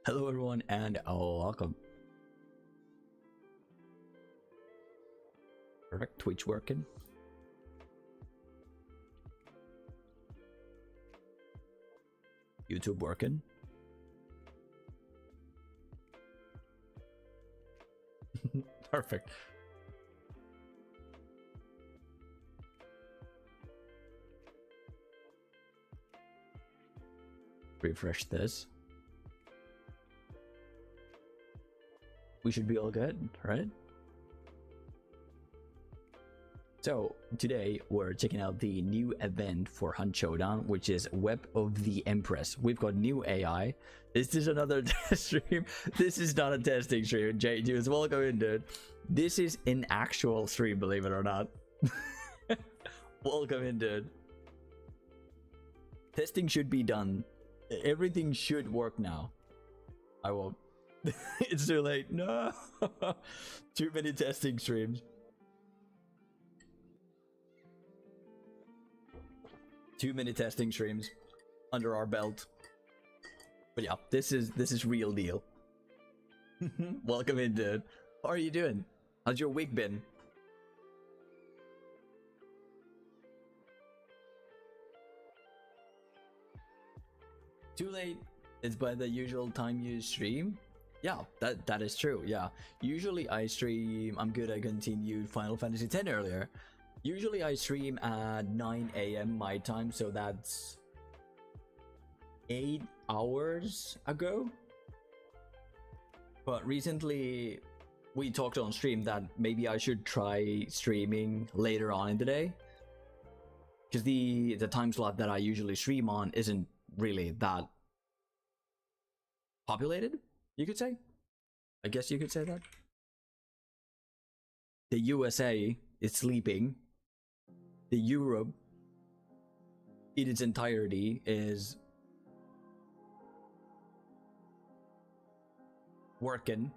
Hello everyone and welcome. Perfect, Twitch working. YouTube working. Perfect. Refresh this. We should be all good, right? So today we're checking out the new event for Hunt Showdown, which is Web of the Empress. We've got new AI. This is another test stream. This is not a testing stream. J-Juice, welcome in, dude. This is an actual stream, believe it or not. Welcome in, dude. Testing should be done. Everything should work now. I won't. It's too late. No. Too many testing streams. Too many testing streams under our belt. But yeah, this is real deal. Welcome in, dude. How are you doing? How's your week been? Too late. It's by the usual time you stream. Yeah, that is true. Yeah, usually I stream. I'm good. I continued Final Fantasy X earlier. Usually I stream at 9 a.m. my time, so that's 8 hours ago. But recently we talked on stream that maybe I should try streaming later on in the day, because the time slot that I usually stream on isn't really that populated, you could say. I guess you could say that. The USA is sleeping. The Europe in its entirety is working.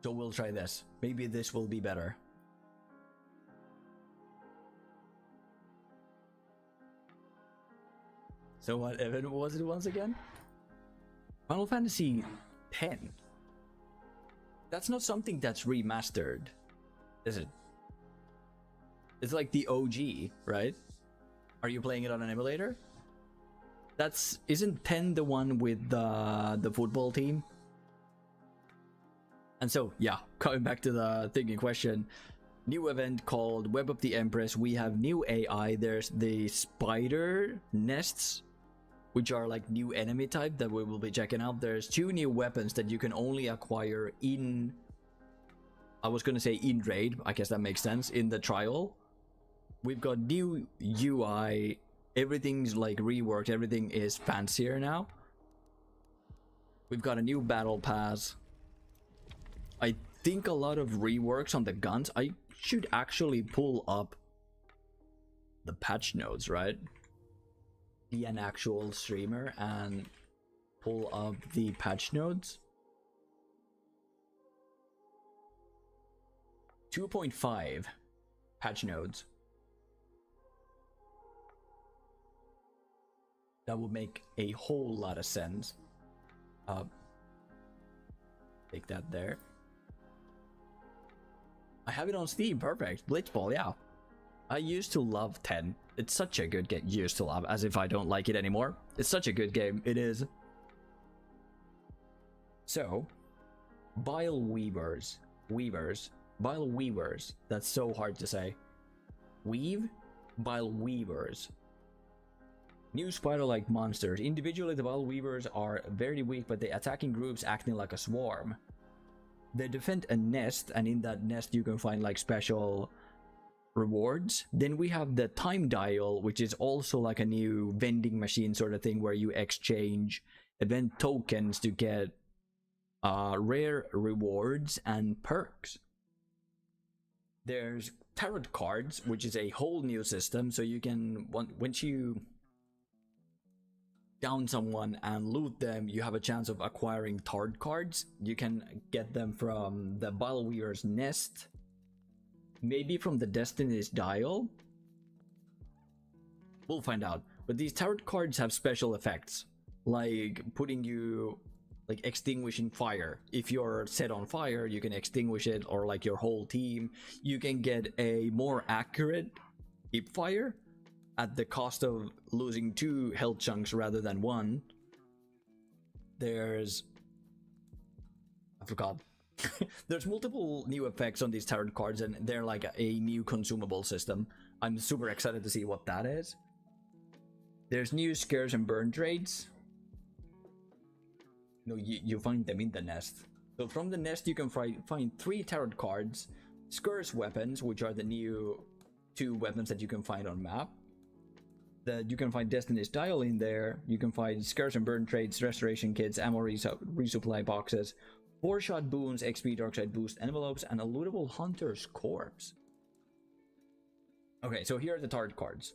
So we'll try this. Maybe this will be better. So what event was it once again? Final Fantasy X. That's not something that's remastered, is it? It's like the OG, right? Are you playing it on an emulator? Isn't 10 the one with the football team? And so yeah, coming back to the thing in question, new event called Web of the Empress. We have new AI. There's the spider nests, which are like new enemy type that we will be checking out. There's 2 new weapons that you can only acquire in, I was gonna say in raid, I guess that makes sense, in the trial. We've got new UI, everything's like reworked, everything is fancier now. We've got a new battle pass. I think a lot of reworks on the guns. I should actually pull up the patch notes, right? Be an actual streamer and pull up the patch notes. 2.5 patch notes. That would make a whole lot of sense. Take that there. I have it on Steam. Perfect. Blitzball, yeah. I used to love 10. It's such a good game. Used to love, as if I don't like it anymore. It's such a good game. It is. So, Bile Weavers. Bile Weavers. That's so hard to say. Bile Weavers. New spider-like monsters. Individually, the Bile Weavers are very weak, but they attack in groups acting like a swarm. They defend a nest, and in that nest you can find like special rewards. Then we have the time dial, which is also like a new vending machine sort of thing where you exchange event tokens to get rare rewards and perks. There's tarot cards, which is a whole new system, so you can, once you down someone and loot them, you have a chance of acquiring tarot cards. You can get them from the Bile Weaver's nest, maybe from the Destiny's Dial. We'll find out. But these tarot cards have special effects, like putting you like extinguishing fire. If you're set on fire, you can extinguish it, or like your whole team. You can get a more accurate hip fire at the cost of losing 2 health chunks rather than 1. There's... I forgot. There's multiple new effects on these tarot cards, and they're like a new consumable system. I'm super excited to see what that is. There's new scares and burn trades. No, you find them in the nest. So from the nest you can find 3 tarot cards, scarce weapons, which are the new 2 weapons that you can find on map. That you can find Destiny's Dial in there. You can find scarce and burn trades, restoration kits, ammo resupply boxes, 4-shot boons, XP Darkside boost envelopes, and a lootable hunter's corpse. Okay, so here are the target cards.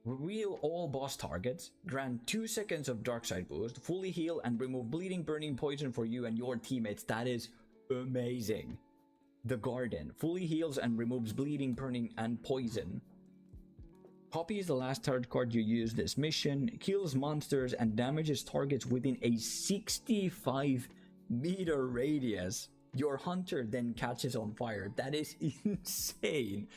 Reveal all boss targets, grant 2 seconds of Darkside boost, fully heal, and remove bleeding, burning, poison for you and your teammates. That is amazing. The Garden fully heals and removes bleeding, burning, and poison. Copy is the last target card you use this mission, kills monsters and damages targets within a 65-meter radius. Your hunter then catches on fire. That is insane.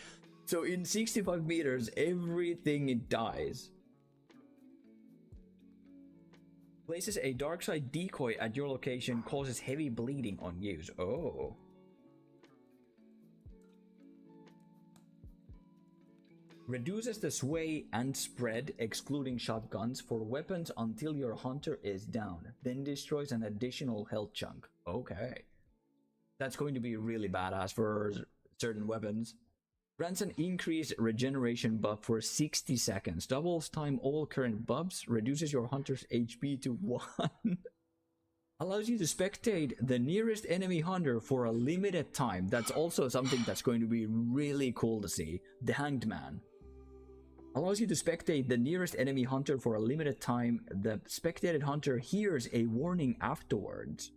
So in 65 meters, everything dies. Places a Darkside decoy at your location, causes heavy bleeding on use. Oh. Reduces the sway and spread, excluding shotguns, for weapons until your hunter is down. Then destroys an additional health chunk. Okay. That's going to be really badass for certain weapons. Grants an increased regeneration buff for 60 seconds. Doubles time all current buffs. Reduces your hunter's HP to 1. Allows you to spectate the nearest enemy hunter for a limited time. That's also something that's going to be really cool to see. The Hanged Man. Allows you to spectate the nearest enemy hunter for a limited time. The spectated hunter hears a warning afterwards.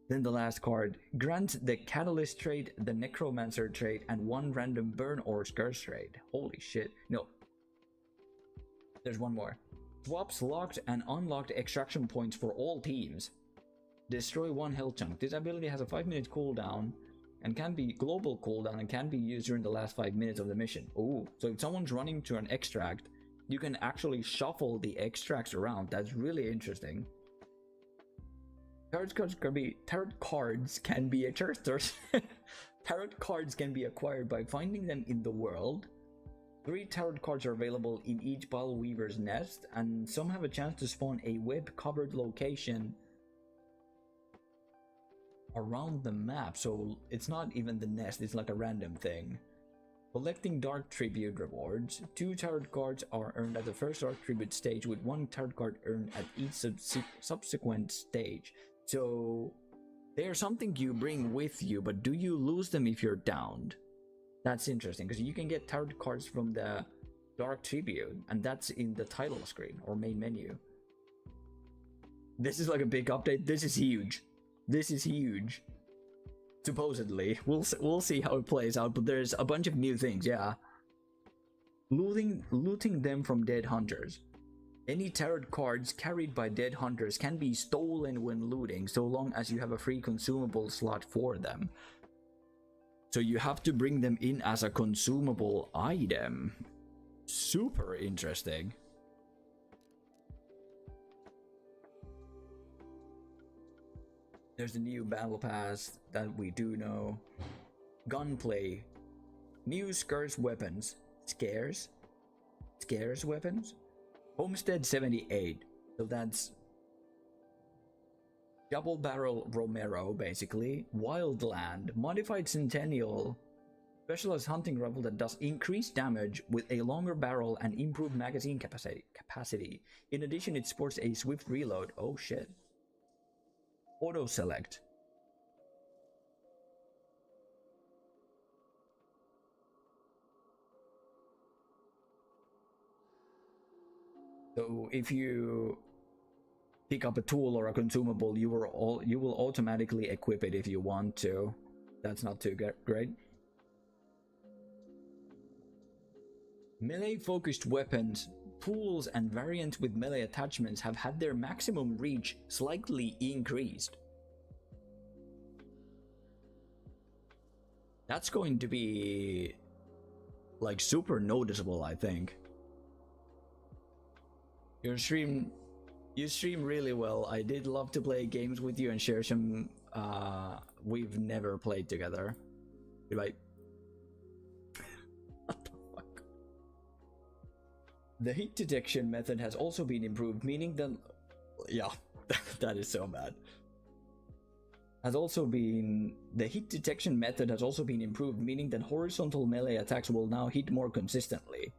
Then the last card, grants the Catalyst trait, the Necromancer trait, and 1 random burn or scarce trait. Holy shit. No. There's one more. Swaps locked and unlocked extraction points for all teams. Destroy 1 health chunk. This ability has a 5-minute cooldown and can be global cooldown and can be used during the last 5 minutes of the mission. Ooh. So if someone's running to an extract, you can actually shuffle the extracts around. That's really interesting. Tarot cards can be tarot cards can be acquired by finding them in the world. 3 tarot cards are available in each Bile Weaver's nest, and some have a chance to spawn a web-covered location around the map. So it's not even the nest, it's like a random thing. Collecting Dark Tribute rewards. 2 tarot cards are earned at the first Dark Tribute stage, with 1 tarot card earned at each subsequent stage. So they're something you bring with you, but do you lose them if you're downed? That's interesting, because you can get tarot cards from the Dark Tribute, and that's in the title screen or main menu. This is like a big update. This is huge. This is huge. Supposedly. We'll see how it plays out, but there's a bunch of new things, yeah. Looting them from dead hunters. Any tarot cards carried by dead hunters can be stolen when looting, so long as you have a free consumable slot for them. So you have to bring them in as a consumable item. Super interesting. There's the new battle pass that we do know. Gunplay. New scarce weapons. Scarce weapons? Homestead 78, so that's double barrel Romero basically. Wildland, modified Centennial, specialized hunting rifle that does increased damage with a longer barrel and improved magazine capacity. In addition, it sports a swift reload. Oh shit. Auto select. So if you pick up a tool or a consumable, you will automatically equip it if you want to. That's not too great. Melee focused weapons tools and variants with melee attachments have had their maximum reach slightly increased. That's going to be like super noticeable, I think. You stream really well. I did love to play games with you and share some we've never played together. Goodbye. What the fuck? The heat detection method has also been improved, meaning that yeah, that is so bad. The heat detection method has also been improved, meaning that horizontal melee attacks will now hit more consistently.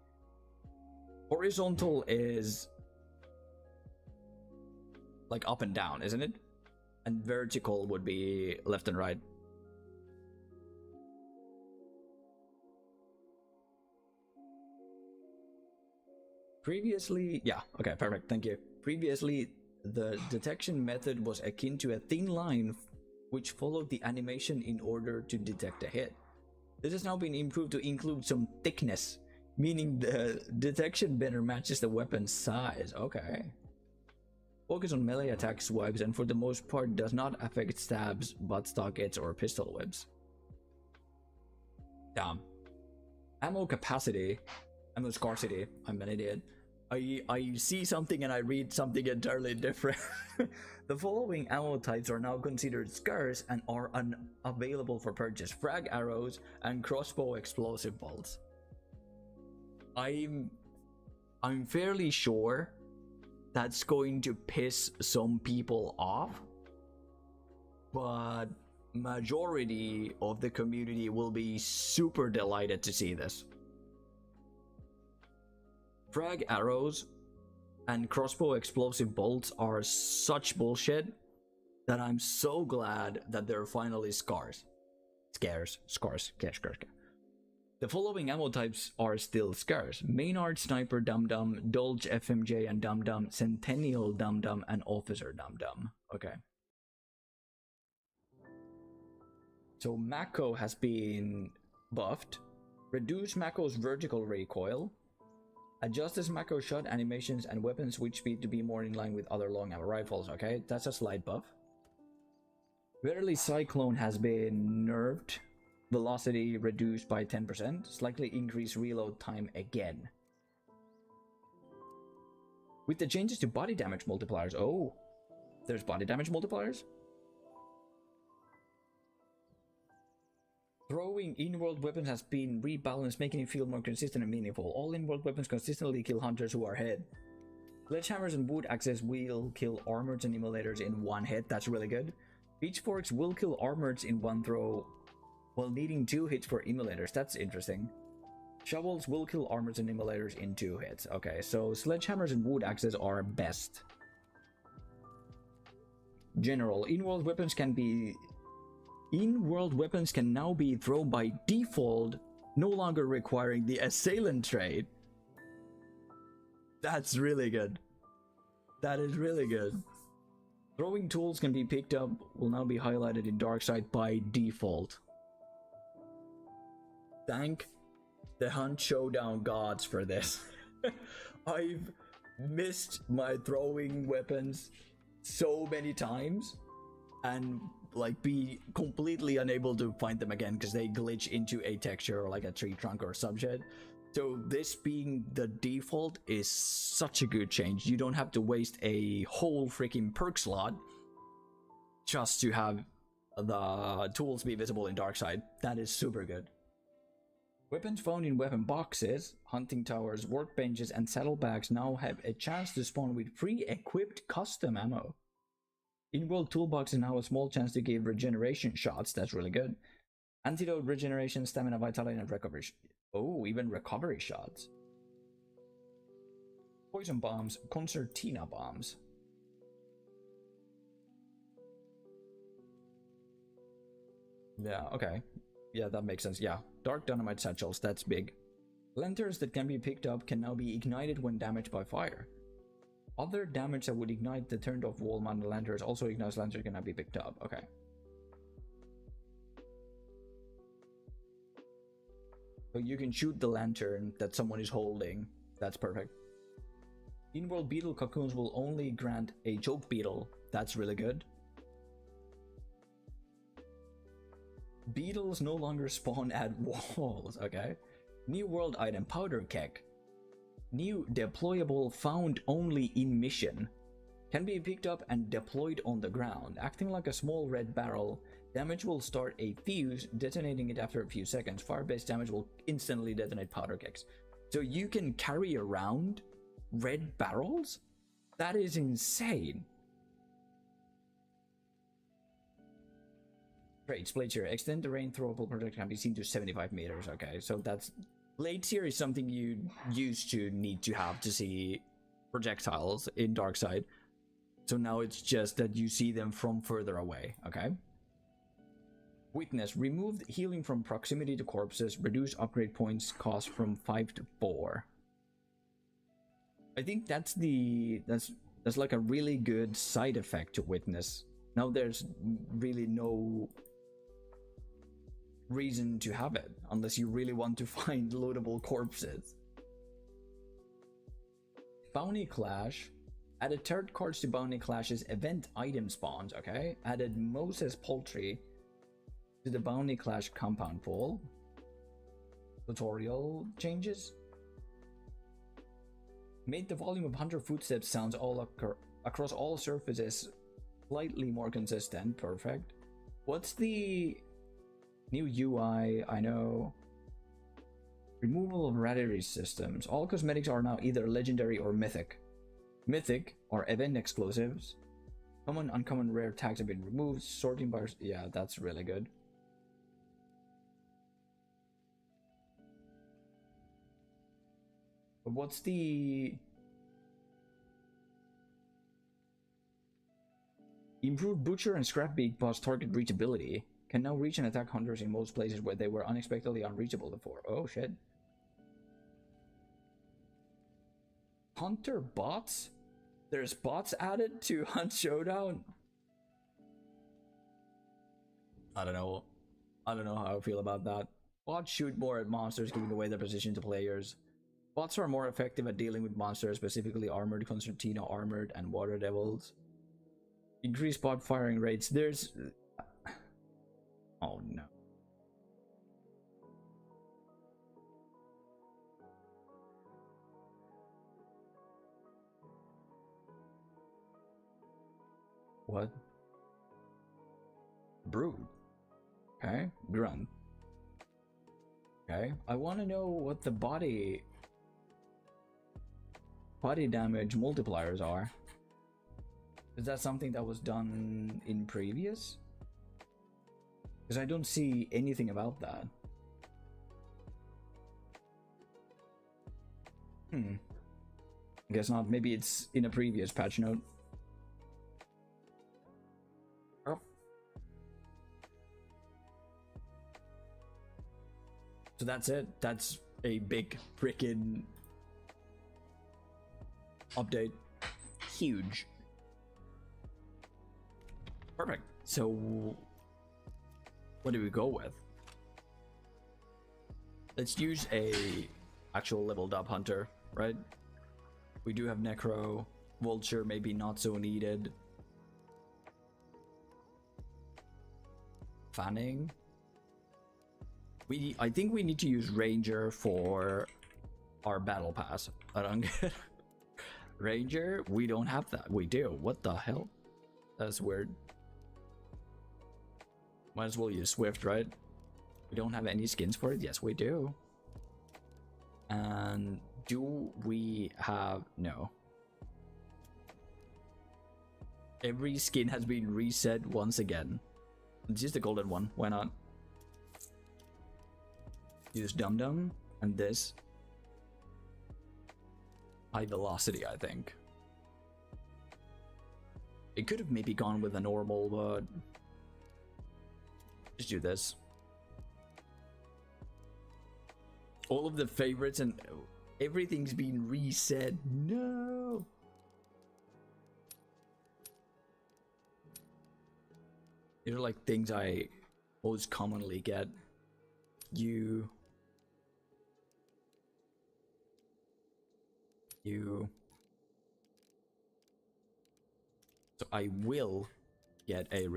Horizontal is like up and down, isn't it? And vertical would be left and right. Previously, yeah, okay, perfect, thank you. Previously, the detection method was akin to a thin line which followed the animation in order to detect a hit. This has now been improved to include some thickness, meaning the detection better matches the weapon's size. Okay. Focus on melee attack swipes and for the most part does not affect stabs, buttstock hits, or pistol whips. Damn. Ammo capacity, ammo scarcity, I'm an idiot. I see something and I read something entirely different. The following ammo types are now considered scarce and are unavailable for purchase: frag arrows and crossbow explosive bolts. I'm fairly sure that's going to piss some people off, but majority of the community will be super delighted to see this. Frag arrows and crossbow explosive bolts are such bullshit that I'm so glad that they're finally scarce. Scarce. The following ammo types are still scarce: Maynard Sniper Dum Dum, Dolge FMJ and Dum Dum, Centennial Dum Dum, and Officer Dum Dum. Okay. So Mako has been buffed. Reduce Mako's vertical recoil. Adjust his Mako shot animations and weapon switch speed to be more in line with other long ammo rifles. Okay, that's a slight buff. Verily Cyclone has been nerfed. Velocity reduced by 10%. Slightly increased reload time again. With the changes to body damage multipliers. Oh, there's body damage multipliers? Throwing in-world weapons has been rebalanced, making it feel more consistent and meaningful. All in-world weapons consistently kill hunters who are hit. Sledgehammers and wood axes will kill armors and immolators in one hit. That's really good. Pitchforks will kill armors in one throw, while needing 2 hits for immolators. That's interesting. Shovels will kill armors and immolators in 2 hits. Okay, so sledgehammers and wood axes are best. General, in-world weapons can now be thrown by default, no longer requiring the assailant trait. That's really good. That is really good. Throwing tools can be picked up, will now be highlighted in Darkside by default. Thank the Hunt Showdown gods for this. I've missed my throwing weapons so many times and like be completely unable to find them again because they glitch into a texture or like a tree trunk or some shit. So this being the default is such a good change. You don't have to waste a whole freaking perk slot just to have the tools be visible in Darkside. That is super good. Weapons found in weapon boxes, hunting towers, workbenches, and saddlebags now have a chance to spawn with pre-equipped custom ammo. In-world toolboxes now a small chance to give regeneration shots. That's really good. Antidote, regeneration, stamina, vitality, and recovery. Oh, even recovery shots. Poison bombs, concertina bombs. Yeah, okay. Yeah, that makes sense. Yeah, dark dynamite satchels, that's big. Lanterns that can be picked up can now be ignited when damaged by fire. Other damage that would ignite the turned off wall mounted lanterns also ignites lanterns can now be picked up. Okay. So you can shoot the lantern that someone is holding. That's perfect. In-world beetle cocoons will only grant a choke beetle. That's really good. Beetles no longer spawn at walls. Okay. New world item powder keg. New deployable found only in mission. Can be picked up and deployed on the ground. Acting like a small red barrel, damage will start a fuse, detonating it after a few seconds. Fire-based damage will instantly detonate powder kegs. So you can carry around red barrels? That is insane. Traits, blades here. Extend the range throwable projectile can be seen to 75 meters. Okay, so that's... Blades here is something you used to need to have to see projectiles in Darkside. So now it's just that you see them from further away, okay? Weakness. Remove healing from proximity to corpses. Reduce upgrade points cost from 5 to 4. I think that's like a really good side effect to Witness. Now there's really no reason to have it unless you really want to find loadable corpses. Bounty Clash. Added tarot cards to Bounty Clash's event item spawns, okay? Added Moses Poultry to the Bounty Clash compound pool. Tutorial changes. Made the volume of hunter footsteps sounds across all surfaces slightly more consistent. Perfect. What's the new UI? I know. Removal of rarity systems. All cosmetics are now either legendary or mythic. Mythic or event exclusives. Common, uncommon, rare tags have been removed. Sorting bars. Yeah, that's really good. But what's the improved Butcher and Scrapbeak boss target reachability? Can now reach and attack hunters in most places where they were unexpectedly unreachable before. Oh shit. Hunter bots? There's bots added to Hunt Showdown? I don't know how I feel about that. Bots shoot more at monsters, giving away their position to players. Bots are more effective at dealing with monsters, specifically armored Constantino, armored, and water devils. Increased bot firing rates. There's... Oh no. What? Brood. Okay. Grunt. Okay. I want to know what the body damage multipliers are. Is that something that was done in previous? Because I don't see anything about that. I guess not. Maybe it's in a previous patch note. Oh. So that's it. That's a big freaking update. Huge. Perfect. So what do we go with? Let's use a actual leveled up hunter, right? We do have Necro. Vulture maybe not so needed. Fanning. I think we need to use Ranger for our battle pass. I don't get Ranger, we don't have that. We do. What the hell? That's weird. Might as well use Swift, right? We don't have any skins for it? Yes, we do. And do we have... No. Every skin has been reset once again. Let's use the golden one. Why not? Use Dum Dum and this. High velocity, I think. It could have maybe gone with a normal, but... Just do this. All of the favorites and everything's been reset. No. These are like things I most commonly get. You. I will get a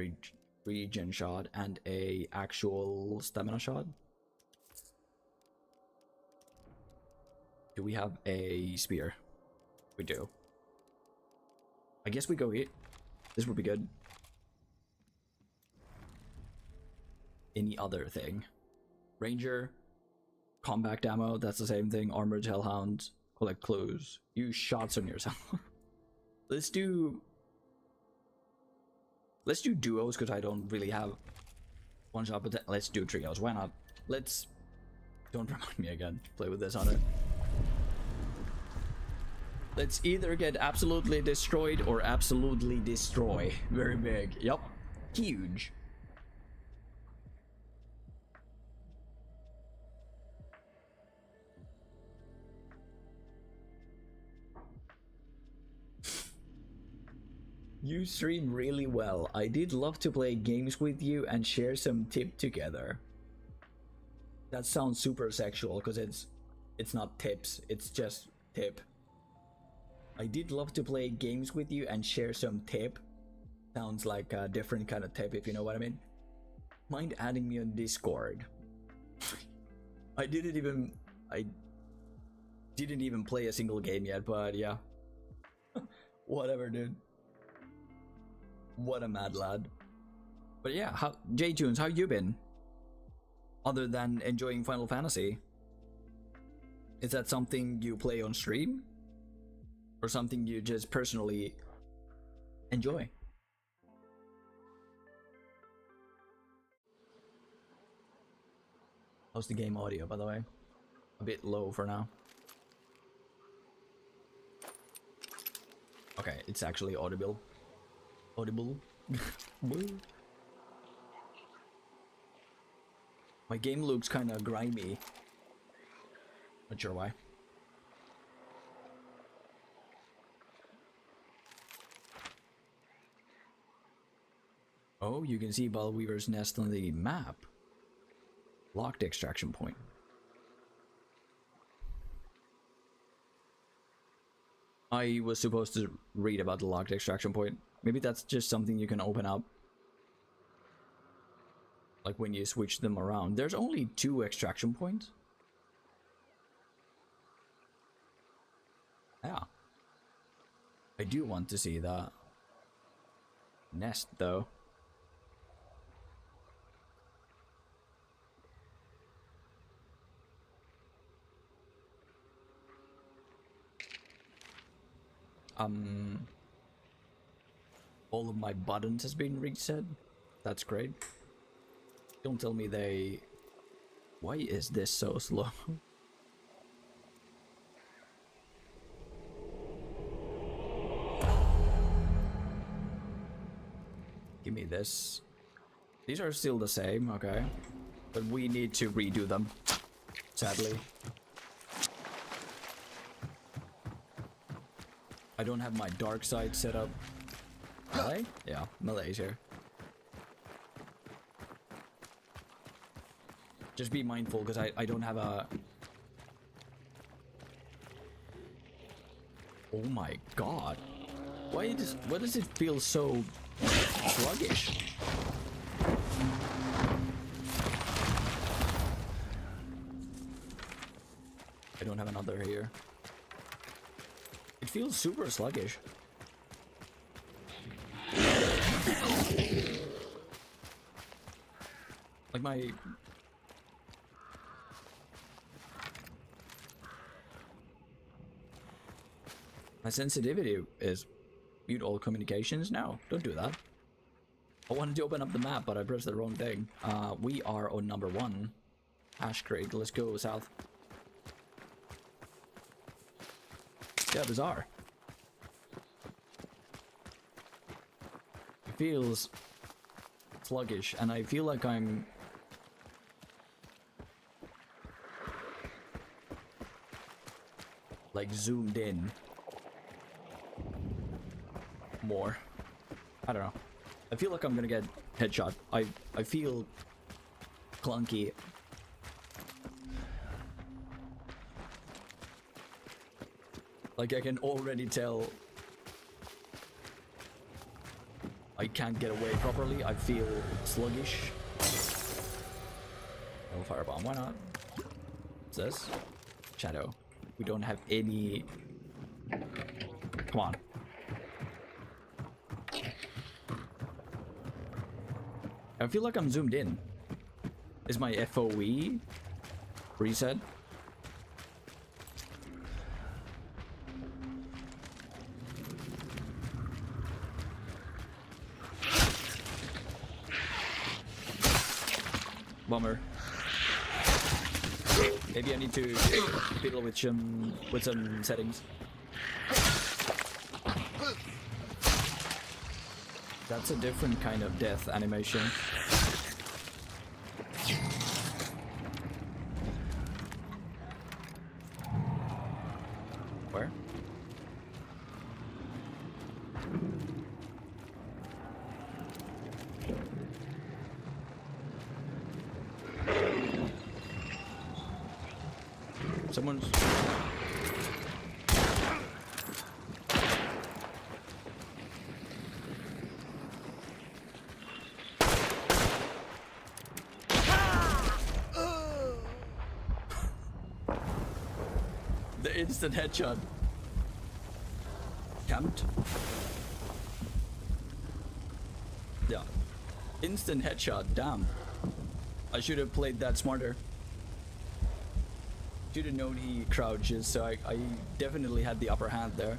regen shot and a actual stamina shot. Do we have a spear? We do. I guess we go here. This would be good. Any other thing? Ranger, combat ammo, that's the same thing. Armored hellhound, collect clues, use shots on yourself. Let's do duos because I don't really have one shot, but let's do trios. Why not? Let's, don't remind me again. Play with this on it. Let's either get absolutely destroyed or absolutely destroy. Very big. Yup. Huge. You stream really well. I did love to play games with you and share some tip together. That sounds super sexual because it's not tips, it's just tip. I did love to play games with you and share some tip. Sounds like a different kind of tip, if you know what I mean. Mind adding me on Discord? I didn't even play a single game yet, but yeah. Whatever, dude. What a mad lad. But yeah, J-Tunes, how you been? Other than enjoying Final Fantasy? Is that something you play on stream? Or something you just personally enjoy? How's the game audio, by the way? A bit low for now. Okay, it's actually audible. Audible. My game looks kind of grimy. Not sure why. Oh, you can see Bellweaver's nest on the map. Locked extraction point. I was supposed to read about the locked extraction point. Maybe that's just something you can open up. Like when you switch them around. There's only 2 extraction points. Yeah. I do want to see that nest though. All of my buttons has been reset. That's great. Don't tell me they... Why is this so slow? Give me this. These are still the same, okay. But we need to redo them, sadly. I don't have my dark side set up. Melee? Yeah, melee's here. Just be mindful because I don't have a... Oh my god. Why does it feel so sluggish? I don't have another here. It feels super sluggish. Like my sensitivity is mute all communications. No, don't do that. I wanted to open up the map, but I pressed the wrong thing. We are on number 1. Ash Crate. Let's go south. Yeah, bizarre. It feels sluggish, and I feel like I'm... like zoomed in more. I don't know. I feel like I'm gonna get headshot. I feel clunky. Like I can already tell I can't get away properly. I feel sluggish. No firebomb. Why not? What's this? Shadow. We don't have any. Come on. I feel like I'm zoomed in. Is my FOE reset? Bummer. Maybe I need to fiddle with some settings. That's a different kind of death animation. Where? Someone's... The instant headshot. Camped? Yeah. Instant headshot, damn. I should have played that smarter. Should have known he crouches, so I definitely had the upper hand there.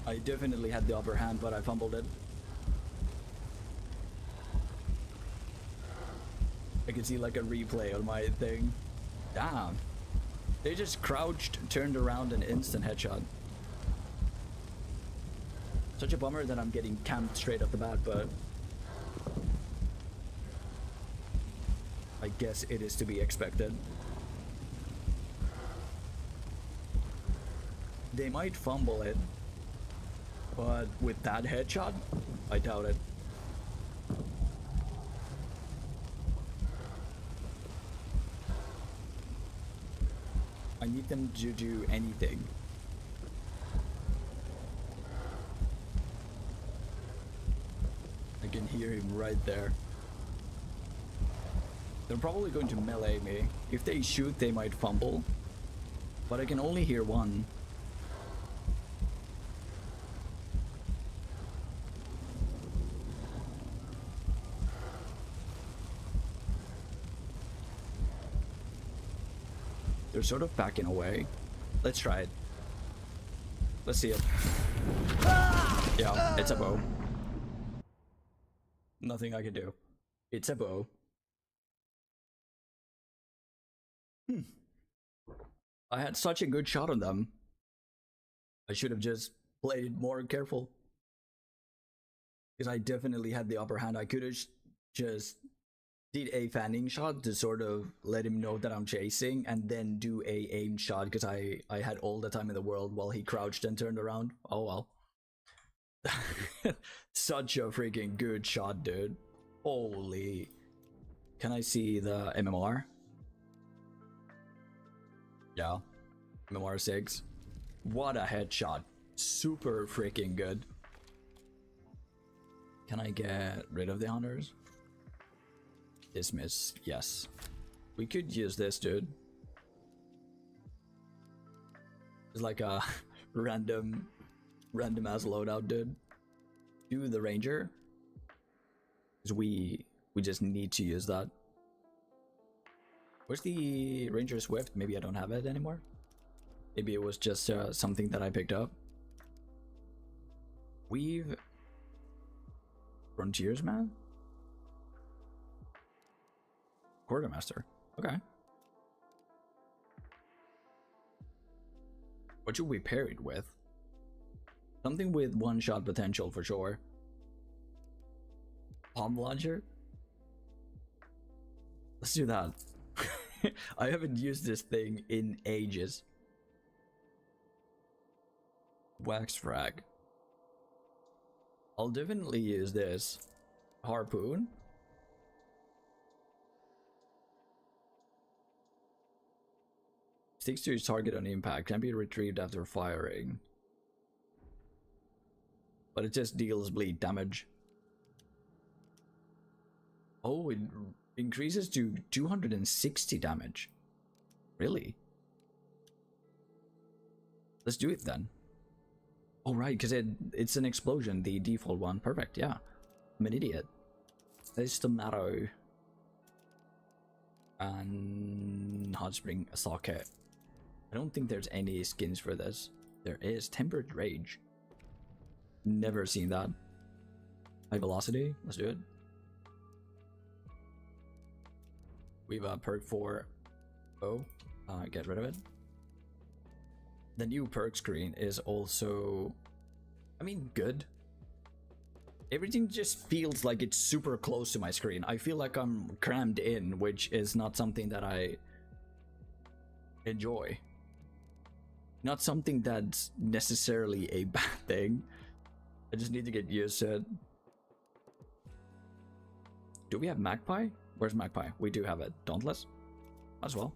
I definitely had the upper hand, but I fumbled it. I can see like a replay on my thing. Damn. They just crouched, turned around, and instant headshot. Such a bummer that I'm getting camped straight off the bat, but I guess it is to be expected. They might fumble it, but with that headshot, I doubt it. I need them to do anything. I can hear him right there. They're probably going to melee me. If they shoot, they might fumble. But I can only hear one. They're sort of backing away. Let's try it. Let's see it. Yeah, it's a bow. Nothing I can do. It's a bow. I had such a good shot on them. I should have just played more careful. Because I definitely had the upper hand. I could have just did a fanning shot to sort of let him know that I'm chasing, and then do a aim shot because I had all the time in the world while he crouched and turned around. Oh well. Such a freaking good shot, dude. Holy. Can I see the MMR? Yeah. MMR 6. What a headshot. Super freaking good. Can I get rid of the hunters? Dismiss, yes. We could use this, dude. It's like a random ass loadout, dude. Do the ranger. Because we just need to use that. Where's the Ranger Swift? Maybe I don't have it anymore. Maybe it was just something that I picked up. We've... Frontiers, man? Quartermaster. Okay. What should we pair it with? Something with one-shot potential for sure. Palm launcher? Let's do that. I haven't used this thing in ages. Wax frag. I'll definitely use this. Harpoon? Sticks to its target on impact. Can be retrieved after firing. But it just deals bleed damage. Oh, it increases to 260 damage. Really? Let's do it then. Oh, right, because it's an explosion, the default one. Perfect, yeah. I'm an idiot. There's tomato. And hot spring socket. I don't think there's any skins for this. There is tempered rage. Never seen that. High velocity. Let's do it. We have a perk for get rid of it. The new perk screen is also, I mean, good. Everything just feels like it's super close to my screen. I feel like I'm crammed in, which is not something that I enjoy. Not something that's necessarily a bad thing. I just need to get used to it. Do we have Magpie? Where's Magpie? We do have it. Dauntless? As well.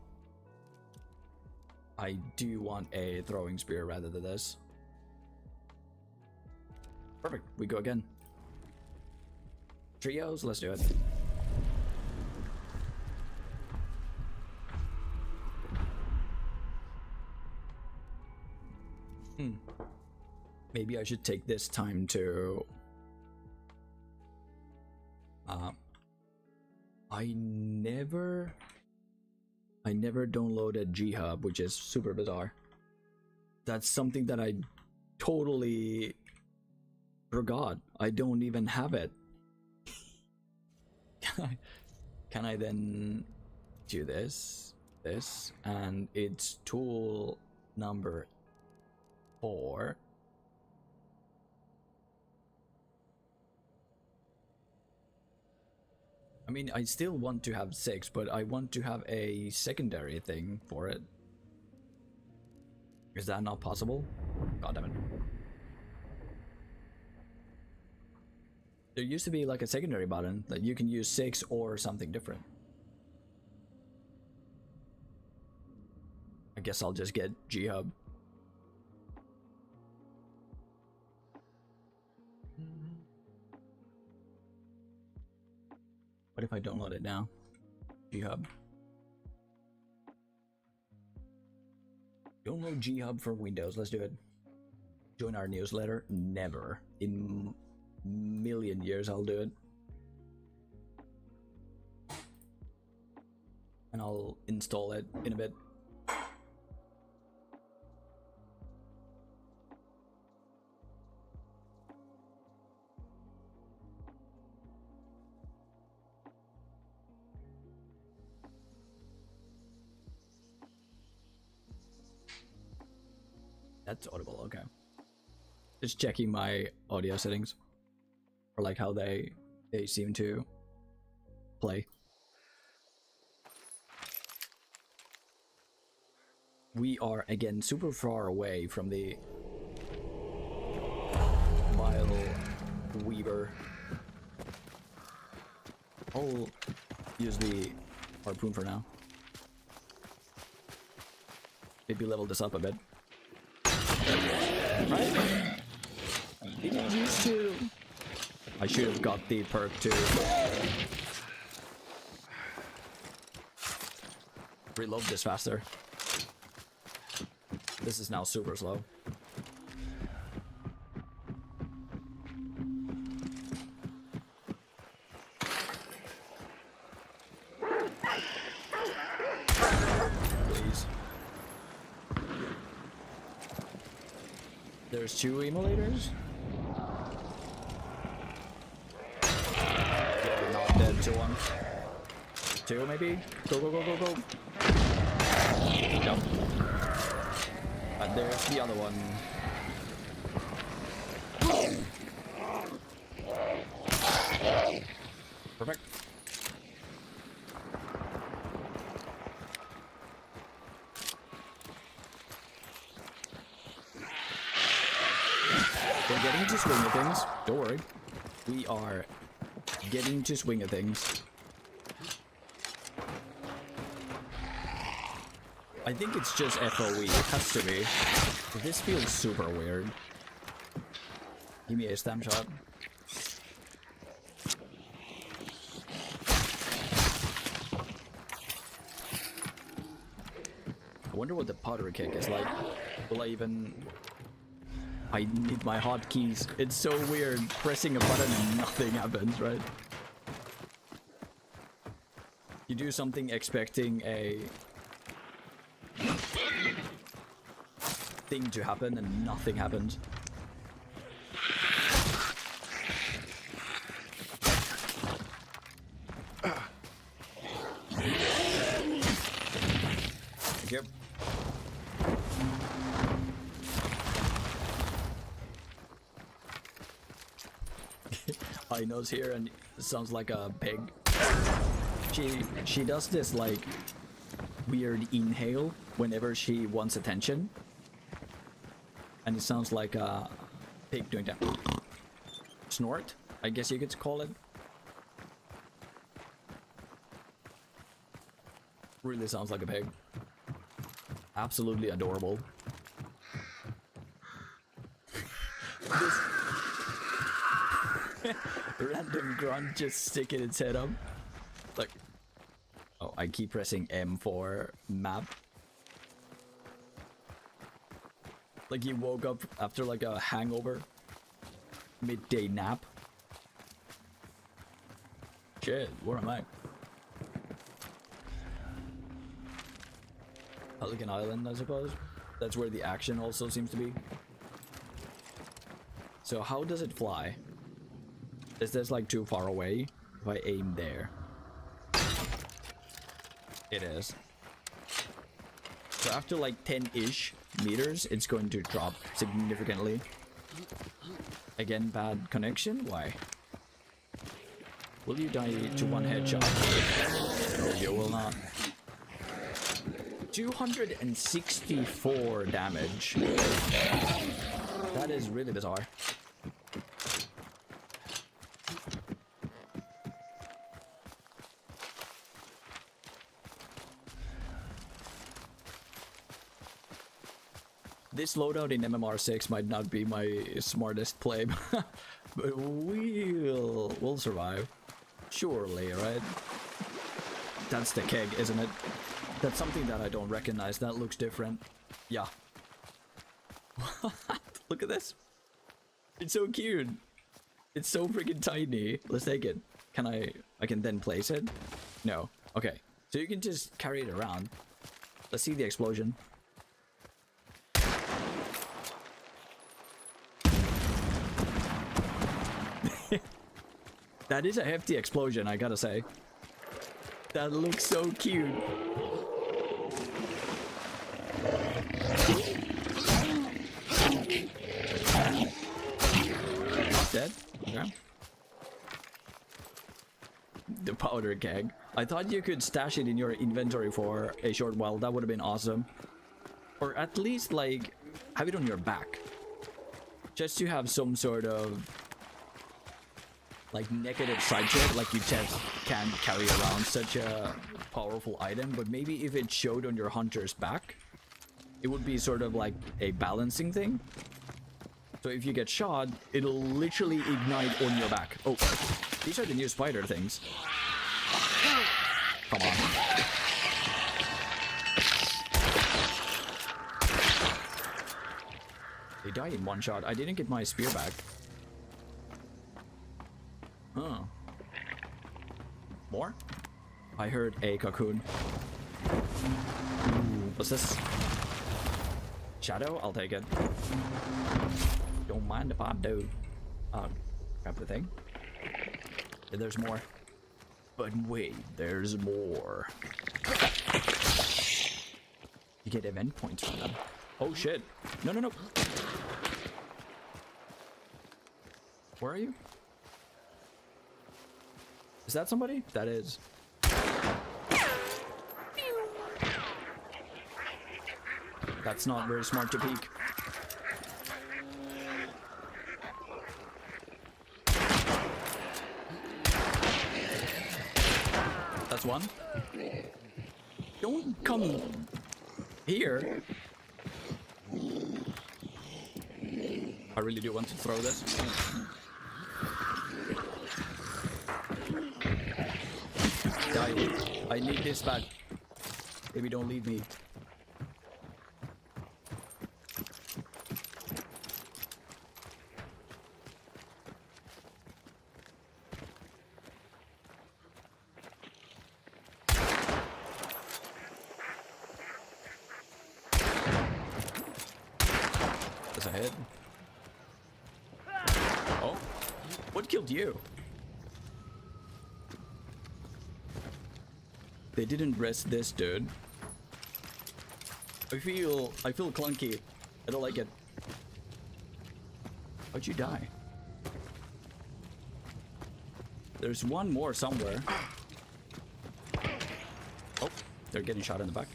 I do want a throwing spear rather than this. Perfect. We go again. Trios, let's do it. Maybe I should take this time to... I never downloaded G-Hub, which is super bizarre. That's something that I totally forgot. I don't even have it. Can I then do this, and it's tool number 4. I mean, I still want to have 6, but I want to have a secondary thing for it. Is that not possible? God damn it. There used to be like a secondary button that you can use 6 or something different. I guess I'll just get G-Hub. What if I download it now? G-Hub. Download G-Hub for Windows. Let's do it. Join our newsletter? Never. In million years I'll do it. And I'll install it in a bit. That's audible, okay. Just checking my audio settings. Or like how they seem to play. We are again super far away from the Vile Weaver. I'll use the harpoon for now. Maybe level this up a bit. Right? Didn't used to. I should have got the perk too. Reload this faster. This is now super slow. Please. There's 2 emulators? Yeah, we're not dead to 1. 2 maybe? Go, go, go, go, go. No. And there's the other one. Perfect. We're getting to swing of things. Don't worry. We are getting to swing of things. I think it's just FOE. It has to be. This feels super weird. Give me a stam shot. I wonder what the powder kick is like. Will I even... I need my hotkeys. It's so weird pressing a button and nothing happens, right? You do something expecting a thing to happen and nothing happens. Yep. Ino's here and it sounds like a pig. She does this like weird inhale whenever she wants attention. And it sounds like a pig doing that. Snort, I guess you could call it. Really sounds like a pig. Absolutely adorable. This random grunt just sticking its head up. Like, oh, I keep pressing M for map. Like you woke up after like a hangover. Midday nap. Shit, where am I? Pelican Island, I suppose. That's where the action also seems to be. So how does it fly? Is this like too far away? If I aim there. It is. So after like 10-ish meters, it's going to drop significantly. Again, bad connection? Why? Will you die to one headshot? No, you will not. 264 damage. That is really bizarre. This loadout in MMR6 might not be my smartest play, but we'll survive. Surely, right? That's the keg, isn't it? That's something that I don't recognize. That looks different. Yeah. Look at this. It's so cute. It's so freaking tiny. Let's take it. Can I can then place it? No. Okay. So you can just carry it around. Let's see the explosion. That is a hefty explosion, I gotta say. That looks so cute. Dead? Yeah. The powder keg. I thought you could stash it in your inventory for a short while. That would have been awesome. Or at least, like, have it on your back. Just to have some sort of like negative side check, like you just can't carry around such a powerful item, but maybe if it showed on your hunter's back, it would be sort of like a balancing thing. So if you get shot, it'll literally ignite on your back. Oh, these are the new spider things. Come on. They die in one shot. I didn't get my spear back. Oh. More? I heard a cocoon. Ooh, what's this? Shadow? I'll take it. Don't mind if I do. Grab the thing. There's more. But wait, there's more. You get event points from them. Oh shit. No, no, no. Where are you? Is that somebody? That is. That's not very smart to peek. That's one. Don't come here. I really do want to throw this. Die. I need this back. Maybe don't leave me. There's a hit. Oh, what killed you? They didn't rest this dude. I feel clunky. I don't like it. How'd you die? There's one more somewhere. Oh, they're getting shot in the back.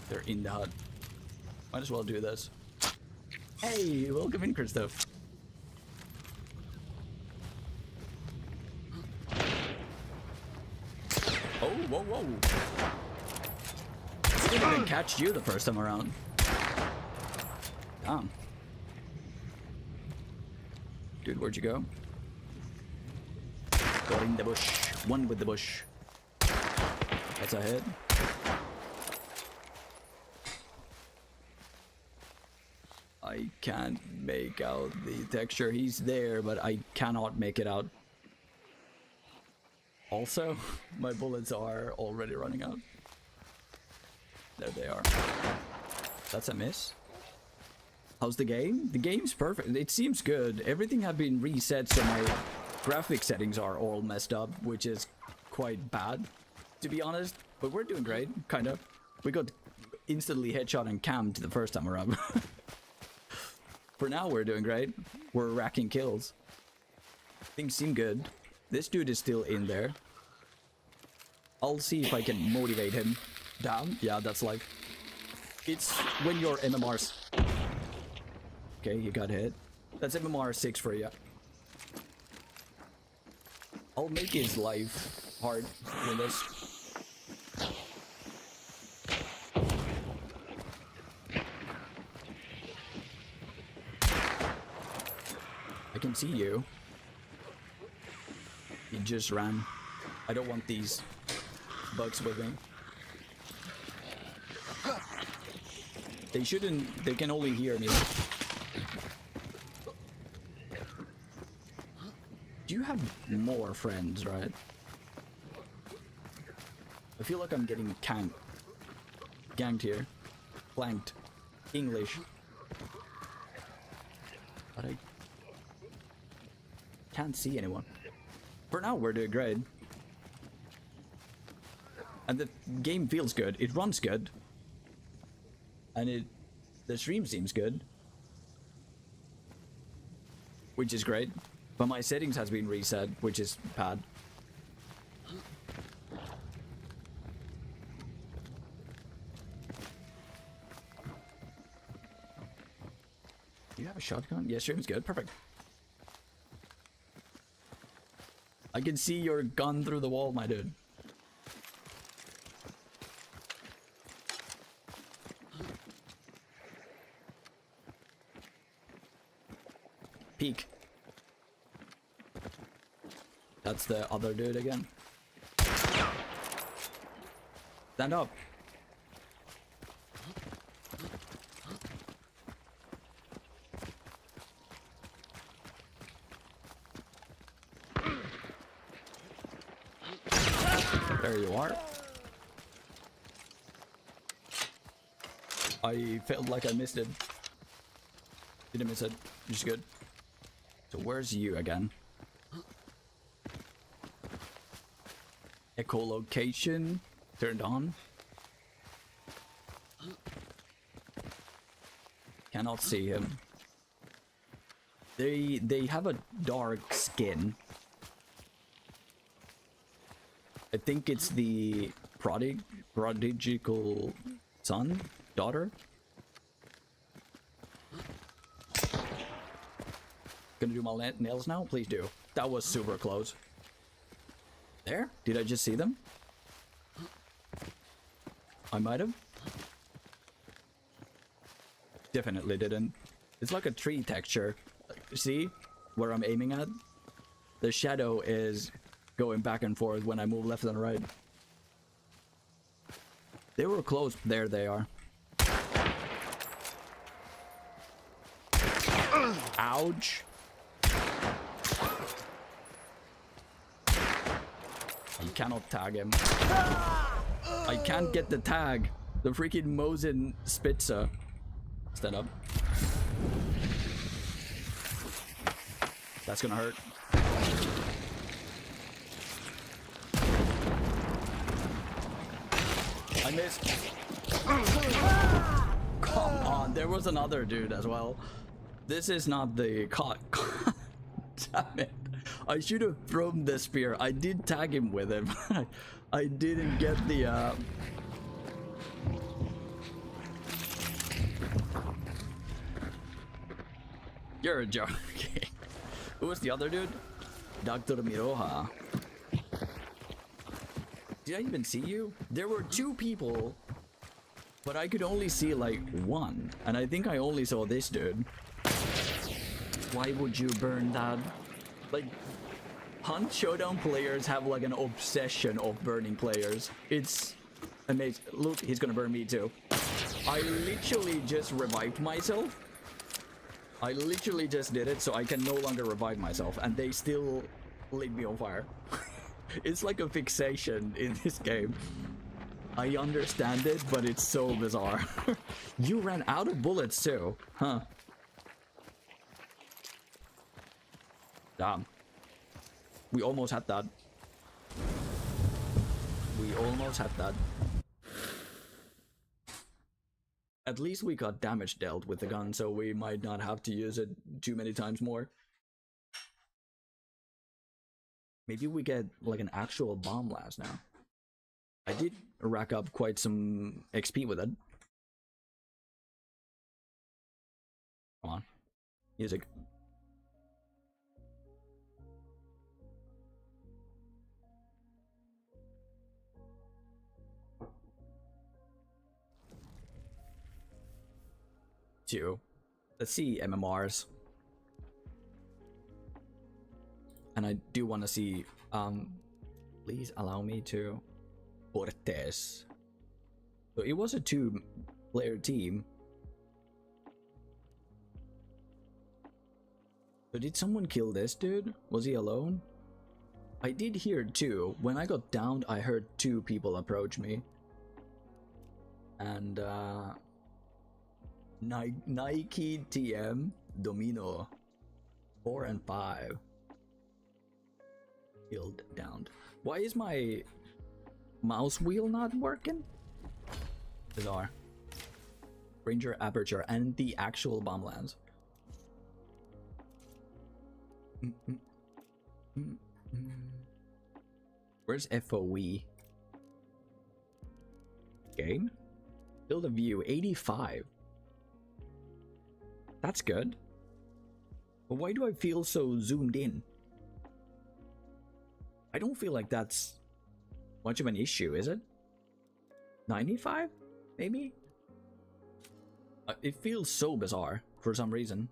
They're in the hut. Might as well do this. Hey, welcome in, Christoph. Oh, whoa, whoa. I didn't even catch you the first time around. Damn. Dude, where'd you go? Got in the bush. One with the bush. That's a hit. I can't make out the texture. He's there, but I cannot make it out. Also, my bullets are already running out. There they are. That's a miss. How's the game? The game's perfect. It seems good. Everything has been reset, so my graphic settings are all messed up, which is quite bad, to be honest. But we're doing great, kind of. We got instantly headshot and cammed the first time around. For now, we're doing great. We're racking kills. Things seem good. This dude is still in there. I'll see if I can motivate him. Down? Yeah, that's like... It's when you're MMRs. Okay, you got hit. That's MMR 6 for you. I'll make his life hard with this. I can see you. He just ran. I don't want these bugs with me. They shouldn't. They can only hear me. Do you have more friends, right? I feel like I'm getting ganked here. Flanked. English. But I can't see anyone. For now, we're doing great. And the game feels good. It runs good. And the stream seems good. Which is great. But my settings has been reset, which is bad. Do you have a shotgun? Yeah, stream's good. Perfect. I can see your gun through the wall, my dude. Peek. That's the other dude again. Stand up. There you are. I felt like I missed it. Didn't miss it. Which is good. So where's you again? Echolocation turned on. Cannot see him. They have a dark skin. I think it's the prodigal son, daughter. Gonna do my nails now? Please do. That was super close. There? Did I just see them? I might have. Definitely didn't. It's like a tree texture. See where I'm aiming at? The shadow is going back and forth when I move left and right. They were close. There they are. Ouch. I cannot tag him. I can't get the tag. The freaking Mosin Spitzer. Stand up. That's gonna hurt. I missed. Come on, there was another dude as well. This is not the caught. Damn it. I should have thrown the spear. I did tag him with him. I didn't get the You're a joke. Who was the other dude? Dr. Miroha. Did I even see you? There were two people, but I could only see like one. And I think I only saw this dude. Why would you burn that? Like, Hunt Showdown players have like an obsession of burning players. It's amazing. Look, he's gonna burn me too. I literally just revived myself. I literally just did it so I can no longer revive myself, and they still lit me on fire. It's like a fixation in this game. I understand it, but it's so bizarre. You ran out of bullets too, huh? Damn. We almost had that. We almost had that. At least we got damage dealt with the gun, so we might not have to use it too many times more. Maybe we get like an actual bomb blast now. I did rack up quite some XP with it. Come on. Music. Let's see MMRs. And I do want to see please allow me to Cortez. So it was a 2-player team. So did someone kill this dude? Was he alone? I did hear 2. When I got downed, I heard 2 people approach me. And Nike TM Domino 4 and 5 killed, downed. Why is my mouse wheel not working? Bizarre. Ranger aperture and the actual bomb lands. Where's FOE? Game? Build a view 85. That's good. But why do I feel so zoomed in? I don't feel like that's much of an issue, is it? 95? Maybe? It feels so bizarre for some reason.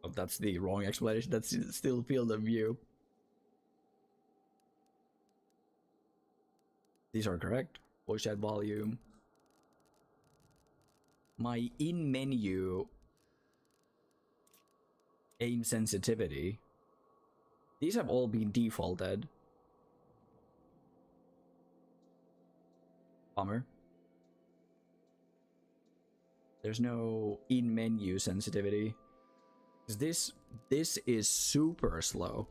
Oh, that's the wrong explanation. That's still field of view. These are correct. Voice chat volume. My in menu aim sensitivity. These have all been defaulted. Bummer. There's no in menu sensitivity. This is super slow.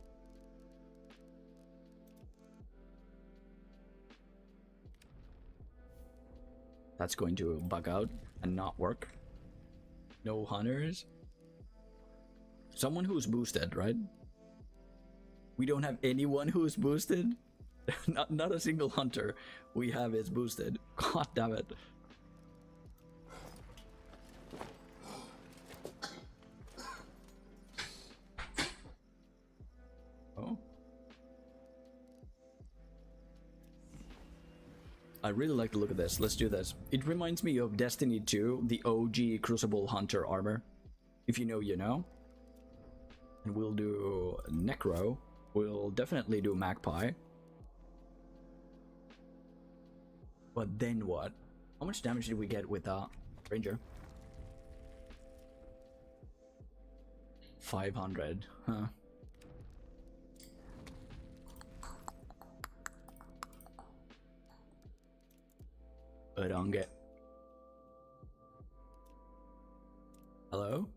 That's going to bug out and not work. No hunters. Someone who's boosted, right? We don't have anyone who's boosted. Not a single hunter we have is boosted. God damn it. Oh. I really like to look at this. Let's do this. It reminds me of Destiny 2, the OG Crucible Hunter armor. If you know, you know. And we'll do Necro. We'll definitely do Magpie. But then what? How much damage did we get with Ranger? 500, huh? I don't get. Hello?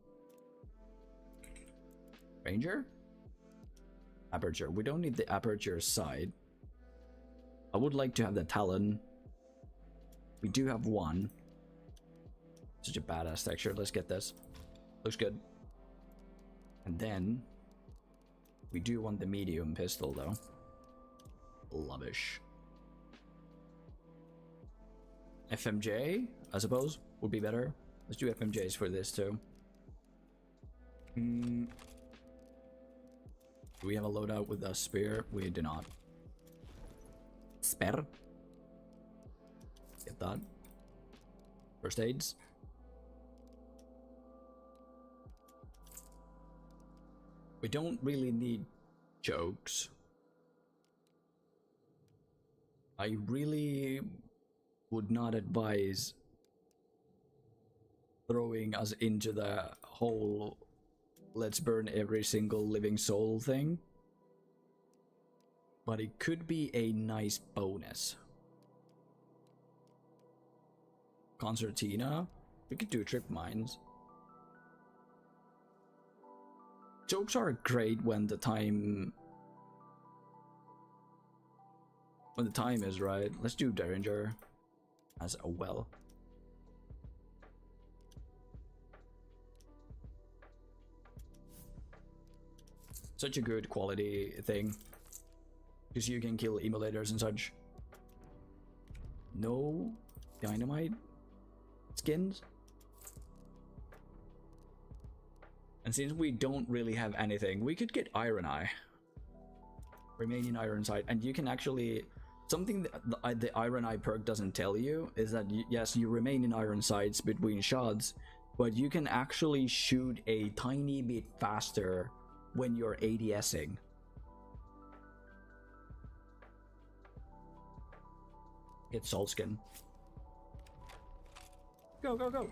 Ranger? Aperture. We don't need the aperture side. I would like to have the Talon. We do have one. Such a badass texture. Let's get this. Looks good. And then we do want the medium pistol though. Lavish. FMJ, I suppose, would be better. Let's do FMJs for this too. Do we have a loadout with a spear? We do not. Spear. Get that. First aids. We don't really need jokes. I really would not advise throwing us into the whole let's burn every single living soul thing. But it could be a nice bonus. Concertina? We could do trip mines. Jokes are great when the time is right. Let's do Derringer as well. Such a good quality thing, because you can kill emulators and such. No dynamite skins. And since we don't really have anything, we could get Iron Eye. Remain in Iron Sight, and you can actually... Something that the Iron Eye perk doesn't tell you is that, yes, you remain in Iron Sights between shots, but you can actually shoot a tiny bit faster when you're ADSing. Get Salt Skin. Go, go, go!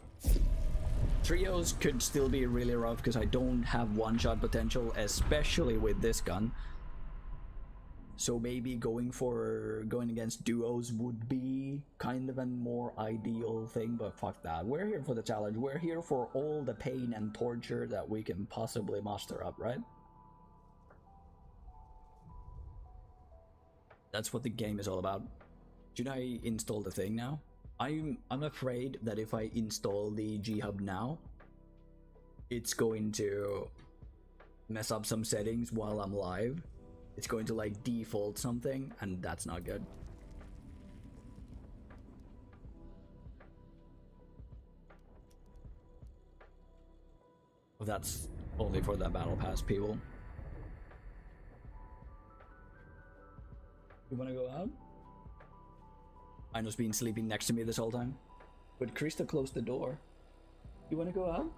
Trios could still be really rough because I don't have one-shot potential, especially with this gun. So maybe going against duos would be kind of a more ideal thing, but fuck that. We're here for the challenge. We're here for all the pain and torture that we can possibly muster up, right? That's what the game is all about. Should I install the thing now? I'm afraid that if I install the G-Hub now, it's going to mess up some settings while I'm live. It's going to like default something, and that's not good. Well, that's only for the battle pass people. You wanna go out? Ino's been sleeping next to me this whole time. But Krista closed the door. You wanna go out?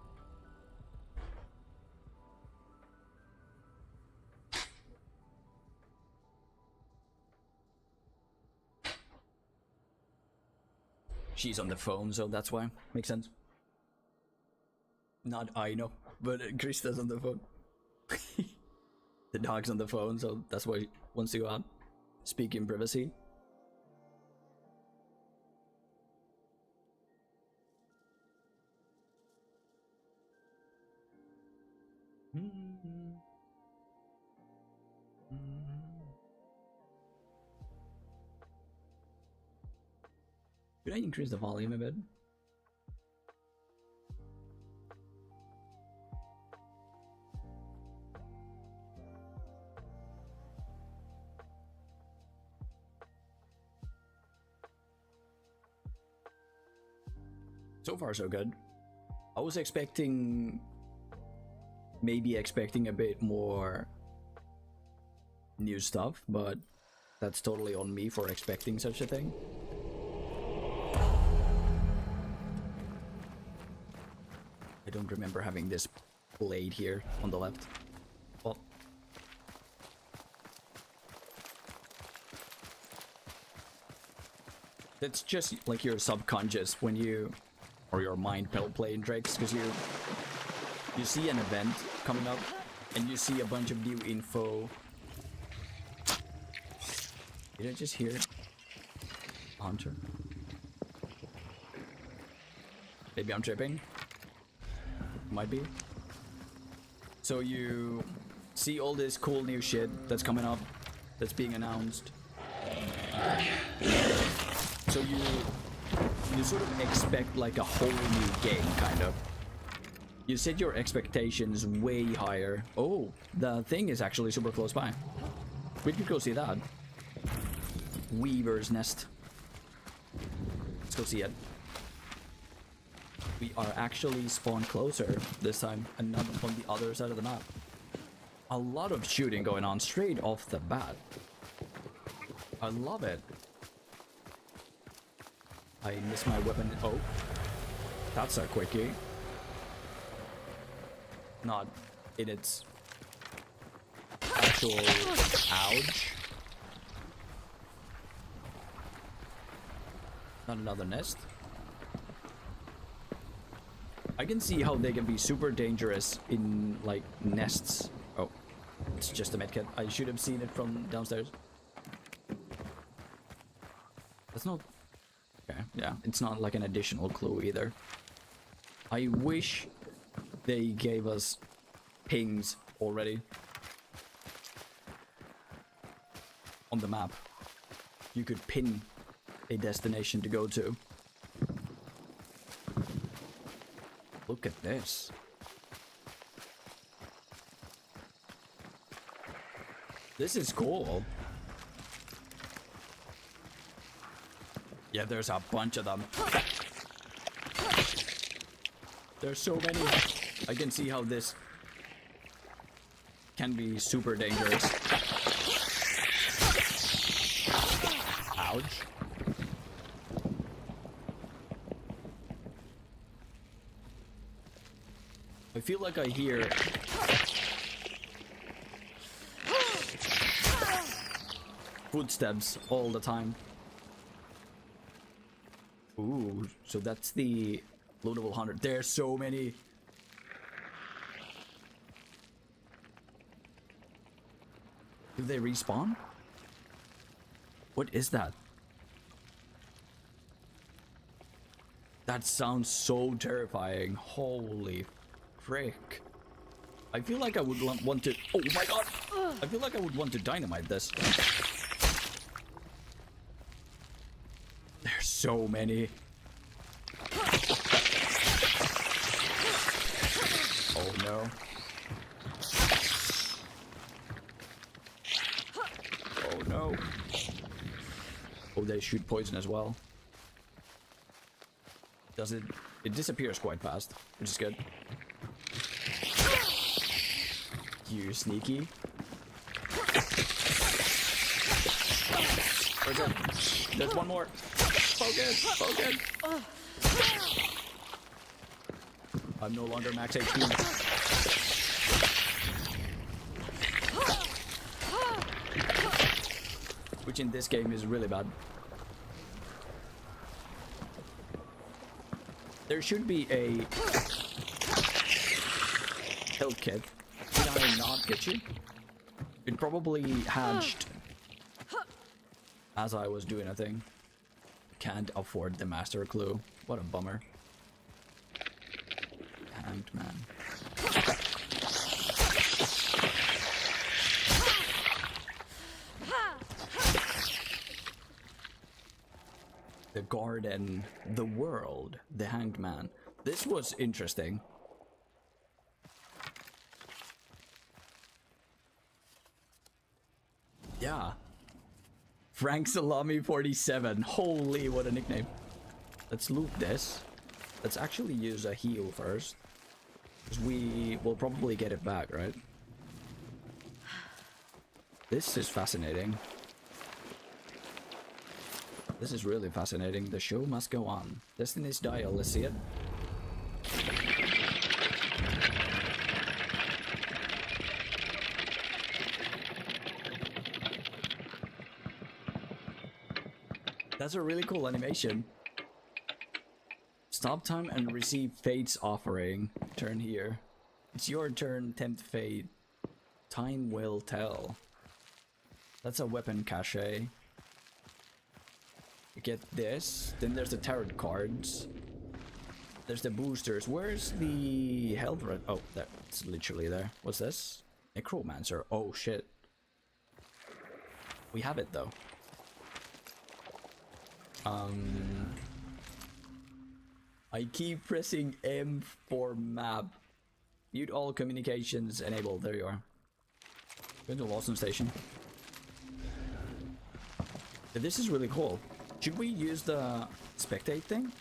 She's on the phone, so that's why. Makes sense. Not Ino, but Krista's on the phone. The dog's on the phone, so that's why he wants to go out. Speak in privacy. Should I increase the volume a bit? So far, so good. I was expecting, maybe expecting a bit more new stuff, but that's totally on me for expecting such a thing. I don't remember having this blade here on the left. Well, that's just like your subconscious when you, or your mind playing tricks, because you see an event coming up and you see a bunch of new info. Did I just hear Hunter? Maybe I'm tripping. Might be. So you see all this cool new shit that's coming up, that's being announced. So you sort of expect like a whole new game, kind of. You set your expectations way higher. Oh, the thing is actually super close by. We could go see that. Weaver's Nest. Let's go see it. We are actually spawned closer this time and not on the other side of the map. A lot of shooting going on straight off the bat. I love it. I miss my weapon. Oh, that's a quickie. Not in its actual ouch. Not another nest. I can see how they can be super dangerous in like nests. Oh, it's just a medkit. I should have seen it from downstairs. That's not... Okay, yeah, it's not like an additional clue either. I wish they gave us pings already on the map. You could pin a destination to go to. Look at this. This is cool. Yeah, there's a bunch of them. There's so many. I can see how this can be super dangerous. Ouch. I feel like I hear footsteps all the time. Ooh, so that's the lootable 100. There's so many. Do they respawn? What is that? That sounds so terrifying. Holy frick. I feel like I would want to... Oh my god! I feel like I would want to dynamite this. There's so many. Oh no. Oh no. Oh, they shoot poison as well. Does it? It disappears quite fast, which is good. You sneaky. Okay. There's one more. Focus! Focus! I'm no longer max HP. Which in this game is really bad. There should be a health kit. Did I not get you? It probably hatched as I was doing a thing. Can't afford the master clue. What a bummer. Hanged man. The garden, the world, the hanged man. This was interesting. Yeah. Frank Salami 47. Holy, what a nickname. Let's loot this. Let's actually use a heal first. Because we will probably get it back, right? This is fascinating. This is really fascinating. The show must go on. Destiny's Dial, let's see it. That's a really cool animation. Stop time and receive Fate's offering. Turn here. It's your turn, tempt Fate. Time will tell. That's a weapon cache. You get this. Then there's the tarot cards. There's the boosters. Where's the health rate? Oh, that's literally there. What's this? Necromancer. Oh shit. We have it though. I keep pressing M for map. Mute all communications enabled. There you are. Go to Lawson Station. This is really cool. Should we use the spectate thing?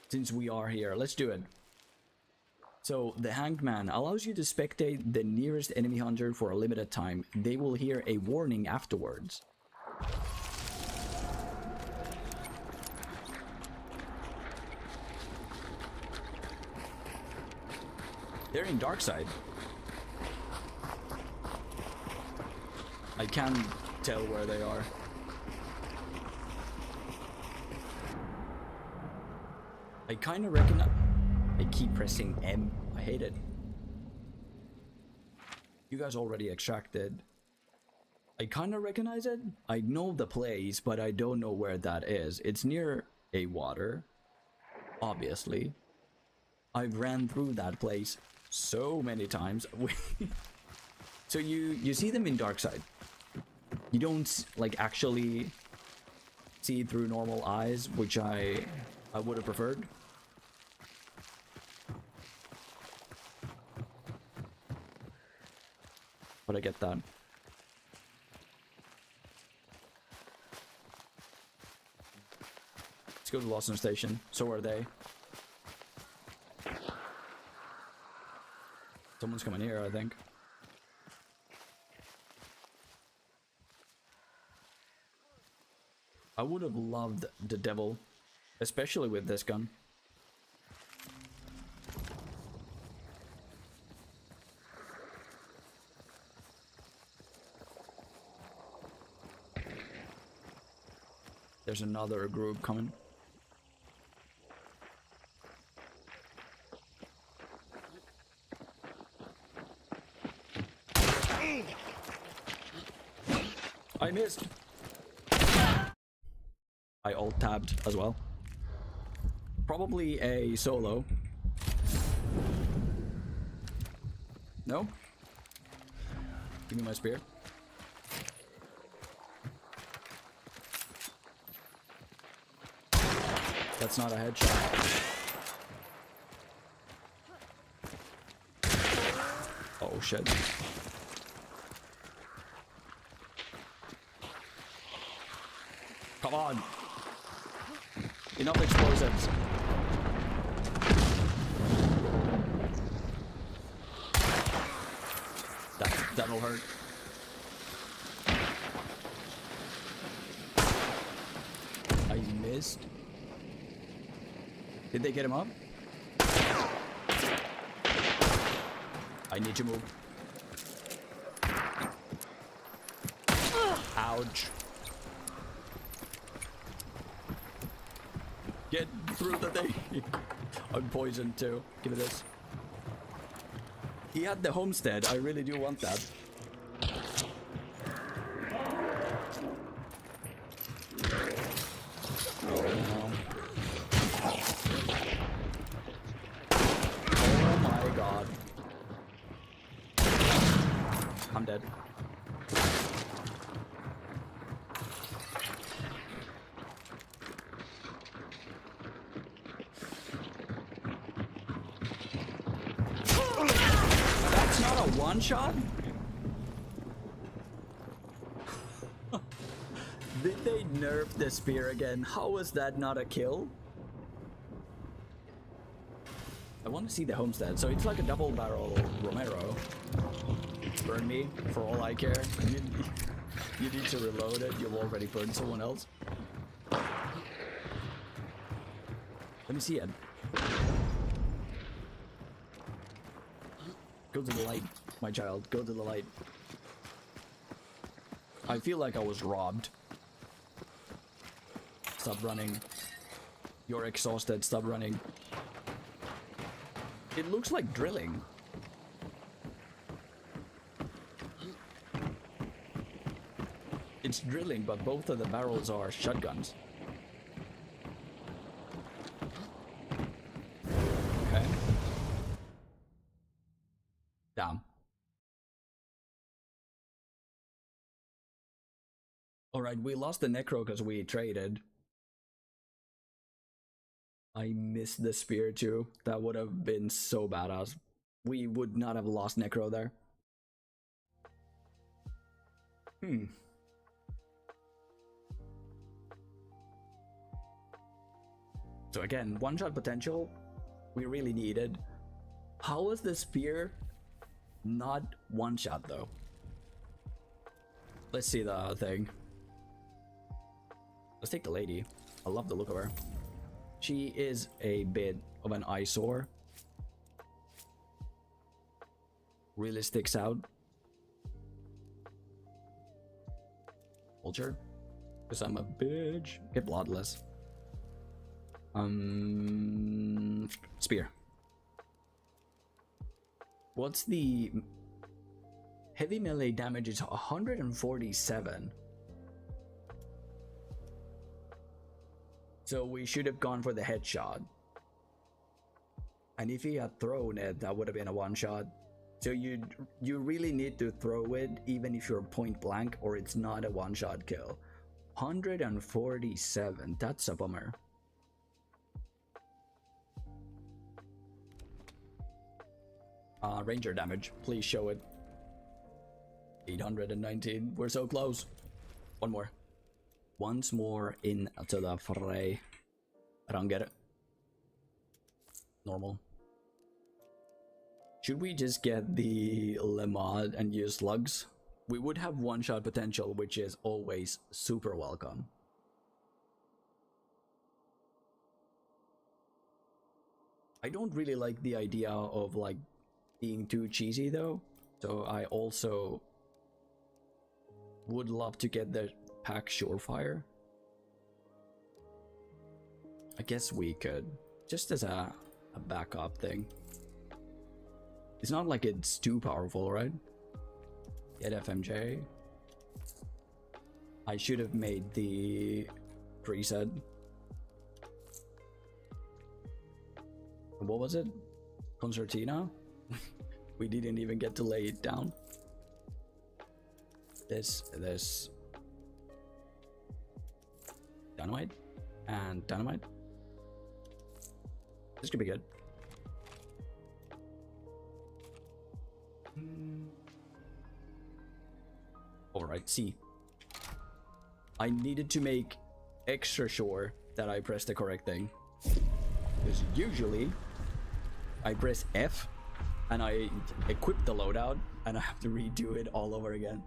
Since we are here, let's do it. So, the Hanged Man allows you to spectate the nearest enemy hunter for a limited time. They will hear a warning afterwards. They're in Darkside. I can't tell where they are. I kind of recognize. I keep pressing M. I hate it. You guys already extracted. I kind of recognize it. I know the place, but I don't know where that is. It's near a water. Obviously. I've ran through that place so many times. So you see them in Darkside. You don't like actually see through normal eyes, which I would have preferred. But I get that. Let's go to Lawson Station. So are they. Someone's coming here, I think. I would have loved the devil, especially with this gun. There's another group coming. I missed. I alt-tabbed as well. Probably a solo. No? Give me my spear. That's not a headshot. Oh shit. Come on. Enough explosives. That'll hurt. I missed. Did they get him up? I need to move. Ouch. Get through the thing. I'm poisoned too. Give me this. He had the homestead. I really do want that. Oh my god. I'm dead. One shot? Did they nerfed the spear again. How was that not a kill? I want to see the homestead. So it's like a double barrel Romero. Burn me for all I care. You need to reload it. You've already burned someone else. Let me see it. Go to the light, my child. Go to the light. I feel like I was robbed. Stop running. You're exhausted. Stop running. It looks like drilling. It's drilling, but both of the barrels are shotguns. Okay. Damn. Alright, we lost the Necro because we traded. I missed the spear too. That would have been so badass. We would not have lost Necro there. So again, one-shot potential we really needed. How was the spear not one-shot though? Let's see the thing. Let's take the lady. I love the look of her. She is a bit of an eyesore. Really sticks out. Vulture. Because I'm a bitch. Get bloodless. Spear. What's the heavy melee damage? Is 147. So we should have gone for the headshot. And if he had thrown it, that would have been a one shot. So you really need to throw it even if you're point blank, or it's not a one shot kill. 147. That's a bummer. Ranger damage, please show it. 819. We're so close. One more. Once more into the fray. I don't get it. Normal. Should we just get the Lemad and use slugs? We would have one-shot potential, which is always super welcome. I don't really like the idea of like being too cheesy though, so I also would love to get the pack Surefire. I guess we could, just as a backup thing. It's not like it's too powerful, right? Get FMJ. I should have made the preset. What was it? Concertina? We didn't even get to lay it down. This dynamite and dynamite. This could be good. Alright, see. I needed to make extra sure that I pressed the correct thing. Because usually I press F and I equip the loadout and I have to redo it all over again.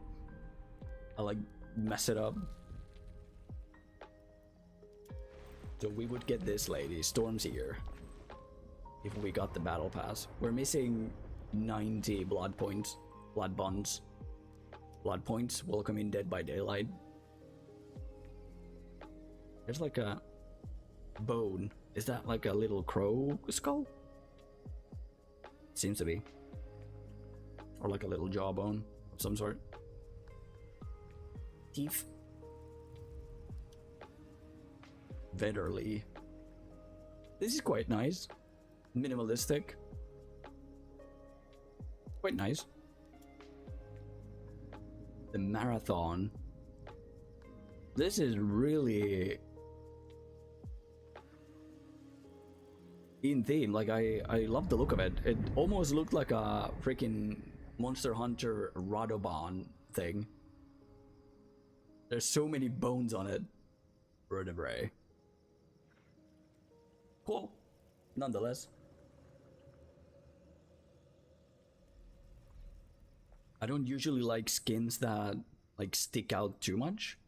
I like mess it up. So we would get this lady, Storm's here, if we got the battle pass. We're missing 90 blood points, blood bonds. Blood points, welcome in Dead by Daylight. There's like a bone. Is that like a little crow skull? Seems to be. Or like a little jawbone of some sort. Teeth. Vetterly. This is quite nice. Minimalistic. Quite nice. The marathon. This is really in theme. Like I love the look of it. It almost looked like a freaking Monster Hunter Radobon thing. There's so many bones on it. vertebrae. Cool. Nonetheless. I don't usually like skins that like stick out too much.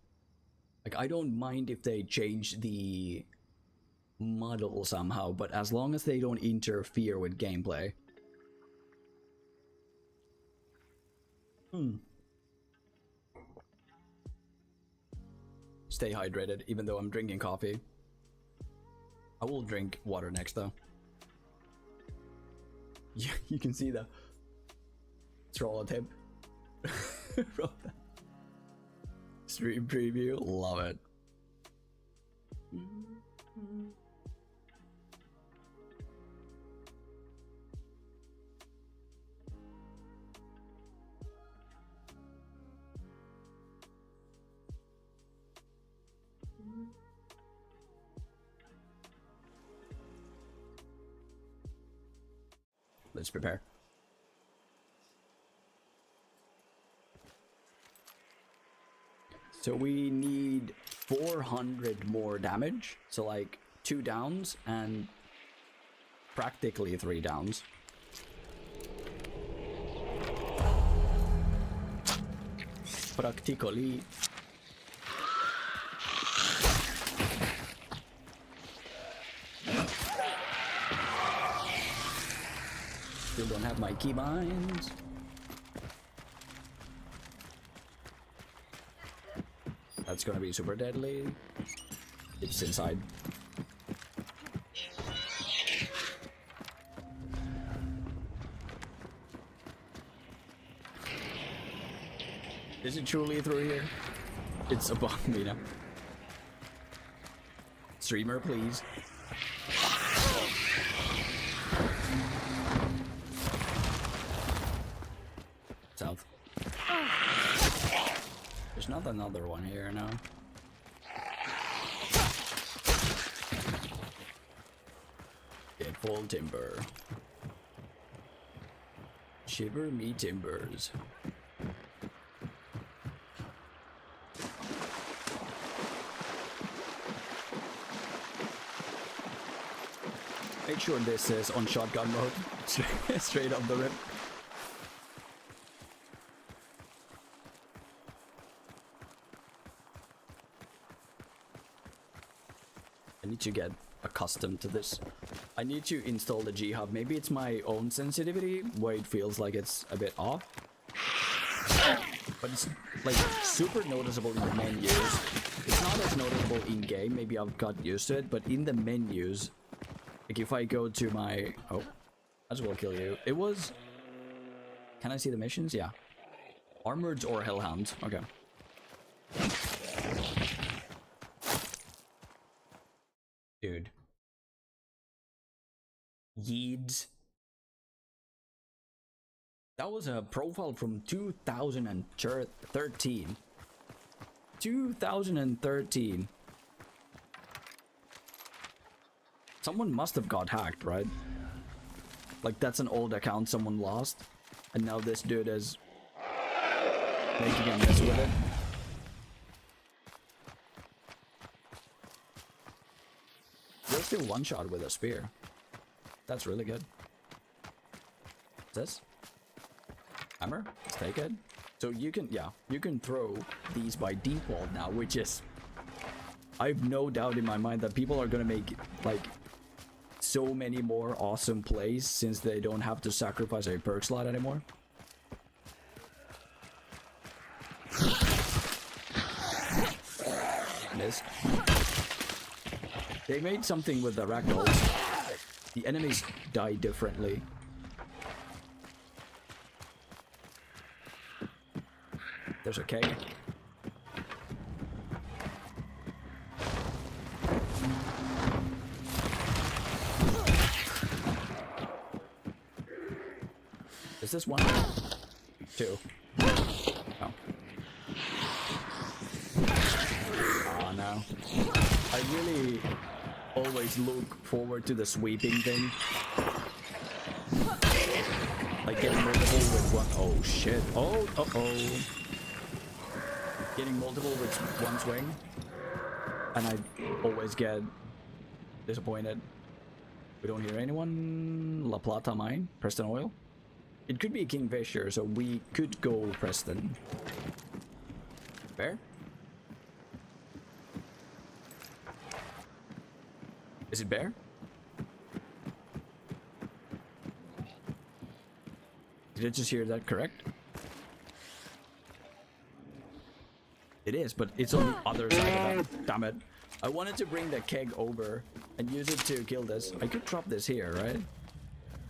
Like I don't mind if they change the model somehow, but as long as they don't interfere with gameplay. Stay hydrated, even though I'm drinking coffee. I will drink water next though. Yeah, you can see the troll tip. Stream preview, love it. Let's prepare. So we need 400 more damage. So like 2 downs and practically 3 downs. Practically. Still don't have my keybinds. That's gonna be super deadly. It's inside. Is it truly through here? It's above me now. Streamer, please. South. There's not another one here now. Get full timber. Shiver me timbers. Make sure this is on shotgun mode. Straight up the rip. I need to get accustomed to this. I need to install the G-Hub. Maybe it's my own sensitivity where it feels like it's a bit off. But it's like super noticeable in the menus. It's not as noticeable in game. Maybe I've got used to it, but in the menus, like if I go to my... Oh, I just will kill you. It was... Can I see the missions? Yeah. Armored or Hellhound. Okay. Dude. Yeeds. That was a profile from 2013. 2013. Someone must have got hacked, right? Like that's an old account someone lost, and now this dude is making a mess with it. You're still one shot with a spear. That's really good. What's this? Hammer? Let's take it. So you can, yeah, you can throw these by default now, which is... I have no doubt in my mind that people are gonna make, like, so many more awesome plays since they don't have to sacrifice a perk slot anymore. Missed. They made something with the ragdolls. The enemies die differently. There's a keg. Is this one? 2. Oh. Oh no. I really always look forward to the sweeping thing. Like getting multiple with one. Oh shit. Oh, uh-oh. Getting multiple with one swing. and I always get disappointed. We don't hear anyone. La Plata mine, Preston Oil. It could be Kingfisher, so we could go Preston. Bear? Is it bear? Did I just hear that correct? It is, but it's on the other side of that. Damn it. I wanted to bring the keg over and use it to kill this. I could drop this here, right?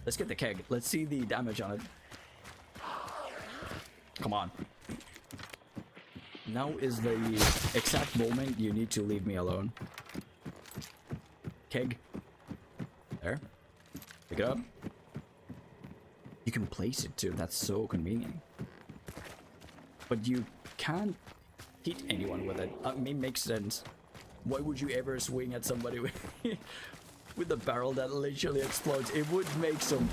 Let's get the keg. Let's see the damage on it. Come on. Now is the exact moment you need to leave me alone. Keg. There. Pick it up. You can place it too. That's so convenient. But you can't hit anyone with it. I mean, makes sense. Why would you ever swing at somebody with, with a barrel that literally explodes? It would make some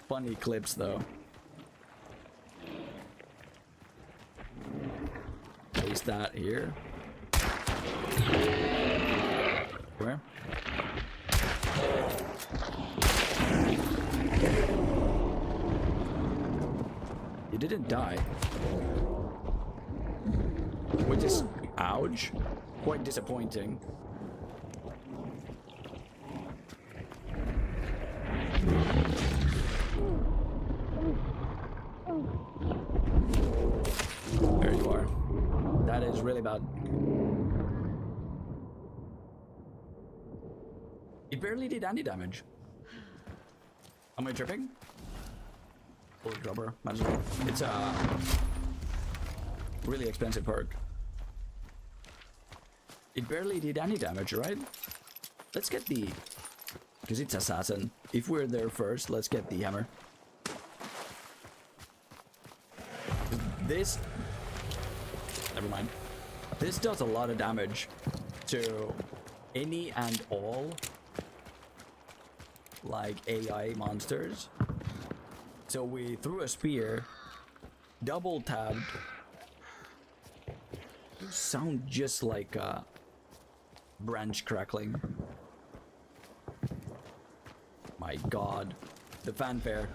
funny clips though. Place that here. Where? You didn't die. Which is, ouch, quite disappointing. There you are. That is really bad. It barely did any damage. Am I tripping? Bullet rubber, magical. It's a really expensive perk. It barely did any damage, right? Let's get the... because it's assassin. If we're there first, let's get the hammer. This... never mind. This does a lot of damage to any and all like AI monsters. So we threw a spear, double tabbed. You sound just like a branch crackling. My god, the fanfare.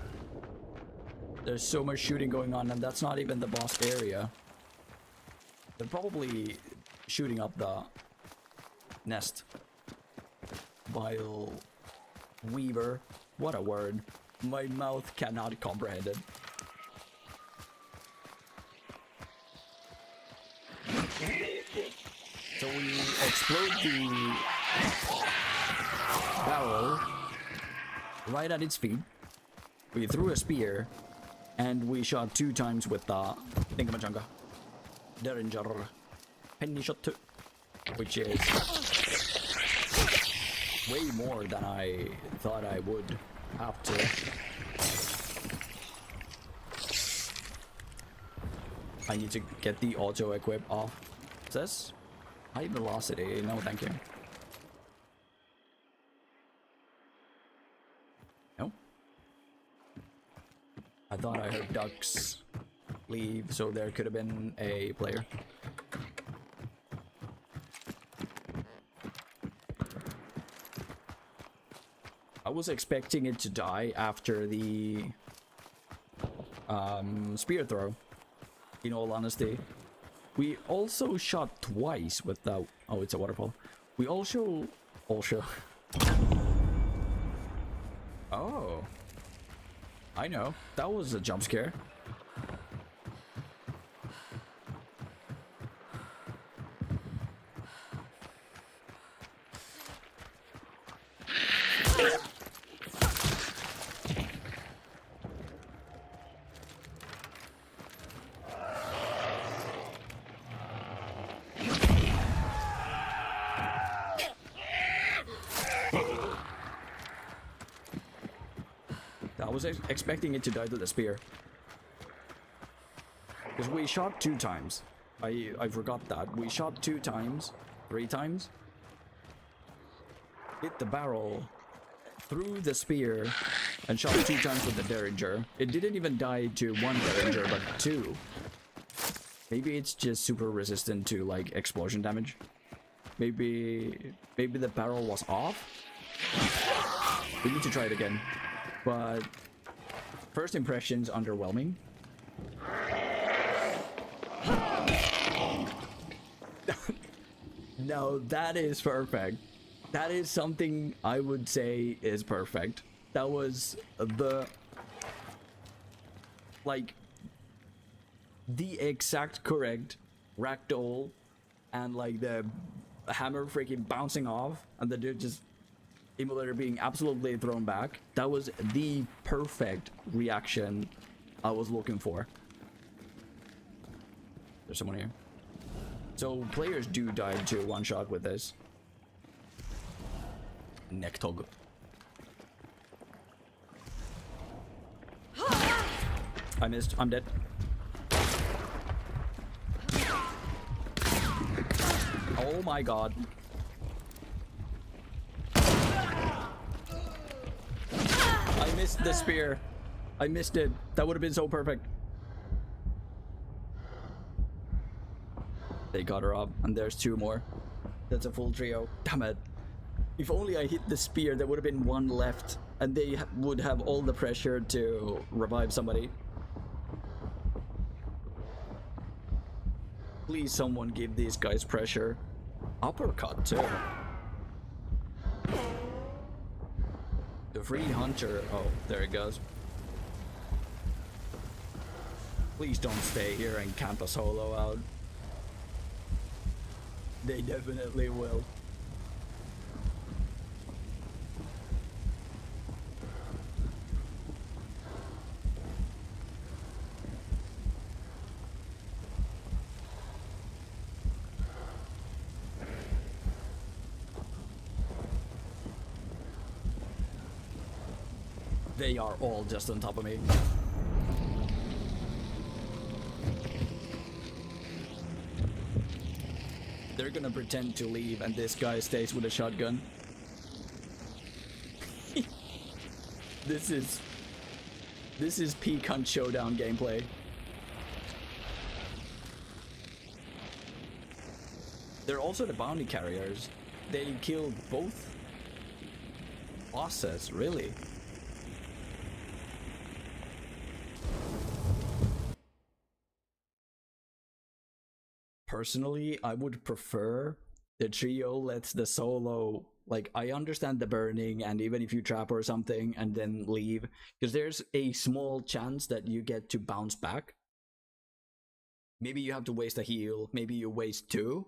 There's so much shooting going on, and that's not even the boss area. They're probably shooting up the nest. Vile Weaver. What a word. My mouth cannot comprehend it. So we explode the barrel right at its feet. We threw a spear, and we shot 2 times with the thingamajunga. Derringer penny shot 2, which is way more than I thought I would have to. I need to get the auto equip off. It says high velocity. No, thank you. No. I thought I heard ducks leave, so there could have been a player. I was expecting it to die after the spear throw, in all honesty. We also shot twice with the... oh, it's a waterfall. We also... oh. I know. That was a jump scare. I was expecting it to die to the spear. Because we shot 2 times. I forgot that. We shot 2 times. 3 times. Hit the barrel. Threw the spear. And shot 2 times with the Derringer. It didn't even die to 1 Derringer, but 2. Maybe it's just super resistant to, like, explosion damage. Maybe the barrel was off. We need to try it again. But first impressions underwhelming. No, that is perfect. That is something I would say is perfect. That was the exact correct ragdoll, and like the hammer freaking bouncing off and the dude just emulator being absolutely thrown back. That was the perfect reaction I was looking for. There's someone here. So players do die to one shot with this. Neck toggle. I missed. I'm dead. Oh my god. I missed the spear. I missed it. That would have been so perfect. They got her up, and there's two more. That's a full trio. Damn it. If only I hit the spear, there would have been one left, and they would have all the pressure to revive somebody. Please, someone give these guys pressure. Uppercut, too. The free hunter. Oh, there it goes. Please don't stay here and camp a solo out. They definitely will. They are all just on top of me. They're gonna pretend to leave and this guy stays with a shotgun. This is peak Hunt Showdown gameplay. They're also the bounty carriers. They killed both bosses, really. Personally, I would prefer the trio lets the solo, like, I understand the burning and even if you trap or something and then leave, because there's a small chance that you get to bounce back. Maybe you have to waste a heal, maybe you waste two.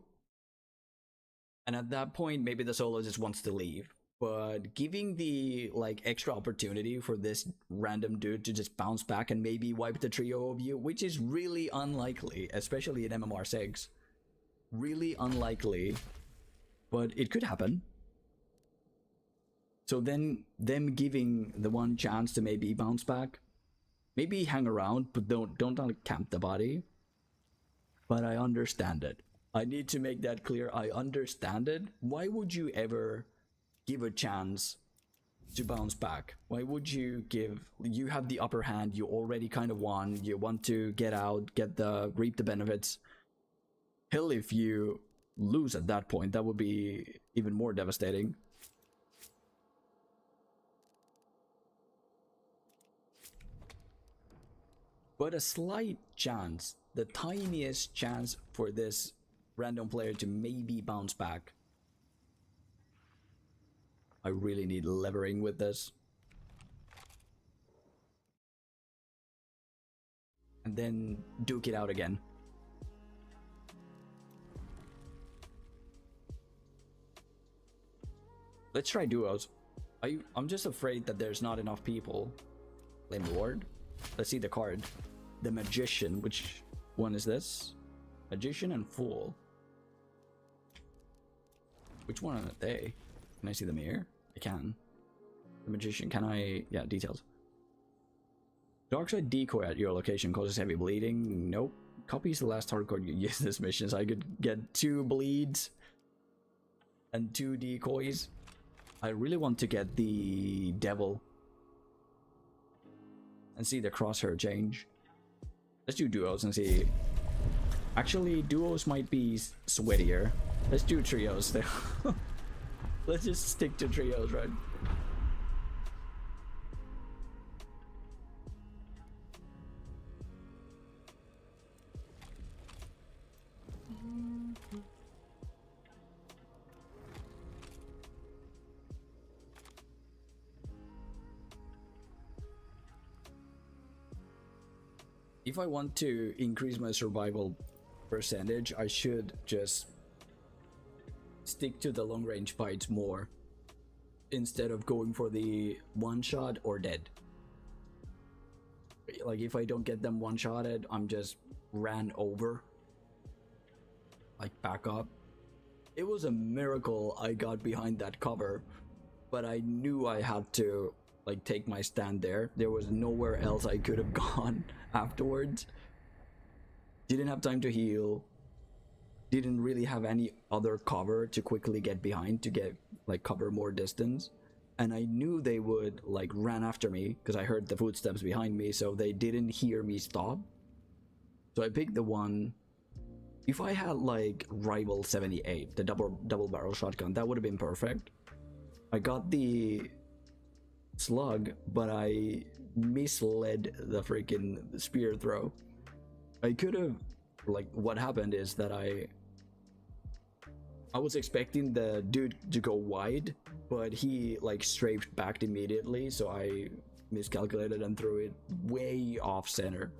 And at that point, maybe the solo just wants to leave. But giving the, like, extra opportunity for this random dude to just bounce back and maybe wipe the trio of you, which is really unlikely, especially in MMR6. Really unlikely, but it could happen. So then them giving the one chance to maybe bounce back, maybe hang around, but don't camp the body. But I understand it. I need to make that clear. I understand it. Why would you ever give a chance to bounce back? Why would you give? You have the upper hand. You already kind of won. You want to get out, reap the benefits. Hell, if you lose at that point, that would be even more devastating. But a slight chance, the tiniest chance for this random player to maybe bounce back. I really need levering with this. And then duke it out again. Let's try duos. I'm just afraid that there's not enough people. Flame Lord. Let's see the card. The Magician. Which one is this? Magician and Fool. Which one are they? Can I see them here? I can. The Magician. Can I? Yeah, details. Darkside decoy at your location causes heavy bleeding. Nope. Copies the last hard card you use this mission, so I could get 2 bleeds and 2 decoys. I really want to get the Devil and see the crosshair change. Let's do duos and see. Actually, duos might be sweatier. Let's do trios still. Let's just stick to trios, right? If I want to increase my survival percentage, I should just stick to the long range fights more instead of going for the one shot or dead. Like if I don't get them one shotted, I'm just ran over. Like back up. It was a miracle I got behind that cover, but I knew I had to like take my stand there. There was nowhere else I could have gone afterwards. Didn't have time to heal. Didn't really have any other cover to quickly get behind to get like cover more distance. And I knew they would like ran after me because I heard the footsteps behind me, so they didn't hear me stop. So I picked the one. If I had like Rival 78, the double barrel shotgun, that would have been perfect. I got the slug, but I misled the freaking spear throw. I could have, like, what happened is that I was expecting the dude to go wide, but he like strafed back immediately, so I miscalculated and threw it way off center.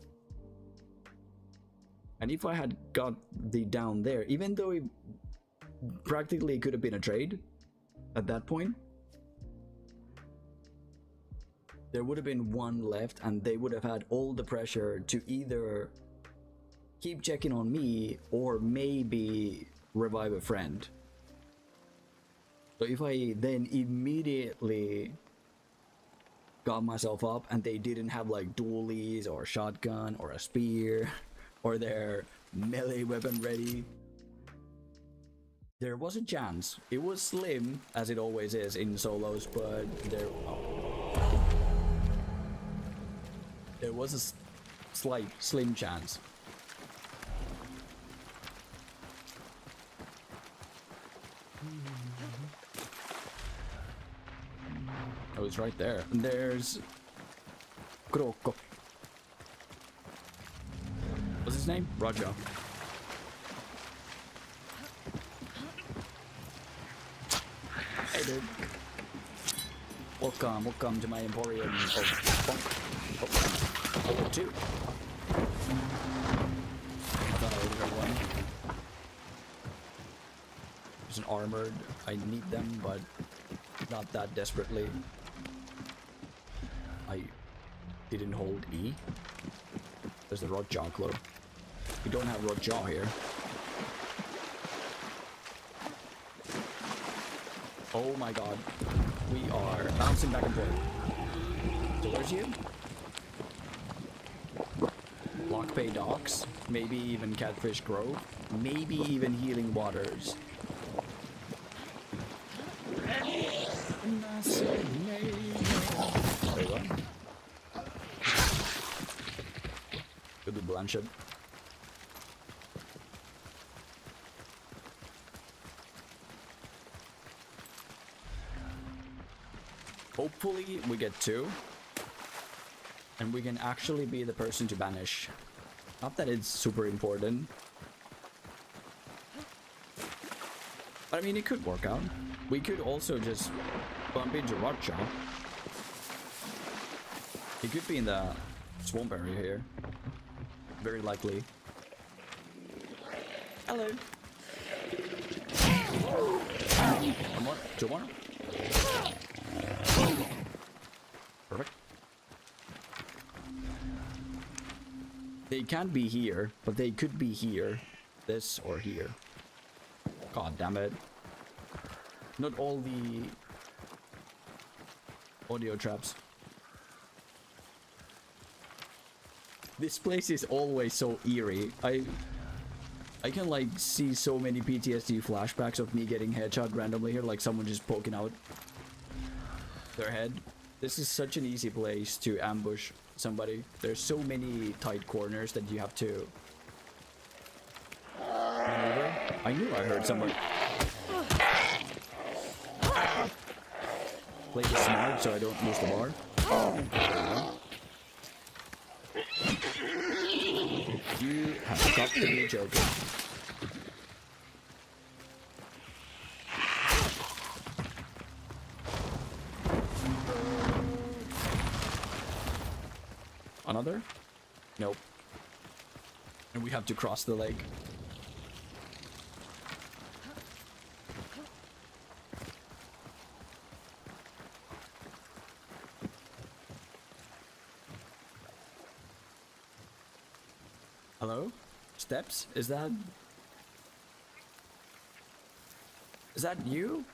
And if I had got the down there, even though it practically could have been a trade at that point, there would have been one left and they would have had all the pressure to either keep checking on me or maybe revive a friend. So if I then immediately got myself up and they didn't have like dualies or shotgun or a spear or their melee weapon ready, there was a chance. It was slim, as it always is in solos, but there was a slight slim chance. Oh, it's right there. And there's Croco. What's his name? Roger. Hey, dude. Welcome to my emporium of funk. Oh, level 2. I thought I would have one. There's an armored. I need them, but not that desperately. I didn't hold E. There's the Rotjaw clue. We don't have Rotjaw here. Oh my god. We are bouncing back and forth. So where's you? Lockbay Docks. Maybe even Catfish Grove. Maybe even Healing Waters. Wait, what? Could be Blanchard. Hopefully we get 2. And we can actually be the person to banish. Not that it's super important. But I mean, it could work out. We could also just bump into Rotjaw. He could be in the swamp area here. Very likely. Hello. One more. 2 more. Perfect. They can't be here, but they could be here. This or here. God damn it. Not all the audio traps. This place is always so eerie. I can like see so many PTSD flashbacks of me getting headshot randomly here, like someone just poking out their head. This is such an easy place to ambush somebody. There's so many tight corners that you have to maneuver. I knew I heard someone. play this smart so I don't lose the bar. You have got to be joking. Another? Nope. And we have to cross the lake. Hello? Steps? Is that you?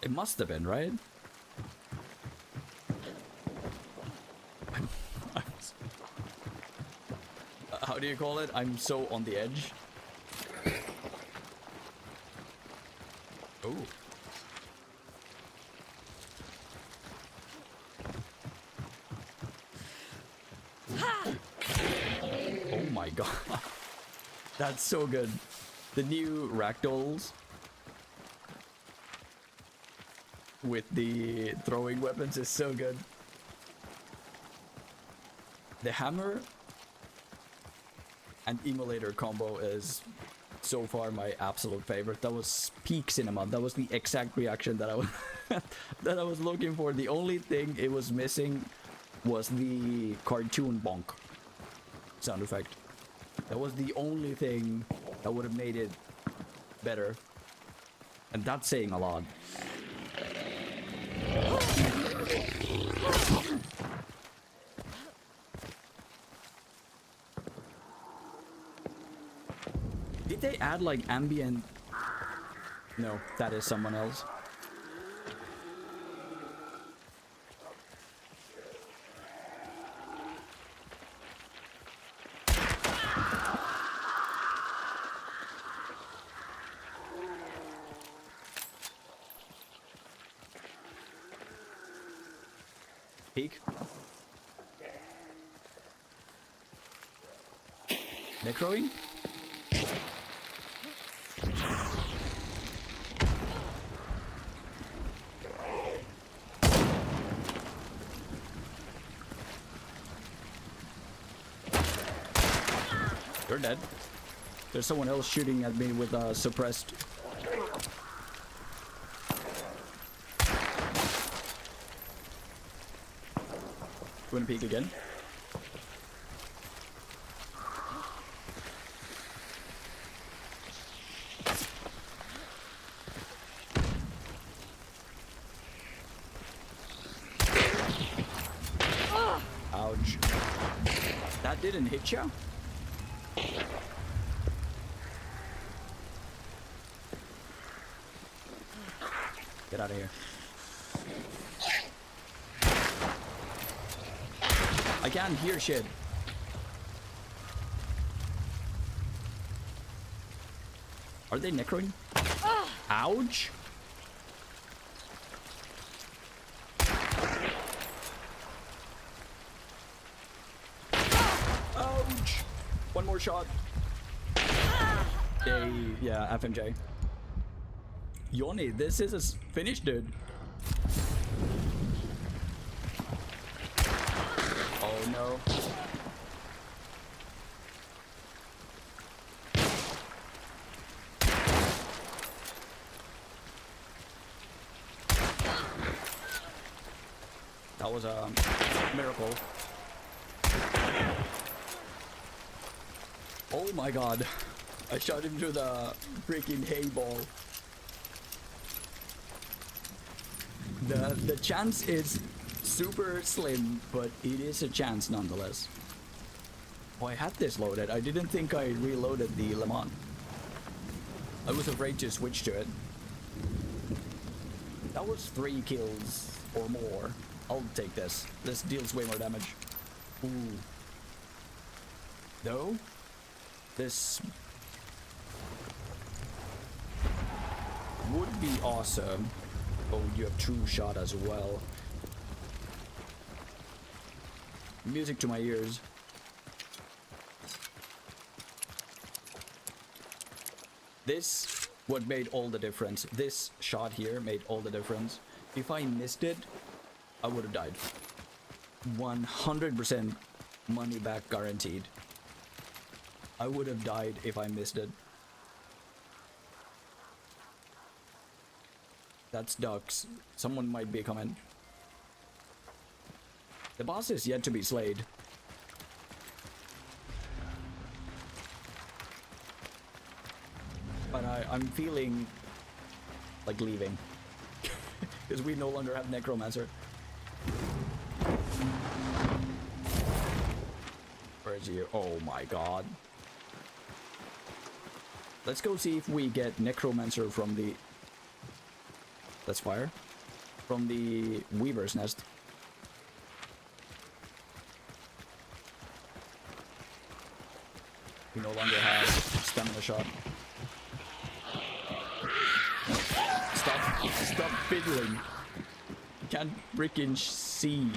It must have been, right? How do you call it? I'm so on the edge. Oh. Oh my god. That's so good. The new ragdolls with the throwing weapons is so good. The hammer and emulator combo is so far my absolute favorite. That was peak cinema. That was the exact reaction that I was that I was looking for. The only thing it was missing was the cartoon bonk sound effect. That was the only thing that would have made it better. And that's saying a lot. Did they add like ambient? No, that is someone else. Peek. Necroing? You're dead. There's someone else shooting at me with a suppressed. You wanna peek again? Ouch. That didn't hit you? Get out of here. I can't hear shit. Are they necroing? Ouch. Ouch. One more shot. Yeah, FMJ. Yoni, this is a finish, dude. Oh no. That was a miracle. Oh my god. I shot him through the freaking hay ball. The chance is super slim, but it is a chance nonetheless. Oh, I had this loaded. I didn't think I reloaded the Le Mans. I was afraid to switch to it. That was 3 kills or more. I'll take this. This deals way more damage. Ooh. Though, this would be awesome. Oh, you have true shot as well. Music to my ears. This what made all the difference. This shot here made all the difference. If I missed it, I would have died. 100% money back guaranteed. I would have died if I missed it. That's ducks. Someone might be coming. The boss is yet to be slayed. But I'm feeling like leaving. Because we no longer have Necromancer. Where is he? Oh my god. Let's go see if we get Necromancer from the... Let's fire. From the Weaver's Nest. We no longer have stamina shot. Stop fiddling. You can't freaking see.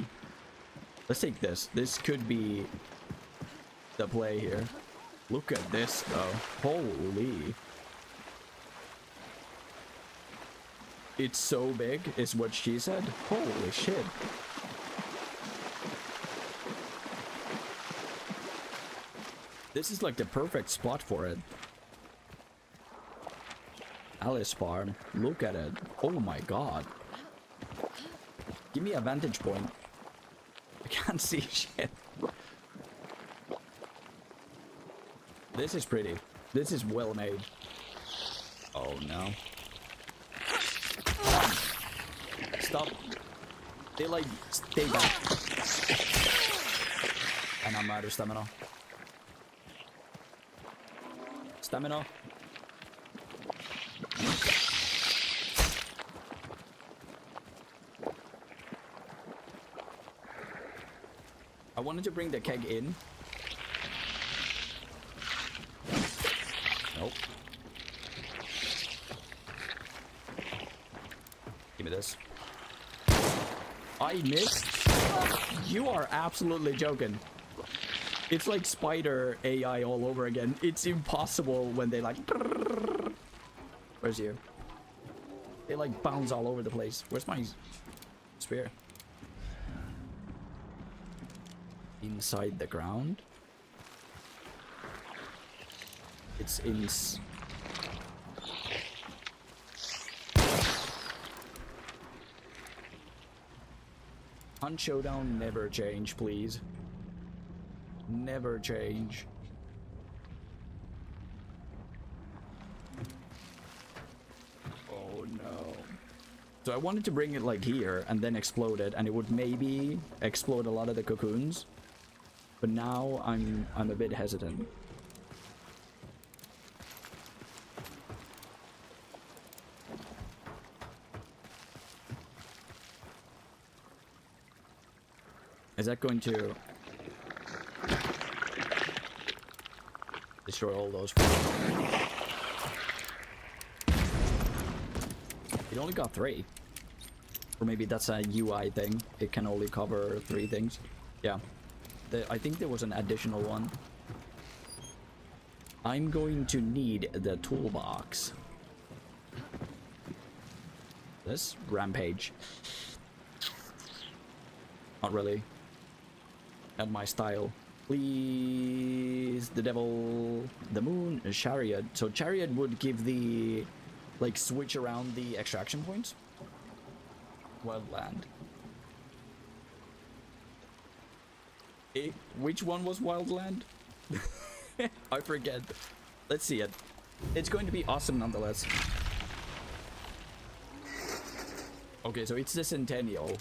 Let's take this. This could be the play here. Look at this though. Holy. It's so big, is what she said. Holy shit. This is like the perfect spot for it. Alice Farm. Look at it. Oh my god. Give me a vantage point. I can't see shit. This is pretty. This is well made. Oh no. Stop. They like stay back. And I'm out of stamina. Stamina. I wanted to bring the keg in. Nope. Give me this. I missed? You are absolutely joking. It's like spider AI all over again. It's impossible when they like... Where's you? They like bounce all over the place. Where's my spear? Inside the ground? It's in... Hunt Showdown, never change, please. Never change. Oh no. So I wanted to bring it like here and then explode it, and it would maybe explode a lot of the cocoons. But now I'm a bit hesitant. Is that going to destroy all those? It only got 3. Or maybe that's a UI thing. It can only cover 3 things. Yeah. I think there was an additional one. I'm going to need the toolbox. This rampage. Not really. Not my style. Please, the devil, the moon, a chariot. So chariot would give the, like, switch around the extraction points. Wildland. Which one was Wildland? I forget. Let's see it. It's going to be awesome nonetheless. Okay, so it's the Centennial.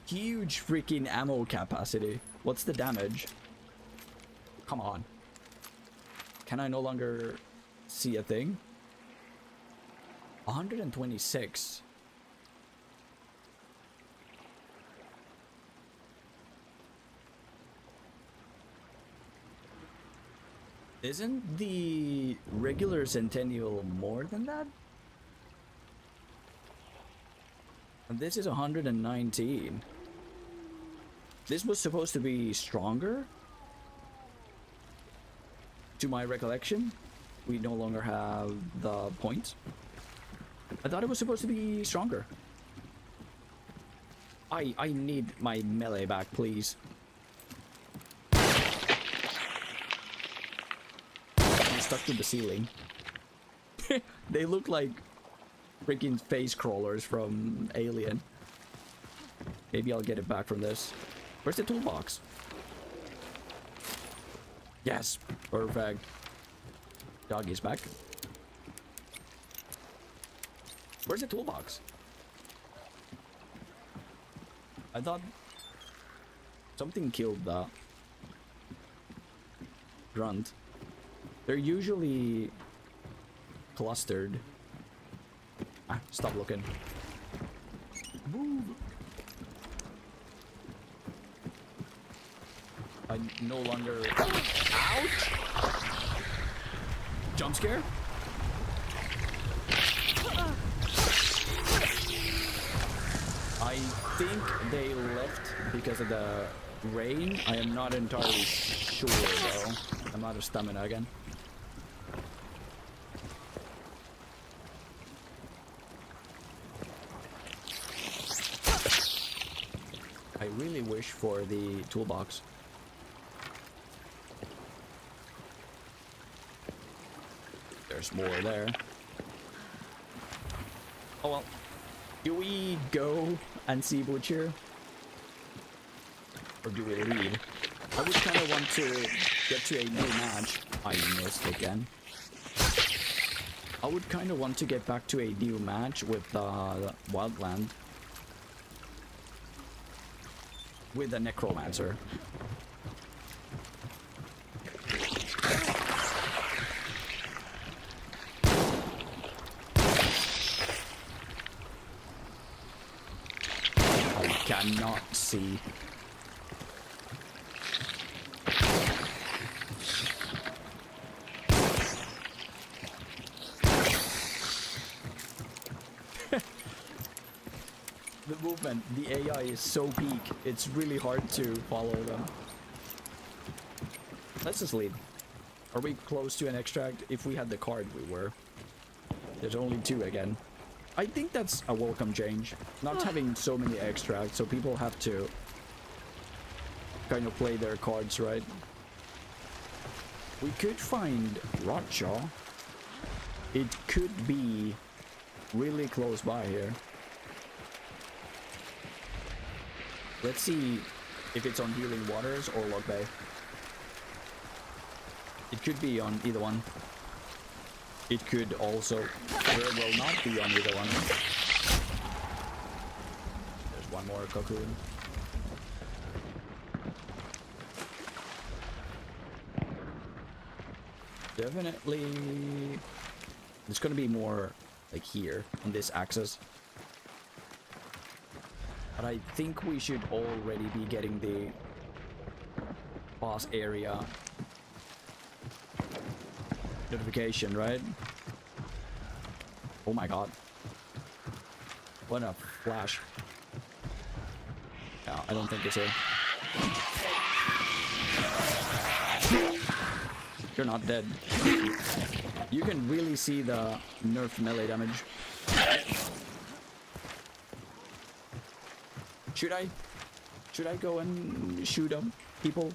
Huge freaking ammo capacity. What's the damage? Come on. Can I no longer see a thing? 126. Isn't the regular Centennial more than that? And this is 119. This was supposed to be stronger? To my recollection? we no longer have the points. I thought it was supposed to be stronger. I need my melee back, please. I'm stuck to the ceiling. They look like freaking face crawlers from Alien. Maybe I'll get it back from this. Where's the toolbox? Yes, perfect. Doggy's back. Where's the toolbox? I thought something killed the grunt. They're usually clustered. Ah, stop looking. Move. I no longer. Ouch! Jump scare? I think they left because of the rain. I am not entirely sure though. I'm out of stamina again. I really wish for the toolbox. There's more there. Oh well. Do we go and see Butcher? Or do we leave? I would kind of want to get to a new match. I missed again. I would kind of want to get back to a new match with Wildland. With the Necromancer. Cannot see. The movement, the AI is so peak, it's really hard to follow them. Let's just lead. Are we close to an extract? If we had the card, we were. There's only 2 again. I think that's a welcome change. Not having so many extracts, so people have to kind of play their cards right. We could find Rotjaw. It could be really close by here. Let's see if it's on Healing Waters or Log Bay. It could be on either one. It could also very well not be on either one. There's one more cocoon. Definitely. It's gonna be more like here on this axis. But I think we should already be getting the boss area notification, right? Oh my god. What a flash. No, I don't think it's here. You're not dead. You can really see the nerf melee damage. Should I go and shoot up people?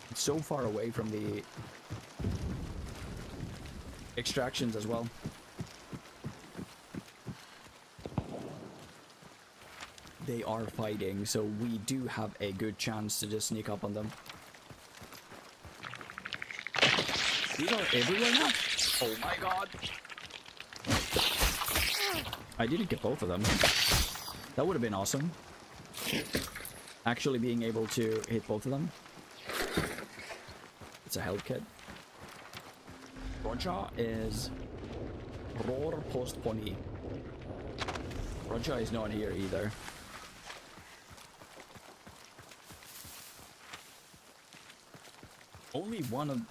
It's so far away from the extractions as well. They are fighting, so we do have a good chance to just sneak up on them. These are everywhere now? Oh my god! I didn't get both of them. That would have been awesome. Actually being able to hit both of them. It's a health kit. Roja is Roar Post Pony. Roja is not here either. Only one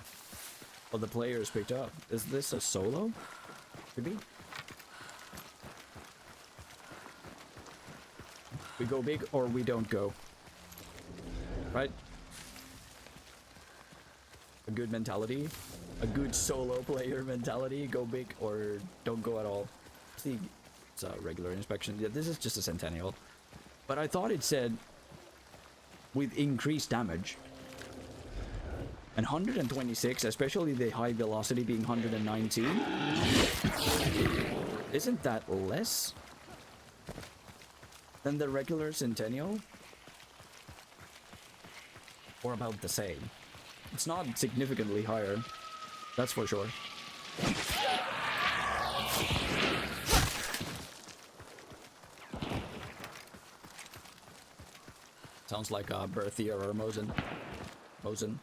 of the players picked up. Is this a solo? Could be. We go big or we don't go. Right? A good mentality. a good solo player mentality. Go big or don't go at all. See, it's a regular inspection. Yeah, this is just a Centennial. But I thought it said with increased damage. And 126, especially the high velocity being 119. Isn't that less than the regular Centennial? Or about the same? It's not significantly higher, that's for sure. Sounds like a Berthier or Mosin. Mosin.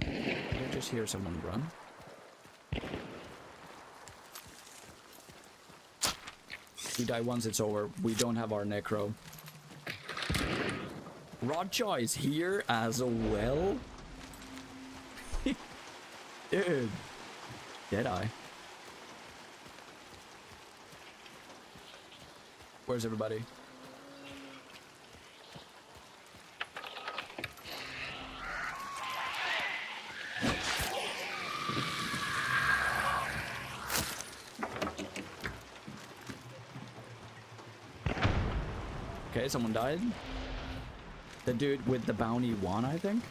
I just hear someone run. We die once, it's over. We don't have our Necro. Rodjaw is here as well? Dude. Deadeye. Where's everybody? Okay, someone died. The dude with the bounty won, I think.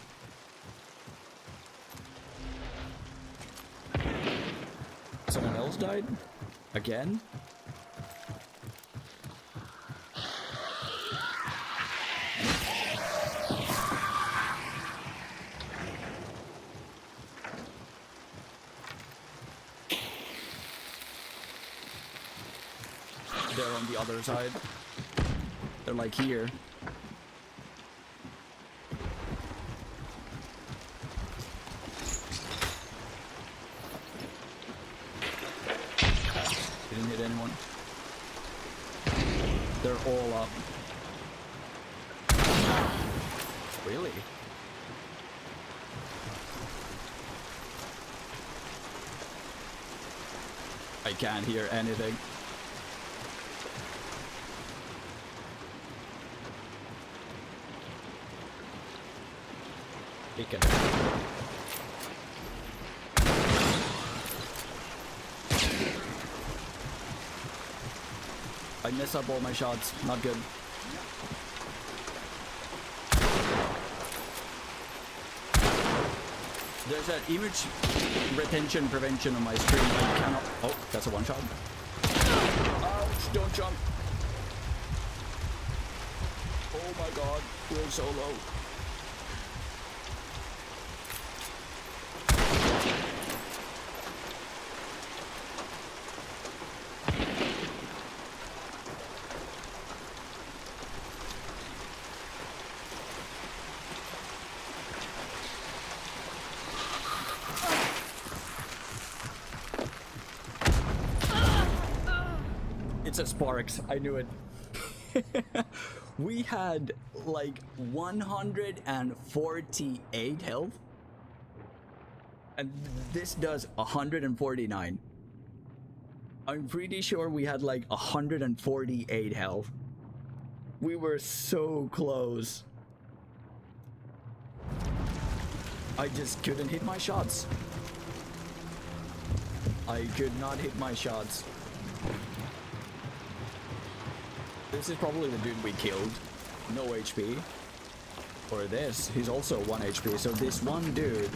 Someone else died? Again? They're on the other side. They're like here. Didn't hit anyone. They're all up. Really? I can't hear anything. It. I mess up all my shots. Not good. There's an image retention prevention on my screen. I cannot. Oh, that's a one shot. Ouch! Don't jump. Oh my god, we're so low. It's a Sparks. I knew it. We had like 148 health. And this does 149. I'm pretty sure we had like 148 health. We were so close. I just couldn't hit my shots. I could not hit my shots. This is probably the dude we killed. No HP. Or this, he's also 1 HP. So this one dude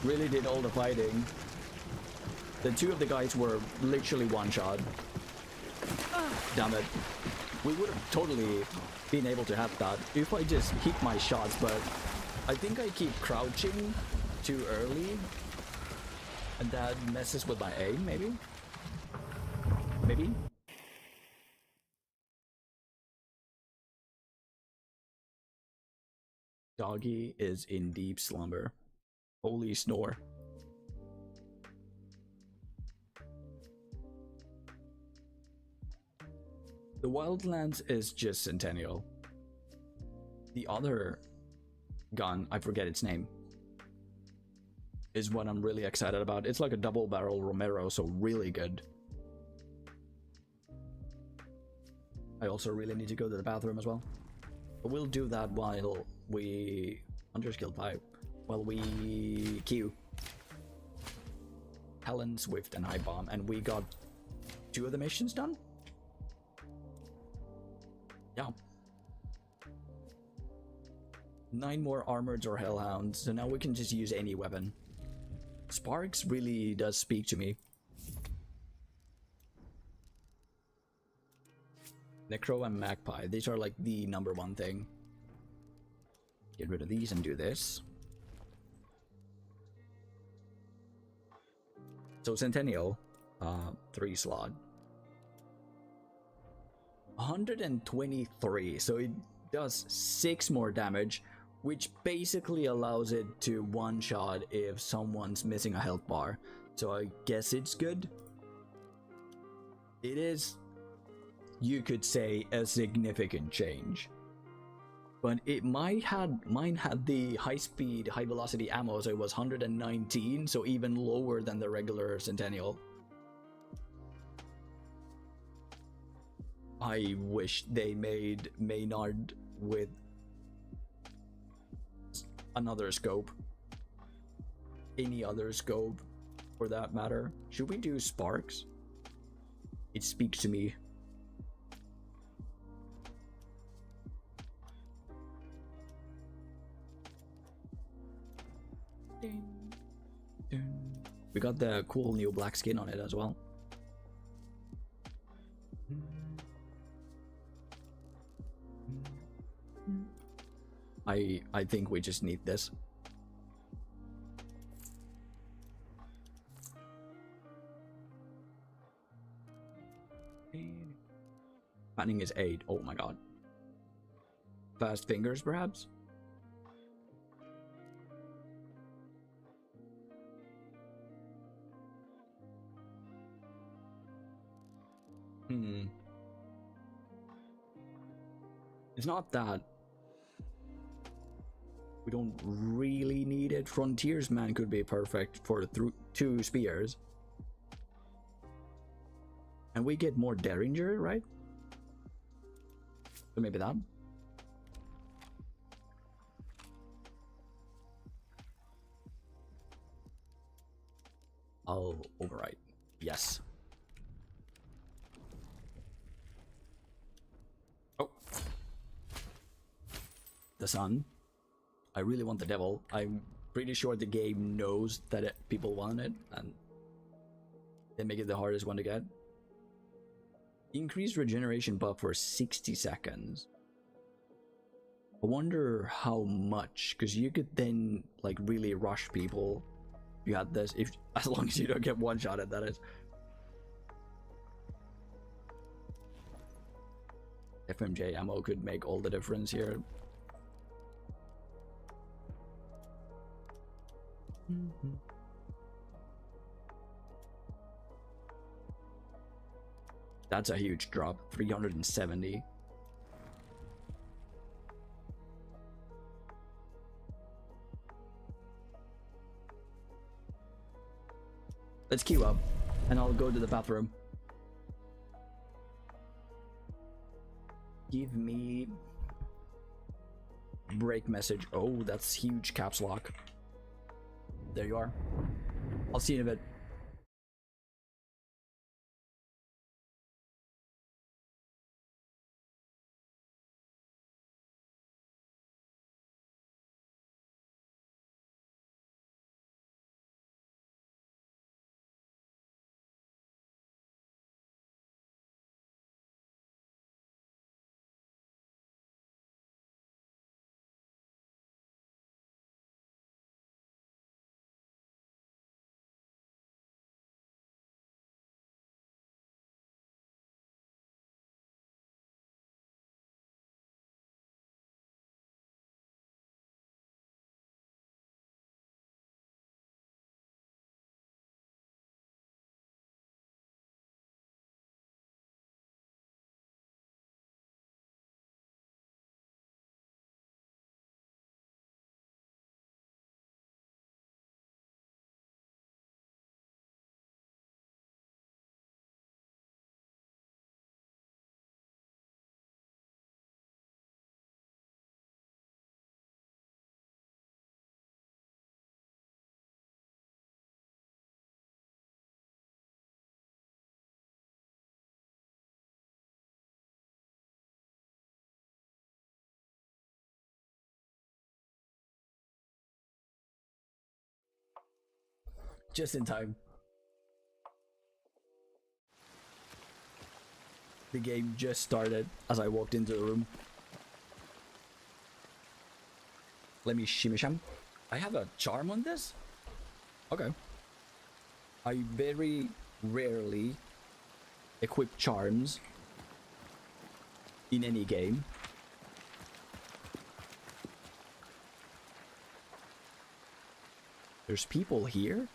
really did all the fighting. The two of the guys were literally one shot. Damn it. We would have totally been able to have that if I just hit my shots, but I think I keep crouching too early. And that messes with my aim, maybe? Maybe? Doggy is in deep slumber. Holy snore. The Wildlands is just Centennial. The other gun, I forget its name, is what I'm really excited about. It's like a double barrel Romero, so really good. I also really need to go to the bathroom as well. But we'll do that while we... Hunter's Guild 5. While we queue. Helen, Swift, and I-Bomb. And we got 2 of the missions done? Yeah. 9 more Armored or Hellhounds. So now we can just use any weapon. Sparks really does speak to me. Necro and Magpie. These are like the #1 thing. Get rid of these and do this. So Centennial, 3 slot. 123, so it does 6 more damage, which basically allows it to one-shot if someone's missing a health bar. So I guess it's good. It is, you could say, a significant change. But it mine had the high speed, high velocity ammo, so it was 119, so even lower than the regular Centennial. I wish they made Maynard with another scope. Any other scope, for that matter. Should we do Sparks? It speaks to me. We got the cool new black skin on it as well. I think we just need this. Fattening is 8. Oh my god. Fast fingers, perhaps? It's not that. We don't really need it. Frontiersman could be perfect for 2 spears. And we get more Derringer, right? So maybe that. I'll overwrite. Yes. Oh. The sun. I really want the devil. I'm pretty sure the game knows that people want it, and they make it the hardest one to get. Increased regeneration buff for 60 seconds. I wonder how much, because you could then like really rush people. You had this, if as long as you don't get one-shotted, that is. FMJ ammo could make all the difference here. That's a huge drop. 370. Let's queue up and I'll go to the bathroom. Give me break message. Oh, that's huge caps lock. There you are. I'll see you in a bit. Just in time. The game just started as I walked into the room. Let me shimmy sham. I have a charm on this? Okay. I very rarely equip charms in any game. There's people here?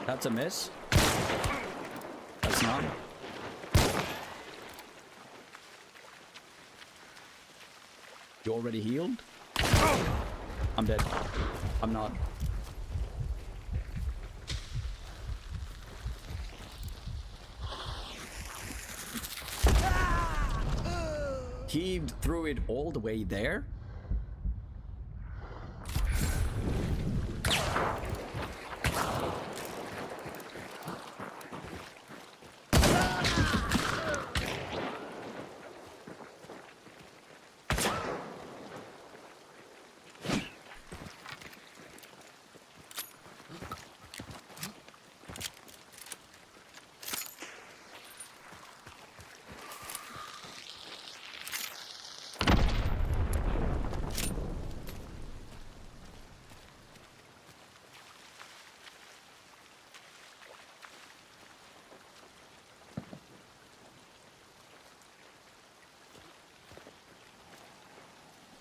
That's a miss. That's not. You already healed? I'm dead. I'm not. He threw it all the way there?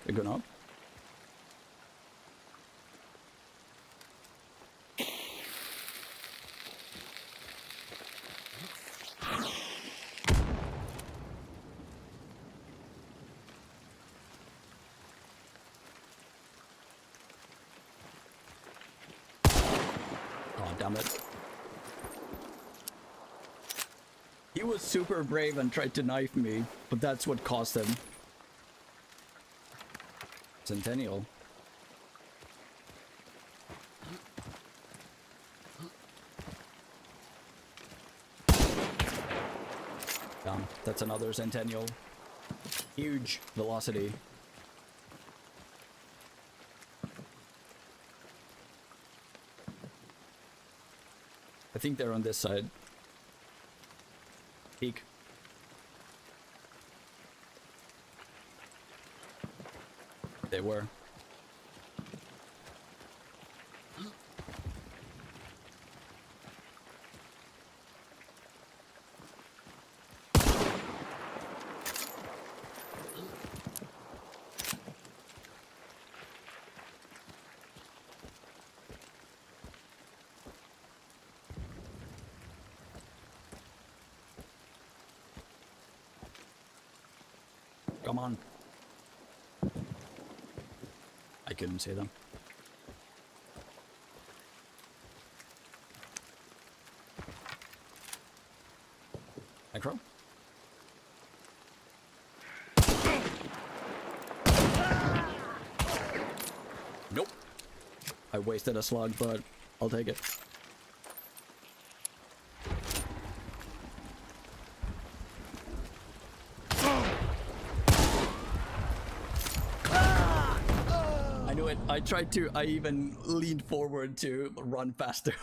They're going up. Oh, damn it. He was super brave and tried to knife me, but that's what cost him. Centennial. Damn, that's another Centennial. Huge velocity. I think they're on this side. Peek. They were. Come on. I couldn't see them. Micro? Nope. I wasted a slug, but I'll take it. I even leaned forward to run faster.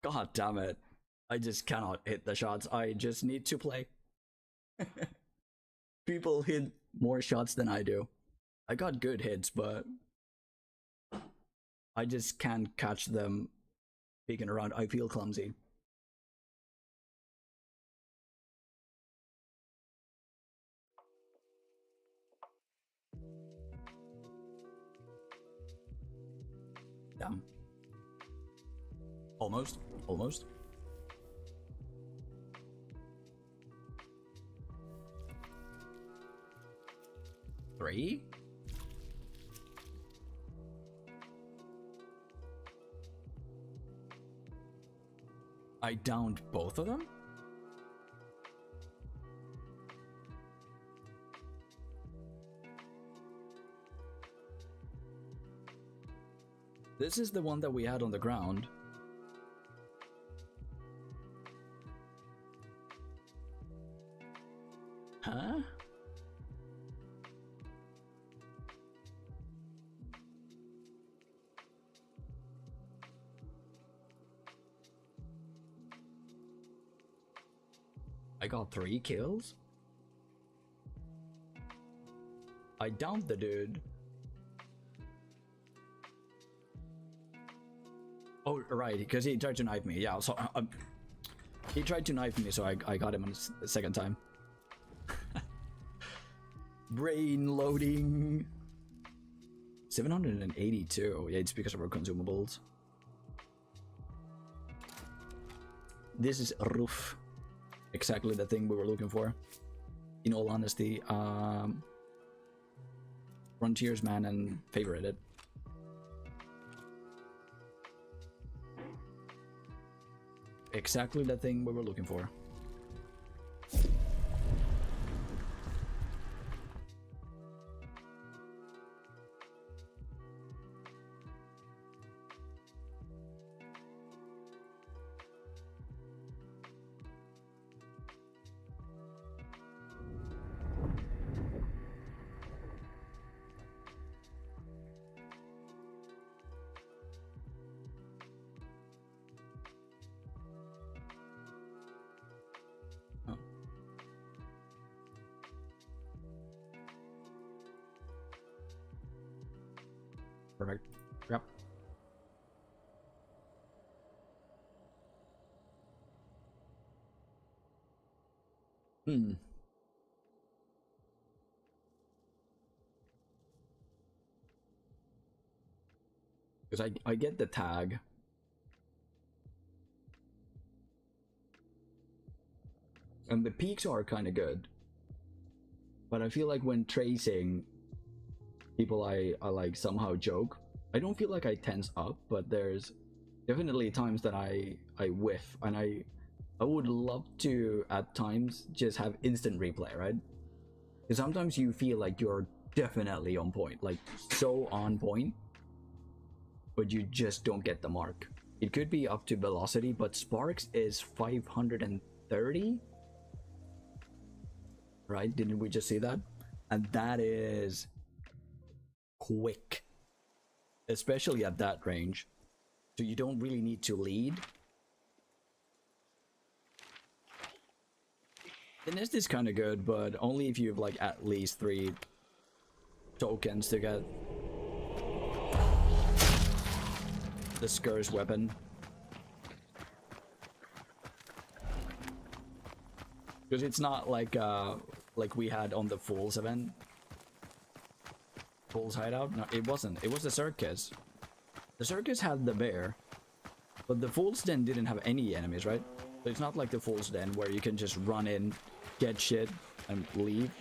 God damn it. I just cannot hit the shots. I just need to play. People hit more shots than I do. I got good hits, but I just can't catch them peeking around. I feel clumsy. Damn. Almost. Almost. Three? I downed both of them? This is the one that we had on the ground. Huh? I got 3 kills? I downed the dude. Oh, right, because he tried to knife me. Yeah, so he tried to knife me, so I got him on the second time. Brain loading. 782. Yeah, it's because of our consumables. This is roof. Exactly the thing we were looking for. In all honesty, Frontiers man and favorited. Exactly the thing we were looking for. Perfect. Yep. Because I get the tag. And the peaks are kind of good. But I feel like when tracing, people I like somehow joke. I don't feel like I tense up, but there's definitely times that I whiff, and I would love to at times just have instant replay, right? Because sometimes you feel like you're definitely on point, like so on point, but you just don't get the mark. It could be up to velocity, but Sparks is 530, right? Didn't we just see that? And that is quick, especially at that range, so you don't really need to lead. The nest is kind of good, but only if you have like at least 3 tokens to get the Scourge weapon. Because it's not like we had on the Fools event. Fools hideout? No, it wasn't. It was the circus. The circus had the bear, but the Fools Den didn't have any enemies, right? So it's not like the Fools Den where you can just run in, get shit, and leave.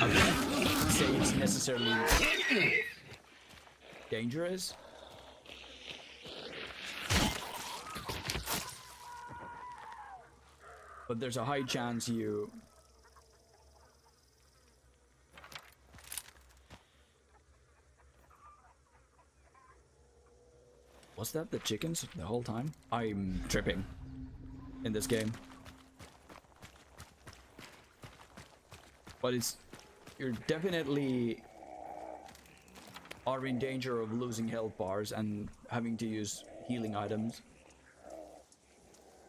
I wouldn't say it's necessarily dangerous. But there's a high chance you... Was that the chickens the whole time? I'm tripping in this game. But it's... You're definitely are in danger of losing health bars and having to use healing items.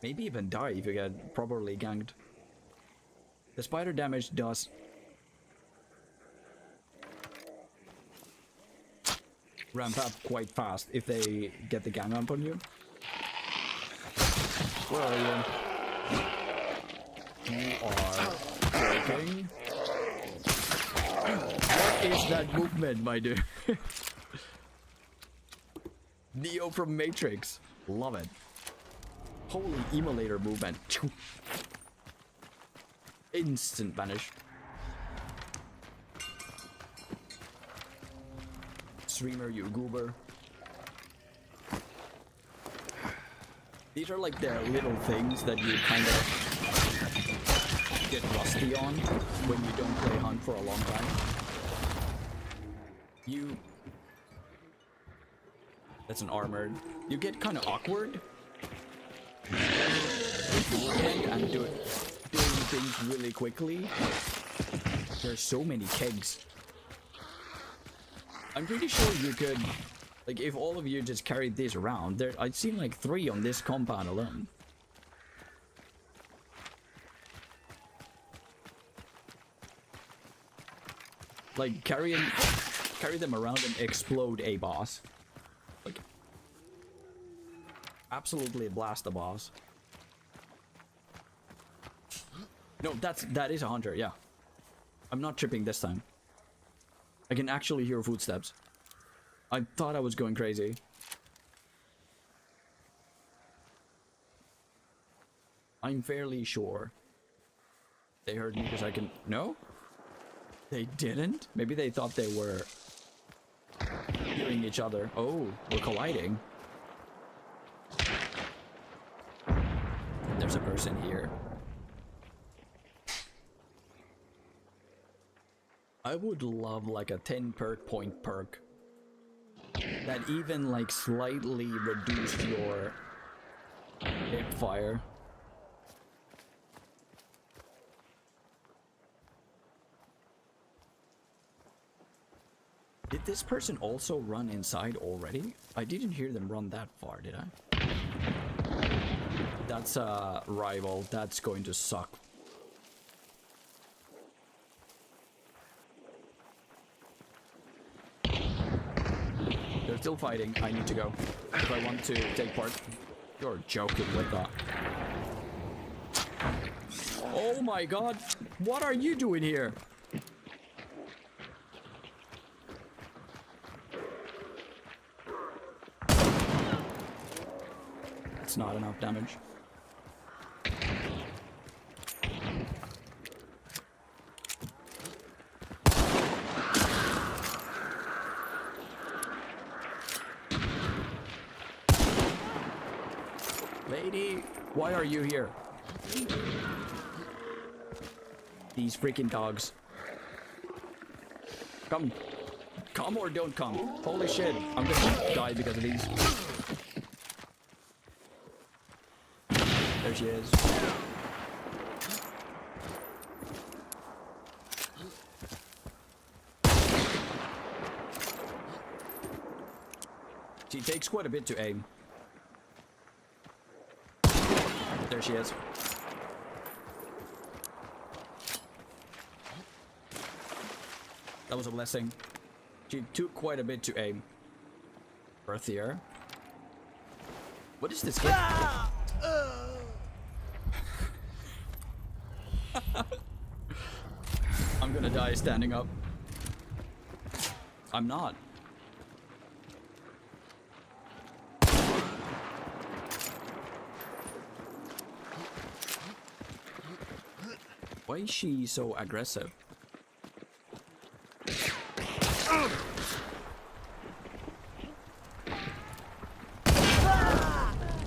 Maybe even die if you get properly ganked. The spider damage does ramp up quite fast if they get the gang up on you. Where are you? You are breaking. What is that movement, my dude? Neo from Matrix. Love it. Holy emulator movement. Instant vanish. Streamer, you goober. These are like the little things that you kind of get rusty on when you don't play Hunt for a long time. That's an armored. You get kind of awkward. And doing things really quickly. There's so many kegs. I'm pretty sure you could, like, if all of you just carried this around, I'd seen like 3 on this compound alone. Like, carry them around and explode a boss. Like, absolutely blast the boss. No, that is a hunter, yeah. I'm not tripping this time. I can actually hear footsteps. I thought I was going crazy. I'm fairly sure they heard me because I can... No? They didn't? Maybe they thought they were hearing each other. Oh, we're colliding. There's a person here. I would love like a 10 point perk that even like slightly reduced your hip fire. Did this person also run inside already? I didn't hear them run that far, did I? That's a rival. That's going to suck. They're still fighting. I need to go. If I want to take part. You're joking with that. Oh my god. What are you doing here? It's not enough damage. Lady, why are you here? These freaking dogs. Come. Come or don't come. Holy shit, I'm gonna die because of these. There she is. She takes quite a bit to aim. There she is. That was a blessing. She took quite a bit to aim. Earthier. What is this game? I'm gonna die standing up. I'm not. Why is she so aggressive?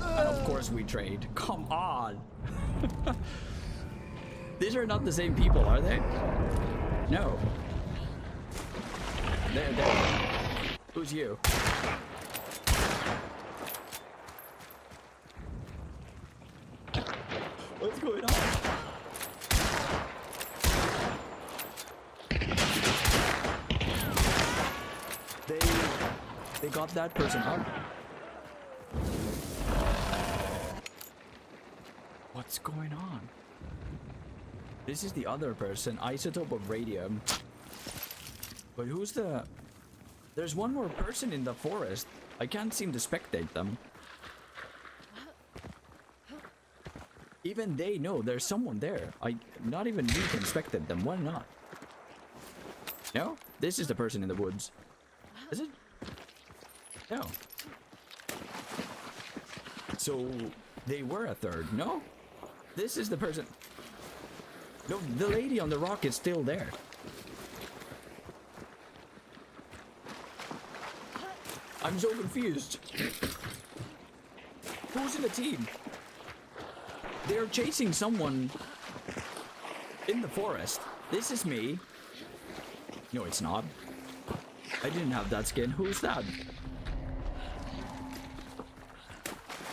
And of course we trade. Come on! These are not the same people, are they? No. There. Who's you? What's going on? They got that person up. What's going on? This is the other person, isotope of radium. But who's the... There's one more person in the forest. I can't seem to spectate them. Even they know there's someone there. Not even me can spectate them. Why not? No? This is the person in the woods. Is it? No. So they were a third. No? This is the person. No, the lady on the rock is still there. I'm so confused. Who's in the team? They're chasing someone in the forest. This is me. No, it's not. I didn't have that skin. Who's that?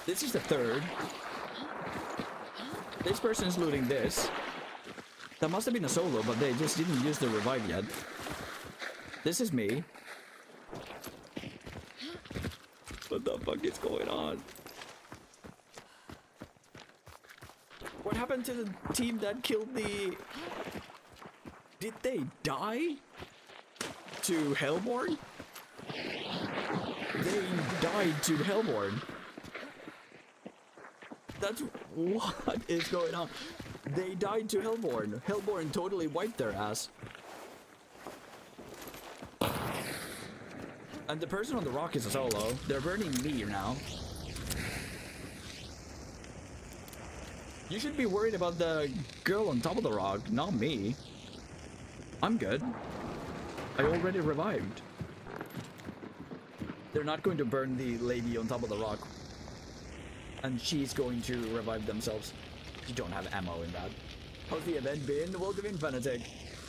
This is the third. This person's looting this. That must have been a solo, but they just didn't use the revive yet. This is me. What the fuck is going on? What happened to the team that killed the... Did they die? To Hellborn? They died to Hellborn. That's... What is going on? They died to Hellborn. Hellborn totally wiped their ass. And the person on the rock is a solo. They're burning me now. You should be worried about the girl on top of the rock, not me. I'm good. I already revived. They're not going to burn the lady on top of the rock. And she's going to revive themselves. You don't have ammo in that. How's the event been? Welcome in, Fanatic.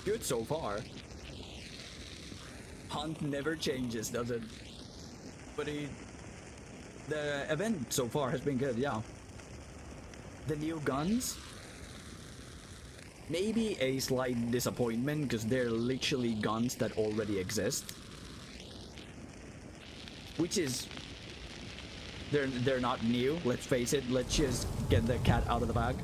Good so far. Hunt never changes, does it? But the event so far has been good, yeah. The new guns? Maybe a slight disappointment because they're literally guns that already exist. Which is... They're not new, let's face it. Let's just get the cat out of the bag.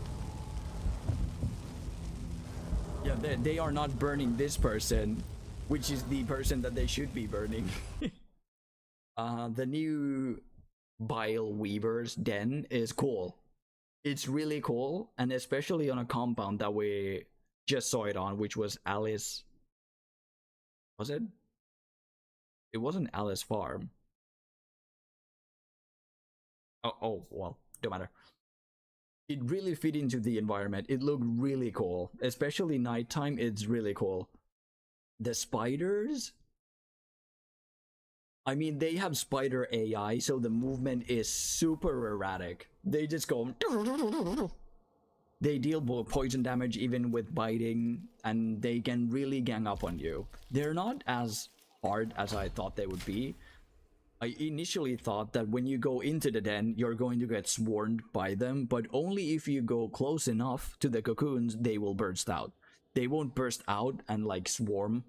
Yeah, they are not burning this person, which is the person that they should be burning. The new Bile Weaver's Den is cool. It's really cool, and especially on a compound that we just saw it on, which was Alice. Was it? It wasn't Alice Farm. Oh, well, don't matter. It really fit into the environment. It looked really cool. Especially nighttime, it's really cool. The spiders? I mean, they have spider AI, so the movement is super erratic. They just go... They deal poison damage even with biting, and they can really gang up on you. They're not as hard as I thought they would be. I initially thought that when you go into the den, you're going to get swarmed by them, but only if you go close enough to the cocoons, they will burst out. They won't burst out and like swarm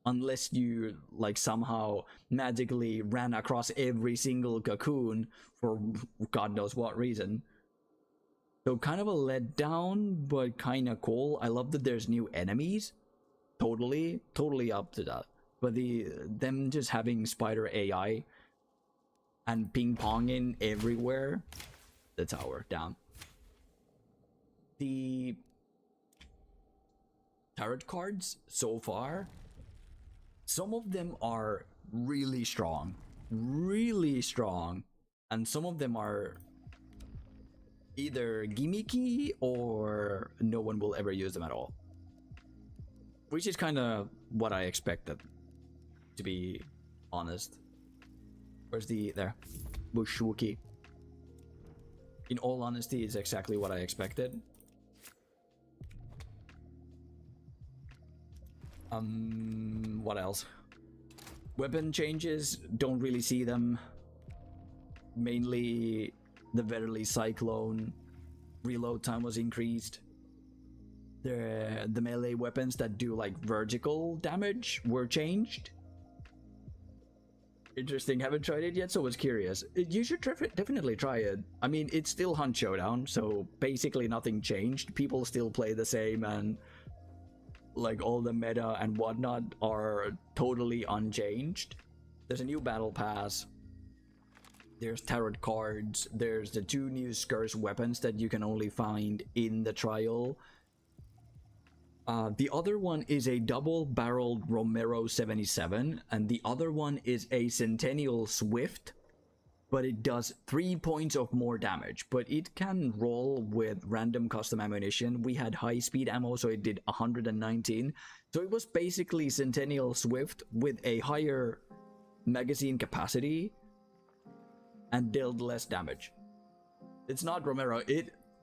unless you like somehow magically ran across every single cocoon for God knows what reason. So kind of a letdown, but kind of cool. I love that there's new enemies. Totally up to that. But them just having spider AI and ping-ponging everywhere. The tower, down. The tarot cards so far, some of them are really strong. And some of them are either gimmicky or no one will ever use them at all. Which is kind of what I expected, to be honest. Where's the... there. Bushwookie. In all honesty, it's exactly what I expected. What else? Weapon changes, don't really see them. Mainly the Verily Cyclone. Reload time was increased. The melee weapons that do like vertical damage were changed. Interesting, haven't tried it yet, so was curious. You should definitely try it. I mean, it's still Hunt Showdown, so basically nothing changed. People still play the same, and like all the meta and whatnot are totally unchanged. There's a new battle pass. There's tarot cards. There's the 2 new scarce weapons that you can only find in the trial. The other one is a double-barreled Romero 77, and the other one is a Centennial Swift, but it does 3 points of more damage, but it can roll with random custom ammunition. We had high-speed ammo, so it did 119. So it was basically Centennial Swift with a higher magazine capacity and dealt less damage. It's not Romero.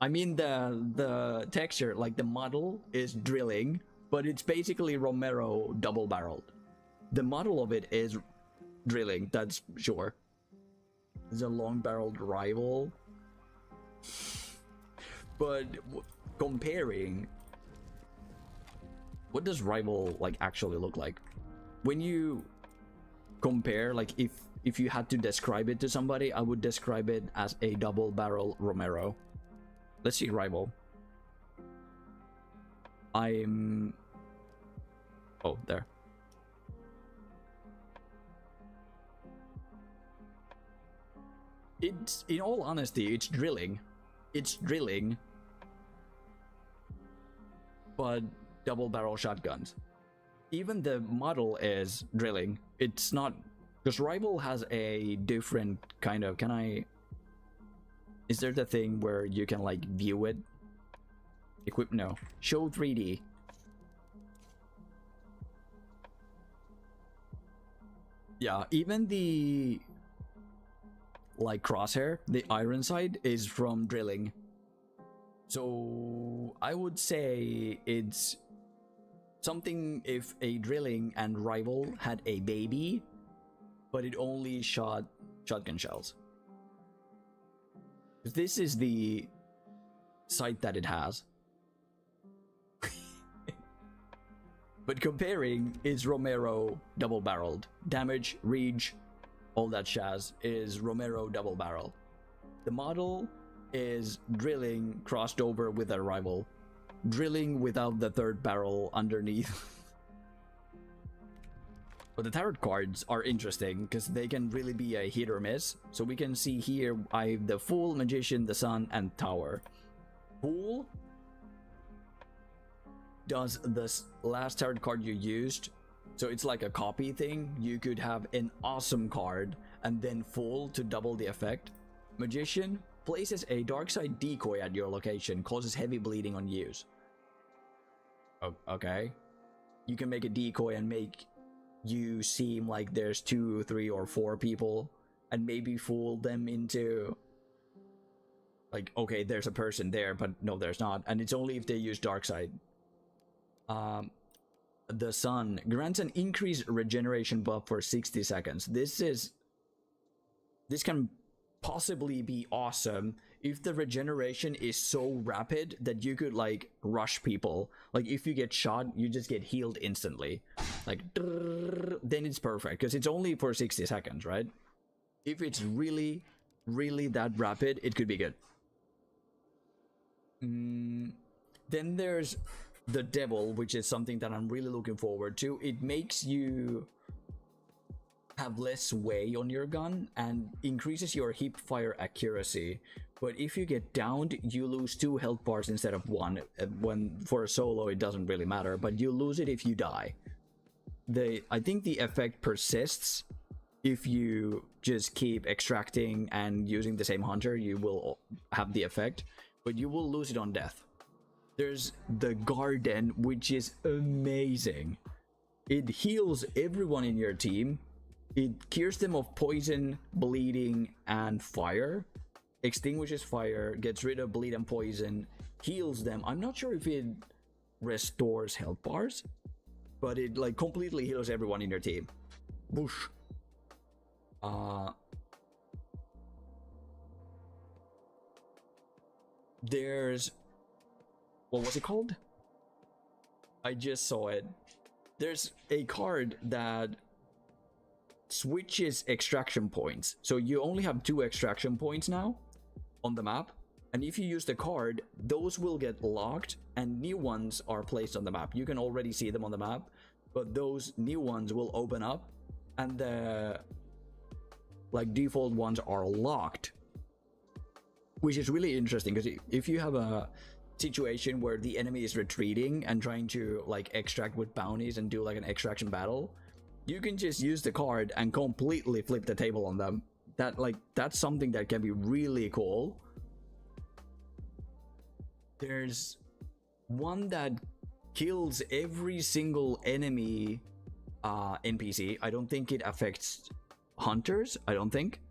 I mean, the texture, like the model, is drilling, but it's basically Romero double-barreled. The model of it is drilling, that's sure. It's a long-barreled rival. But comparing, what does Rival like actually look like? When you compare, like if you had to describe it to somebody, I would describe it as a double barrel Romero. Let's see Rival. I'm... Oh, there. It's, in all honesty, it's drilling. It's drilling, but double barrel shotguns. Even the model is drilling. It's not, because Rival has a different kind of, can I, is there the thing where you can like view it? Equip, no. Show 3D. Yeah, even the like crosshair, the iron side is from drilling. So I would say it's something if a drilling and Rival had a baby, but it only shot shotgun shells. This is the sight that it has. But comparing is Romero double barreled. Damage, reach, all that shaz is Romero double barrel. The model is drilling crossed over with a Rival. Drilling without the third barrel underneath. But the tarot cards are interesting because they can really be a hit or miss. So we can see here I have the Fool, Magician, the Sun, and Tower. Fool does this last tarot card you used, so it's like a copy thing. You could have an awesome card and then Fool to double the effect. Magician places a dark side decoy at your location, causes heavy bleeding on use. Okay, you can make a decoy and make you seem like there's 2, 3, or 4 people and maybe fool them into like, okay, there's a person there, but no, there's not, and it's only if they use dark side. The Sun grants an increased regeneration buff for 60 seconds. This can possibly be awesome if the regeneration is so rapid that you could like rush people. Like if you get shot, you just get healed instantly. Like then it's perfect because it's only for 60 seconds, right? If it's really that rapid, it could be good. Then there's the Devil, which is something that I'm really looking forward to. It makes you have less sway on your gun and increases your hip fire accuracy. But if you get downed, you lose 2 health bars instead of 1. When for a solo, it doesn't really matter, but you lose it if you die. I think the effect persists if you just keep extracting and using the same hunter. You will have the effect, but you will lose it on death. There's the Garden, which is amazing. It heals everyone in your team. It cures them of poison, bleeding, and fire. Extinguishes fire, gets rid of bleed and poison, heals them. I'm not sure if it restores health bars, but it like completely heals everyone in your team. Whoosh. There's... what was it called? I just saw it. There's a card that switches extraction points. So you only have 2 extraction points now on the map. And if you use the card, those will get locked and new ones are placed on the map. You can already see them on the map, but those new ones will open up and the like default ones are locked. Which is really interesting because if you have a situation where the enemy is retreating and trying to like extract with bounties and do like an extraction battle, you can just use the card and completely flip the table on them. That's something that can be really cool. There's one that kills every single enemy NPC. I don't think it affects hunters. I don't think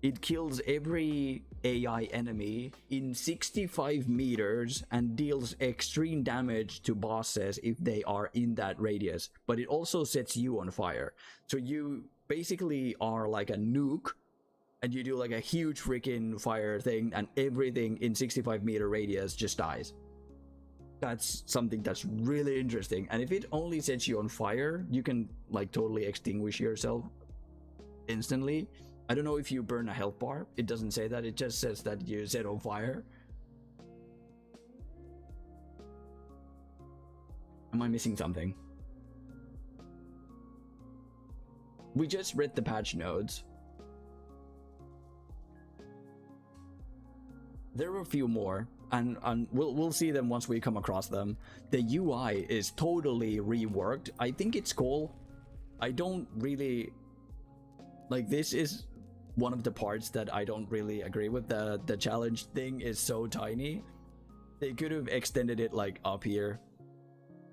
it kills every AI enemy in 65 meters and deals extreme damage to bosses if they are in that radius, but it also sets you on fire. So you basically are like a nuke and you do like a huge freaking fire thing, and everything in 65-meter radius just dies. That's something that's really interesting. And if it only sets you on fire, you can like totally extinguish yourself instantly. I don't know if you burn a health bar. It doesn't say that. It just says that you set on fire. Am I missing something? We just read the patch notes. There are a few more, and we'll see them once we come across them. The UI is totally reworked. I think it's cool. I don't really like, this is one of the parts that I don't really agree with. The challenge thing is so tiny. They could have extended it like up here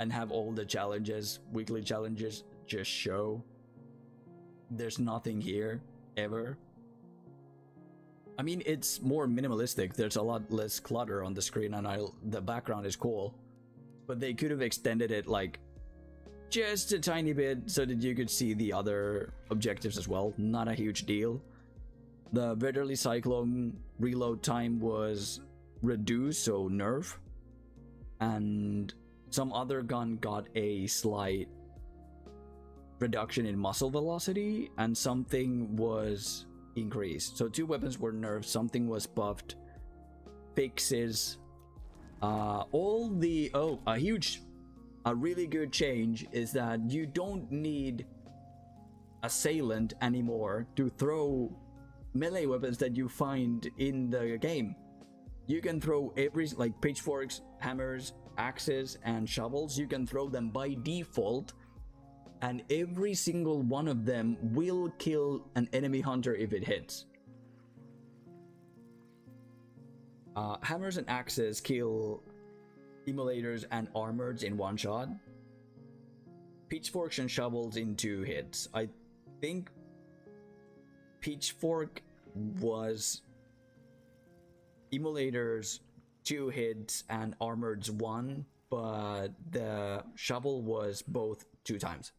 and have all the challenges, weekly challenges, just show. There's nothing here ever. I mean, it's more minimalistic. There's a lot less clutter on the screen, and the background is cool. But they could have extended it like just a tiny bit so that you could see the other objectives as well. Not a huge deal. The Vetterli Cyclone reload time was reduced, so nerf. And some other gun got a slight reduction in muzzle velocity, and something was increased. So 2 weapons were nerfed, something was buffed. Fixes. A really good change is that you don't need assailant anymore to throw melee weapons that you find in the game. You can throw every, like pitchforks, hammers, axes, and shovels. You can throw them by default, and every single one of them will kill an enemy hunter if it hits. Hammers and axes kill immolators and armors in 1 shot. Pitchforks and shovels in 2 hits. I think pitchfork was immolators 2 hits and armoreds 1, but the shovel was both 2 times.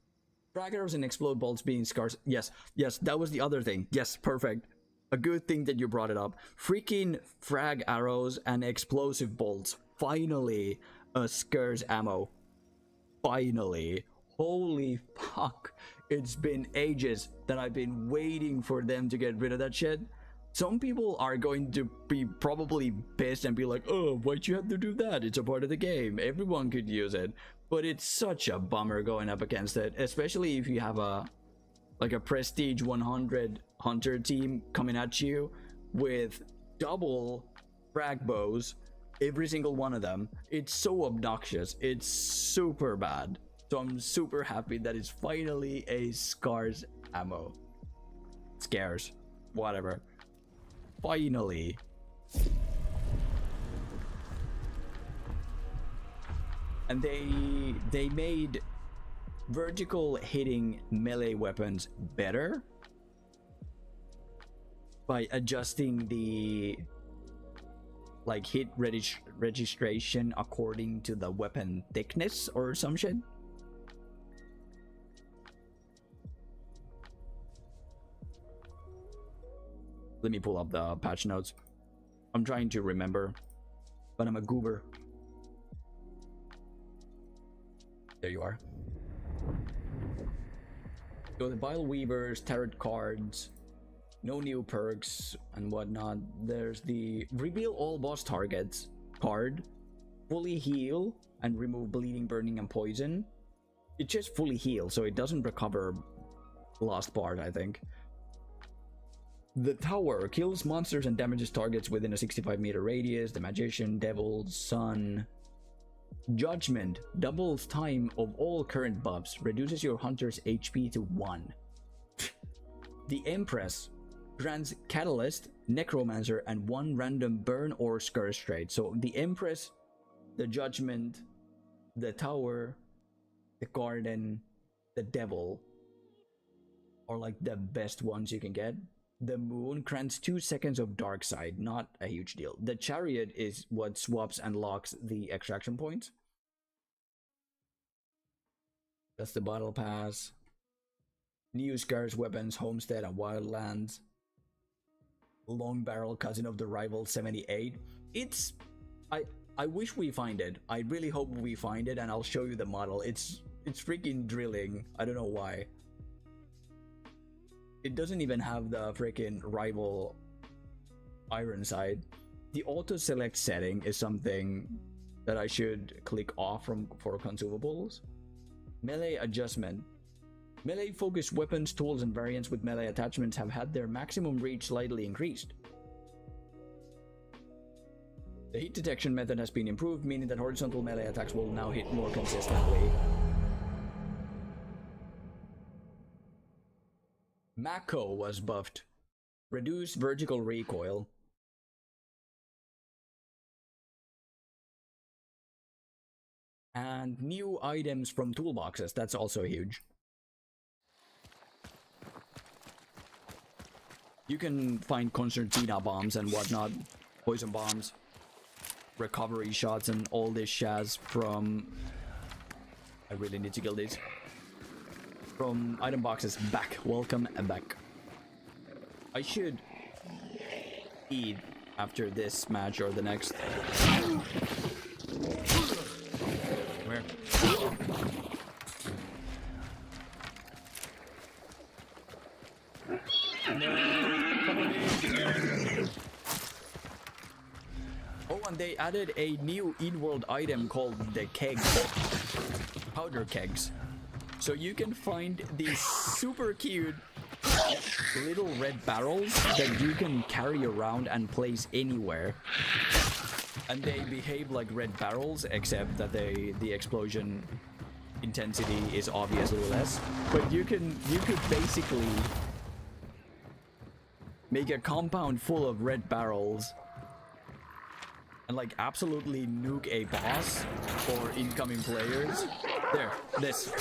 Frag arrows and explode bolts being scarce. Yes, that was the other thing. Yes, perfect. A good thing that you brought it up. Freaking frag arrows and explosive bolts. Finally, a scarce ammo. Finally. Holy fuck. It's been ages that I've been waiting for them to get rid of that shit. Some people are going to be probably pissed and be like, oh, why'd you have to do that? It's a part of the game. Everyone could use it. But it's such a bummer going up against it, especially if you have a prestige 100 hunter team coming at you with double frag bows, every single one of them. It's so obnoxious. It's super bad. So I'm super happy that it's finally a scarce ammo. Scarce. Whatever. Finally. And they made vertical hitting melee weapons better by adjusting the like hit registration according to the weapon thickness or some shit. Let me pull up the patch notes. I'm trying to remember, but I'm a goober. There you are. So the Bile Weavers, tarot cards, no new perks and whatnot. There's the reveal all boss targets card, fully heal and remove bleeding, burning, and poison. It just fully heals, so it doesn't recover lost part, I think. The Tower kills monsters and damages targets within a 65-meter radius. The Magician, Devil, Sun. Judgment doubles time of all current buffs, reduces your hunter's HP to 1. The Empress grants Catalyst, Necromancer, and 1 random burn or scourge trait. So the Empress, the Judgment, the Tower, the Garden, the Devil are like the best ones you can get. The Moon grants 2 seconds of Dark Side, not a huge deal. The Chariot is what swaps and locks the extraction points. That's the Battle Pass. New Scarce Weapons, Homestead, and Wildlands. long barrel cousin of the rival 78. It's I wish we find it. I really hope we find it, and I'll show you the model. It's freaking drilling. I don't know why. It doesn't even have the freaking rival iron side. The auto select setting is something that I should click off for consumables. Melee adjustment. Melee focused weapons, tools, and variants with melee attachments have had their maximum reach slightly increased. The heat detection method has been improved, meaning that horizontal melee attacks will now hit more consistently. Mako was buffed. Reduced vertical recoil. And new items from toolboxes, that's also huge. You can find concertina bombs and whatnot, poison bombs, recovery shots, and all this shaz from... I really need to kill these. From item boxes back. Welcome back. I should eat after this match or the next. Where? Oh, and they added a new in-world item called the kegs. Powder kegs. So you can find these super cute little red barrels that you can carry around and place anywhere. And they behave like red barrels, except that the explosion intensity is obviously less. But you could basically make a compound full of red barrels and like absolutely nuke a boss or incoming players. There, this.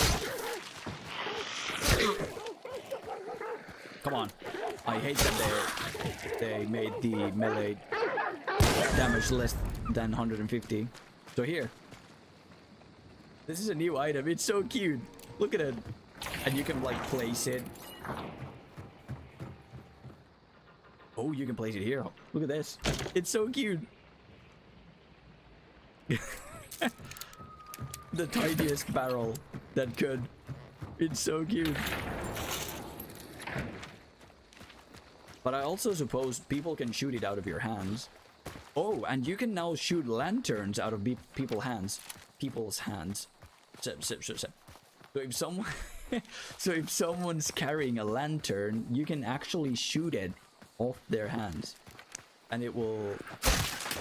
Come on. I hate that they made the melee damage less than 150. So here. This is a new item. It's so cute. Look at it. And you can like place it. Oh, you can place it here. Look at this. It's so cute. The tiniest barrel that could. It's so cute. But I also suppose people can shoot it out of your hands. Oh, and you can now shoot lanterns out of people's hands. So if someone, so if someone's carrying a lantern, you can actually shoot it off their hands, and it will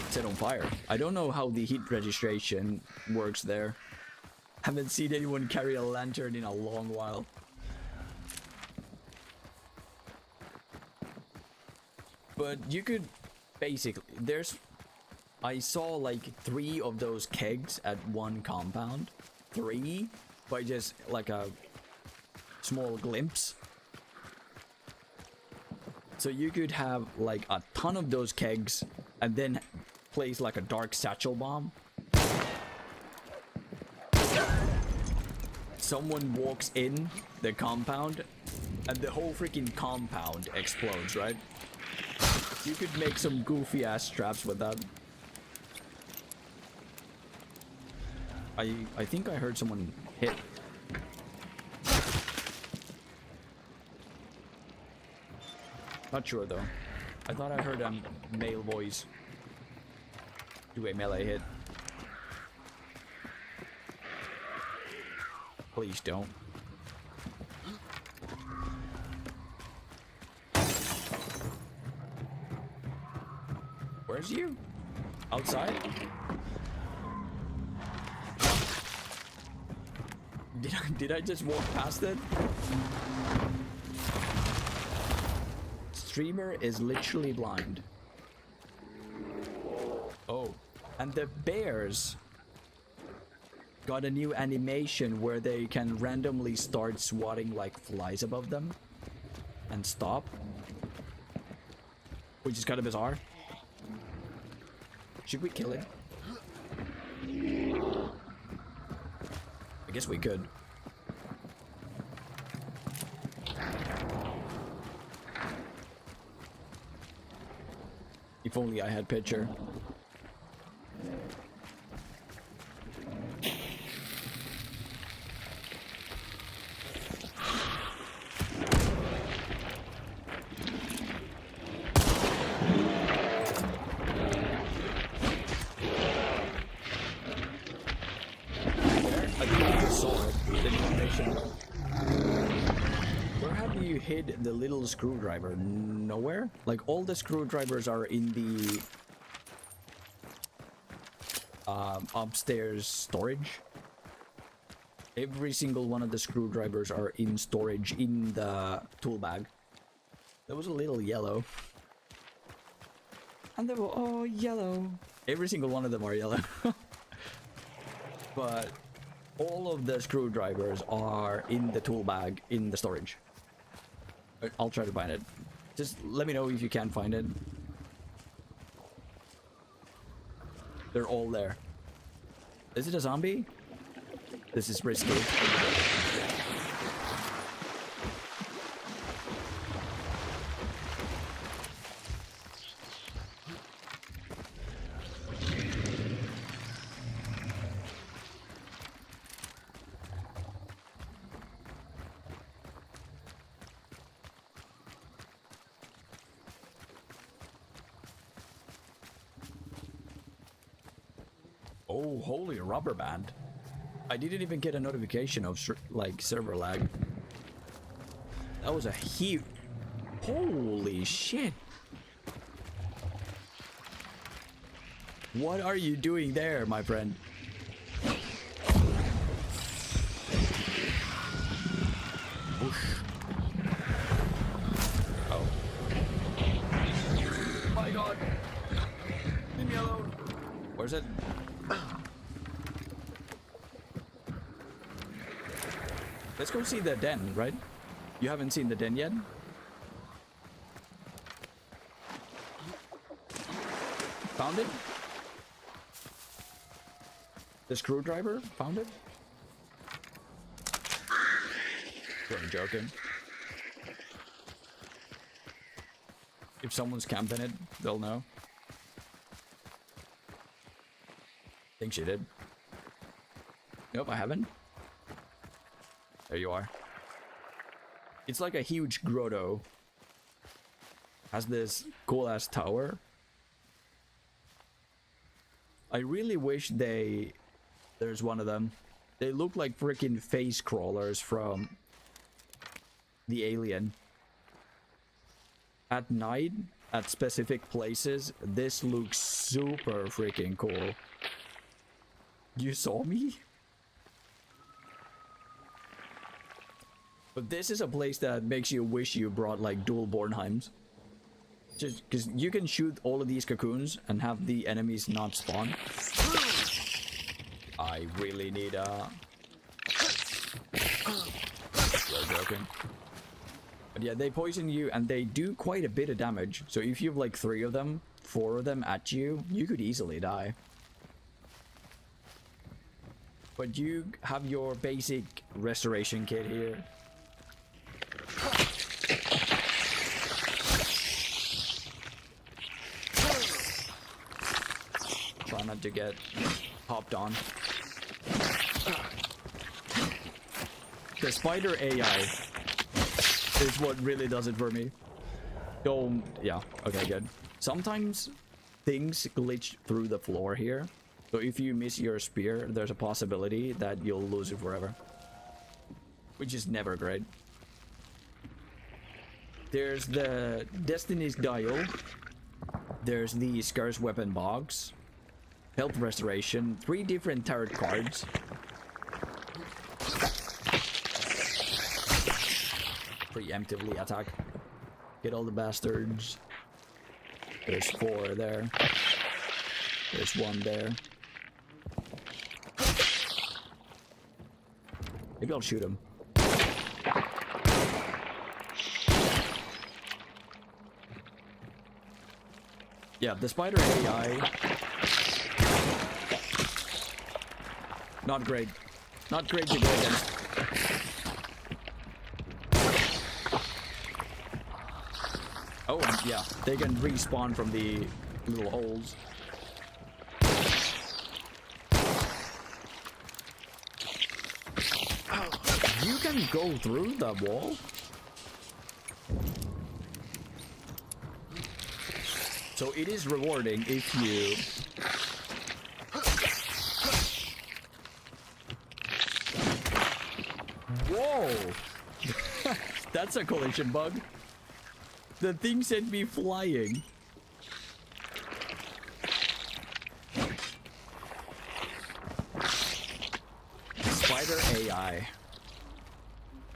set on fire. I don't know how the heat registration works there. Haven't seen anyone carry a lantern in a long while. But you could basically, I saw like 3 of those kegs at one compound. 3 by just like a small glimpse. So you could have like a ton of those kegs and then place like a dark satchel bomb. Someone walks in the compound and the whole freaking compound explodes, right? You could make some goofy ass traps with that. I think I heard someone hit. Not sure though. I thought I heard a male voice do a melee hit. Please don't. Where's you? Outside? Did I just walk past it? Streamer is literally blind. Oh, and the bears got a new animation where they can randomly start swatting like flies above them and stop, which is kind of bizarre. Should we kill it? I guess we could. If only I had picture. Where have you hid the little screwdriver? Nowhere? Like all the screwdrivers are in the upstairs storage. Every single one of the screwdrivers are in storage in the tool bag. There was a little yellow. And they were all yellow. Every single one of them are yellow. But all of the screwdrivers are in the tool bag in the storage. I'll try to find it. Just let me know if you can't find it. They're all there. Is it a zombie? This is risky. Oh, holy rubber band. I didn't even get a notification of like server lag. That was a huge... Holy shit. What are you doing there, my friend? Whoosh. Oh. My god. Leave me alone. Where's it? Let's go see the den, right? You haven't seen the den yet? Found it? The screwdriver? Found it? You're joking. If someone's camping it, they'll know. Think she did. Nope, I haven't. There you are. It's like a huge grotto. Has this cool ass tower. I really wish there's one of them. They look like freaking face crawlers from the Alien. At night, at specific places, this looks super freaking cool. You saw me? But this is a place that makes you wish you brought like dual Bornheims. Just because you can shoot all of these cocoons and have the enemies not spawn. I really need a... You're joking. But yeah, they poison you and they do quite a bit of damage. So if you have like 3 of them, 4 of them at you, you could easily die. But you have your basic restoration kit here. Try not to get hopped on. The spider AI is what really does it for me. Don't... Yeah, okay, good. Sometimes things glitch through the floor here. So if you miss your spear, there's a possibility that you'll lose it forever. Which is never great. There's the Destiny's Dial. There's the Scarce Weapon Box. Health Restoration. 3 different tarot cards. Preemptively attack. Get all the bastards. There's 4 there. There's 1 there. Maybe I'll shoot him. Yeah, the spider AI. Not great. Not great to go against. Oh, and yeah, they can respawn from the little holes. You can go through the wall? So it is rewarding if you... Whoa! That's a collision bug. The thing sent me flying. Spider AI.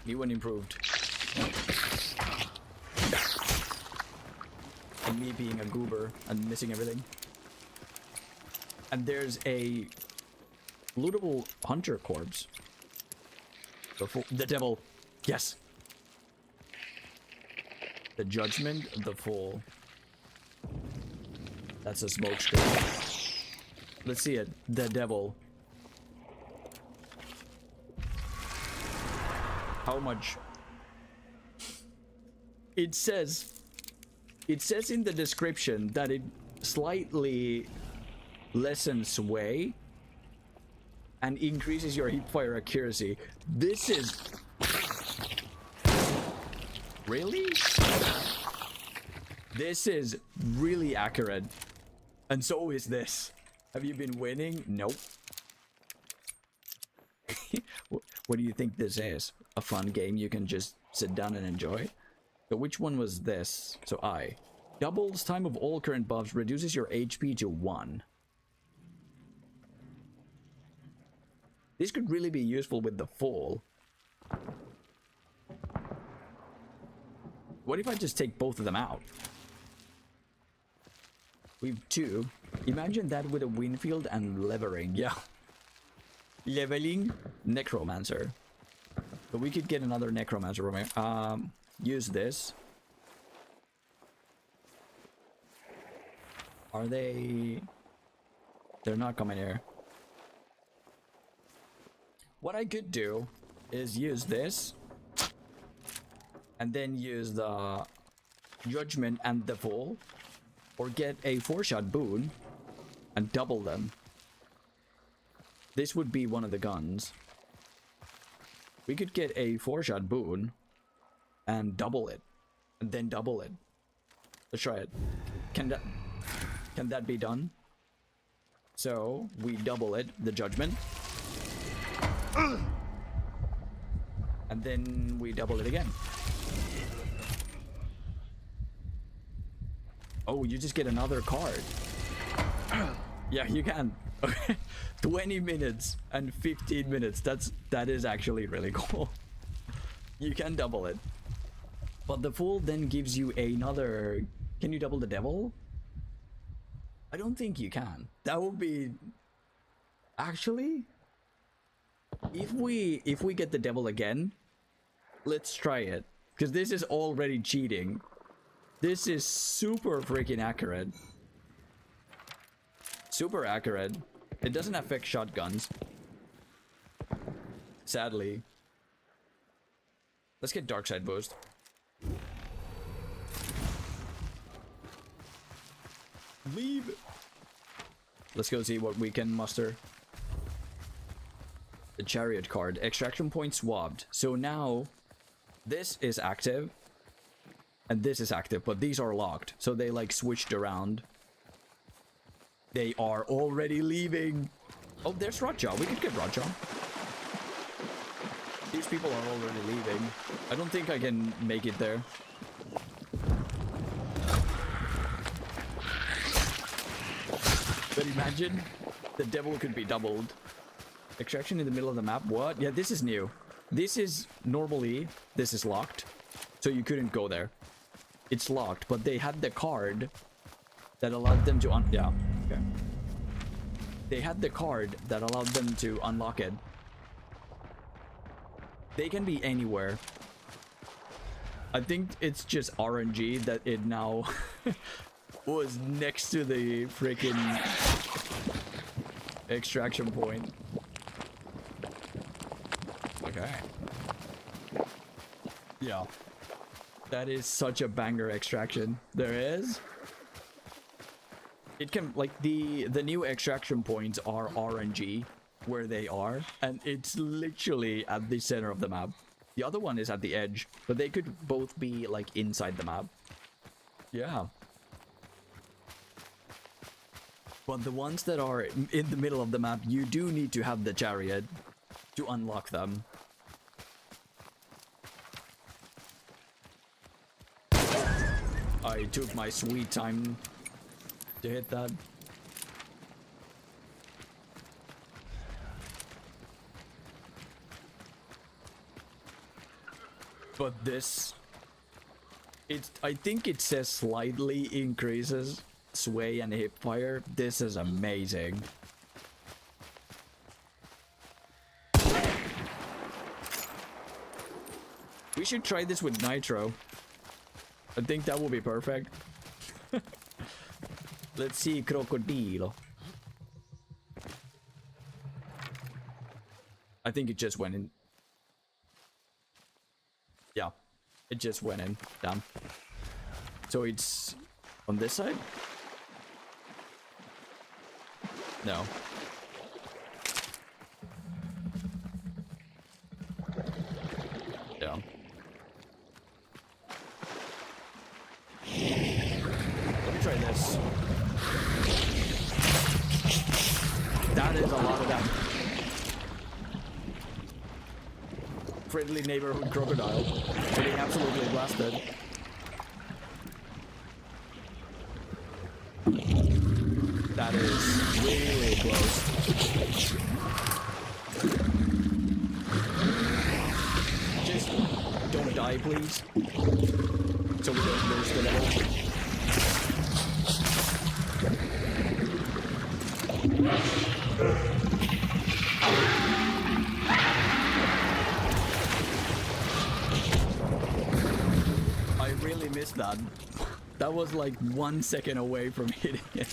New and improved. And me being a goober and missing everything. And there's a lootable hunter corpse. The devil. Yes. The judgment, the fool. That's a smoke screen. Let's see it. The devil. How much? It says in the description that it slightly lessens sway and increases your hipfire accuracy. This is... Really? This is really accurate. And so is this. Have you been winning? Nope. What do you think this is? A fun game you can just sit down and enjoy? So which one was this? So I. Doubles time of all current buffs, reduces your HP to 1. This could really be useful with the fall. What if I just take both of them out? We've 2. Imagine that with a Winfield and levering. Yeah. Leveling necromancer. So we could get another necromancer from here. Use this. Are they... They're not coming here. What I could do is use this. And then use the judgment and the fall. Or get a 4-shot boon. And double them. This would be one of the guns. We could get a 4-shot boon. And double it. And then double it. Let's try it. Can that be done? So, we double it. The judgment. And then we double it again. Oh, you just get another card. Yeah, you can. Okay. 20 minutes and 15 minutes. That is actually really cool. You can double it. But the fool then gives you another... Can you double the devil? I don't think you can. That would be... Actually... If we get the devil again, let's try it. Because this is already cheating. This is super freaking accurate. Super accurate. It doesn't affect shotguns. Sadly. Let's get dark side boost. Leave. Let's go see what we can muster. The chariot card. Extraction point swapped. So now this is active. And this is active, but these are locked. So they like switched around. They are already leaving. Oh, there's Raja. We could get Raja. These people are already leaving. I don't think I can make it there. But imagine the devil could be doubled. Extraction in the middle of the map. What? Yeah, this is new. This is normally, this is locked. So you couldn't go there. It's locked, but they had the card that allowed them to yeah, okay. They had the card that allowed them to unlock it. They can be anywhere. I think it's just RNG that it now was next to the freaking extraction point. Okay. Yeah. That is such a banger extraction. There is. It can, like, the new extraction points are RNG where they are, and it's literally at the center of the map. The other one is at the edge, but they could both be like inside the map. Yeah. But the ones that are in the middle of the map, you do need to have the chariot to unlock them. I took my sweet time to hit that. But this, I think it says slightly increases sway and hip fire. This is amazing. We should try this with Nitro. I think that will be perfect. Let's see, Crocodilo. I think it just went in. Yeah, it just went in. Damn. So it's on this side? No. Yeah. Let me try this. That is a lot of damage. Friendly neighborhood crocodile getting absolutely blasted. That is really close. Just don't die, please. So we don't lose the level. I really missed that. That was like 1 second away from hitting it.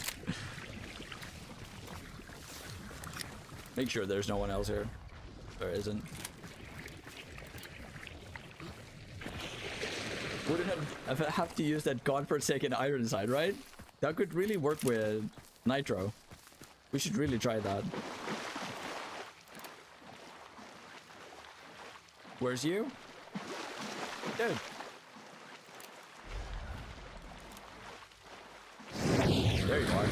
Make sure there's no one else here. There isn't. Wouldn't have to use that godforsaken iron side, right? That could really work with Nitro. We should really try that. Where's you? Dude. There you are.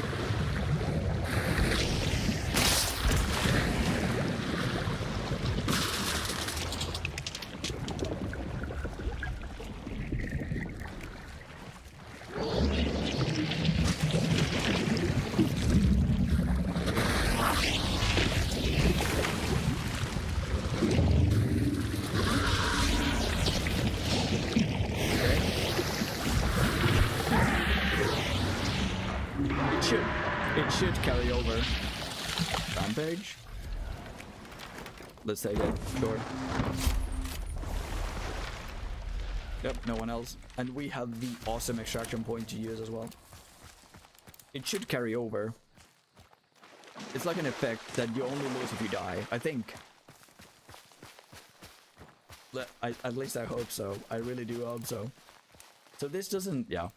It should carry over. Rampage. Let's take it. Sure. Yep, no one else. And we have the awesome extraction point to use as well. It should carry over. It's like an effect that you only lose if you die, I think. At least I hope so. I really do hope so. So this doesn't, yeah.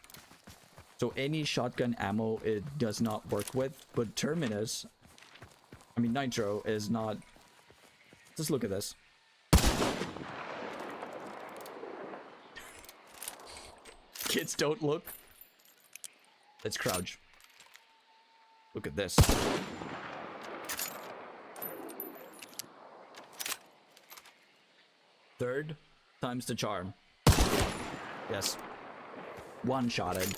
So any shotgun ammo it does not work with, but Terminus, I mean Nitro is not. Just look at this. Kids don't look. Let's crouch. Look at this. Third time's the charm. Yes. One-shotted.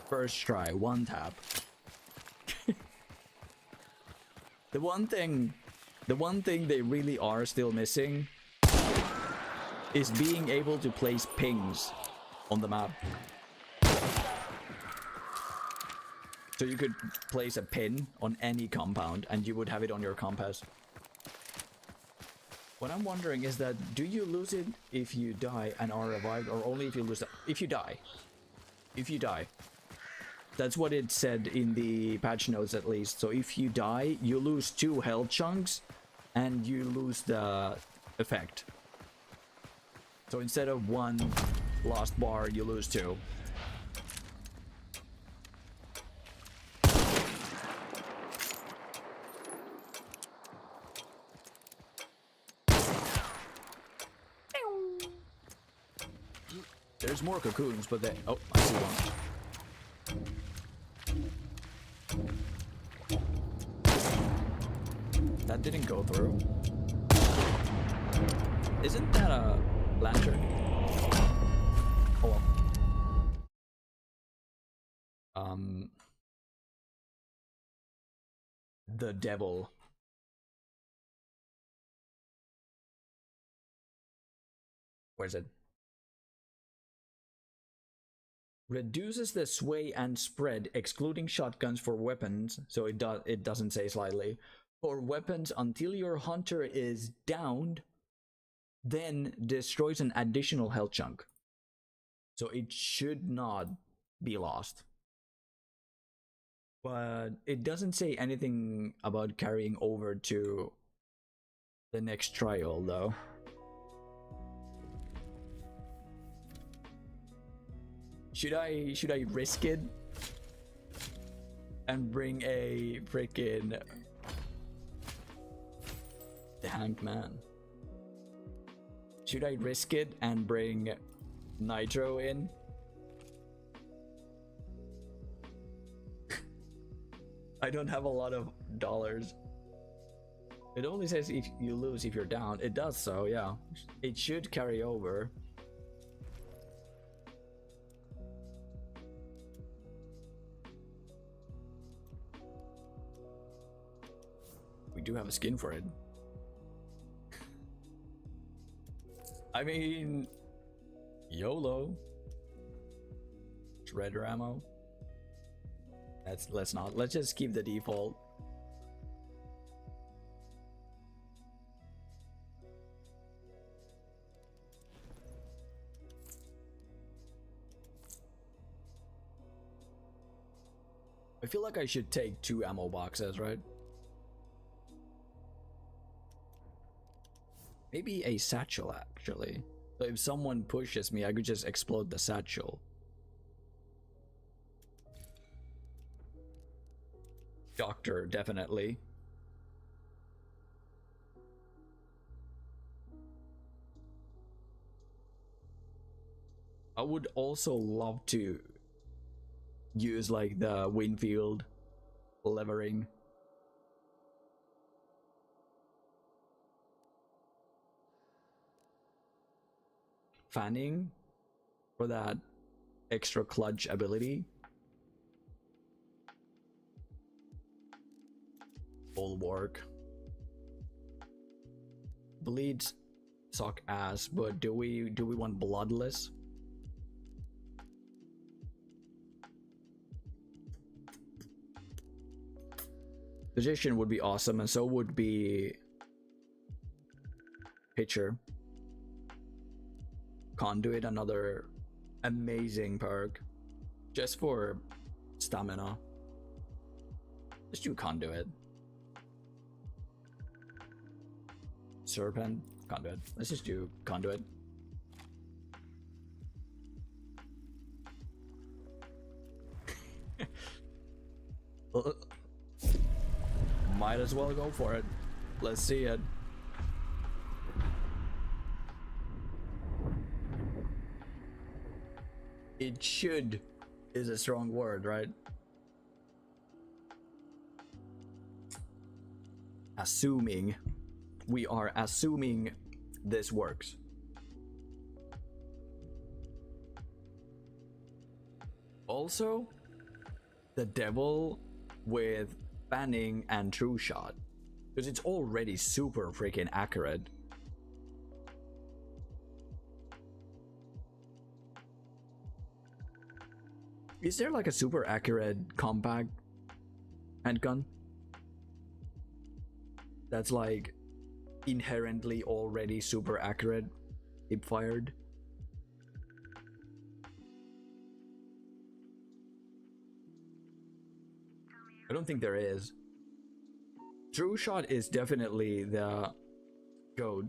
First try, one tap. The one thing they really are still missing is being able to place pings on the map. So you could place a pin on any compound and you would have it on your compass. What I'm wondering is that, do you lose it if you die and are revived, or only if you lose it? If you die. If you die. That's what it said in the patch notes, at least. So if you die, you lose 2 health chunks and you lose the effect. So instead of 1 lost bar, you lose 2. There's more cocoons, but they... Oh, I see one. That didn't go through. Isn't that a lantern? Oh well. The devil. Where's it? Reduces the sway and spread, excluding shotguns for weapons. So it doesn't say slightly. For weapons until your hunter is downed, then destroys an additional health chunk. So it should not be lost. But it doesn't say anything about carrying over to the next trial though. Should I risk it and bring a freaking the Hanged Man? Should I risk it and bring Nitro in? I don't have a lot of dollars. It only says if you lose if you're down. It does so, yeah. It should carry over. We do have a skin for it. I mean, YOLO. Shredder ammo. Let's just keep the default. I feel like I should take 2 ammo boxes, right? Maybe a satchel, actually. So if someone pushes me, I could just explode the satchel. Doctor, definitely. I would also love to use like the Winfield levering. Fanning for that extra clutch ability. Bulwark. Bleeds suck ass, but do we want bloodless? Physician would be awesome, and so would be Pitcher. Conduit, another amazing perk. Just for stamina. Let's do Conduit. Serpent, Conduit. Let's just do Conduit. Might as well go for it. Let's see it. It should is a strong word, right? Assuming. We are assuming this works. Also, the devil with Fanning and True Shot, because it's already super freaking accurate. Is there like a super accurate compact handgun that's like inherently already super accurate hip fired? I don't think there is. True Shot is definitely the goat.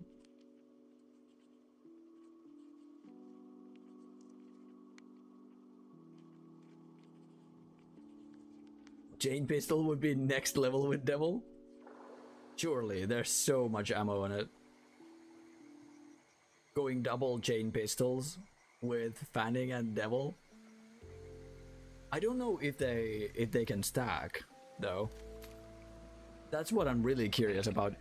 Chain pistol would be next level with Devil. Surely, there's so much ammo in it. Going double chain pistols with Fanning and Devil. I don't know if they can stack though. That's what I'm really curious about.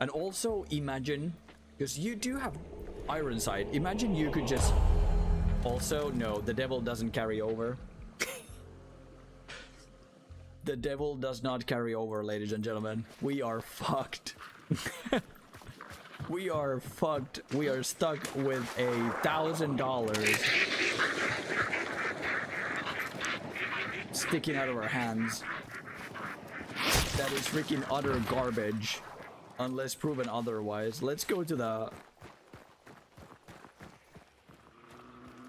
And also imagine, because you do have Ironside, imagine you could just also, no, the Devil doesn't carry over. The Devil does not carry over, ladies and gentlemen. We are fucked. We are fucked. We are stuck with $1,000 sticking out of our hands. That is freaking utter garbage. Unless proven otherwise. Let's go to the...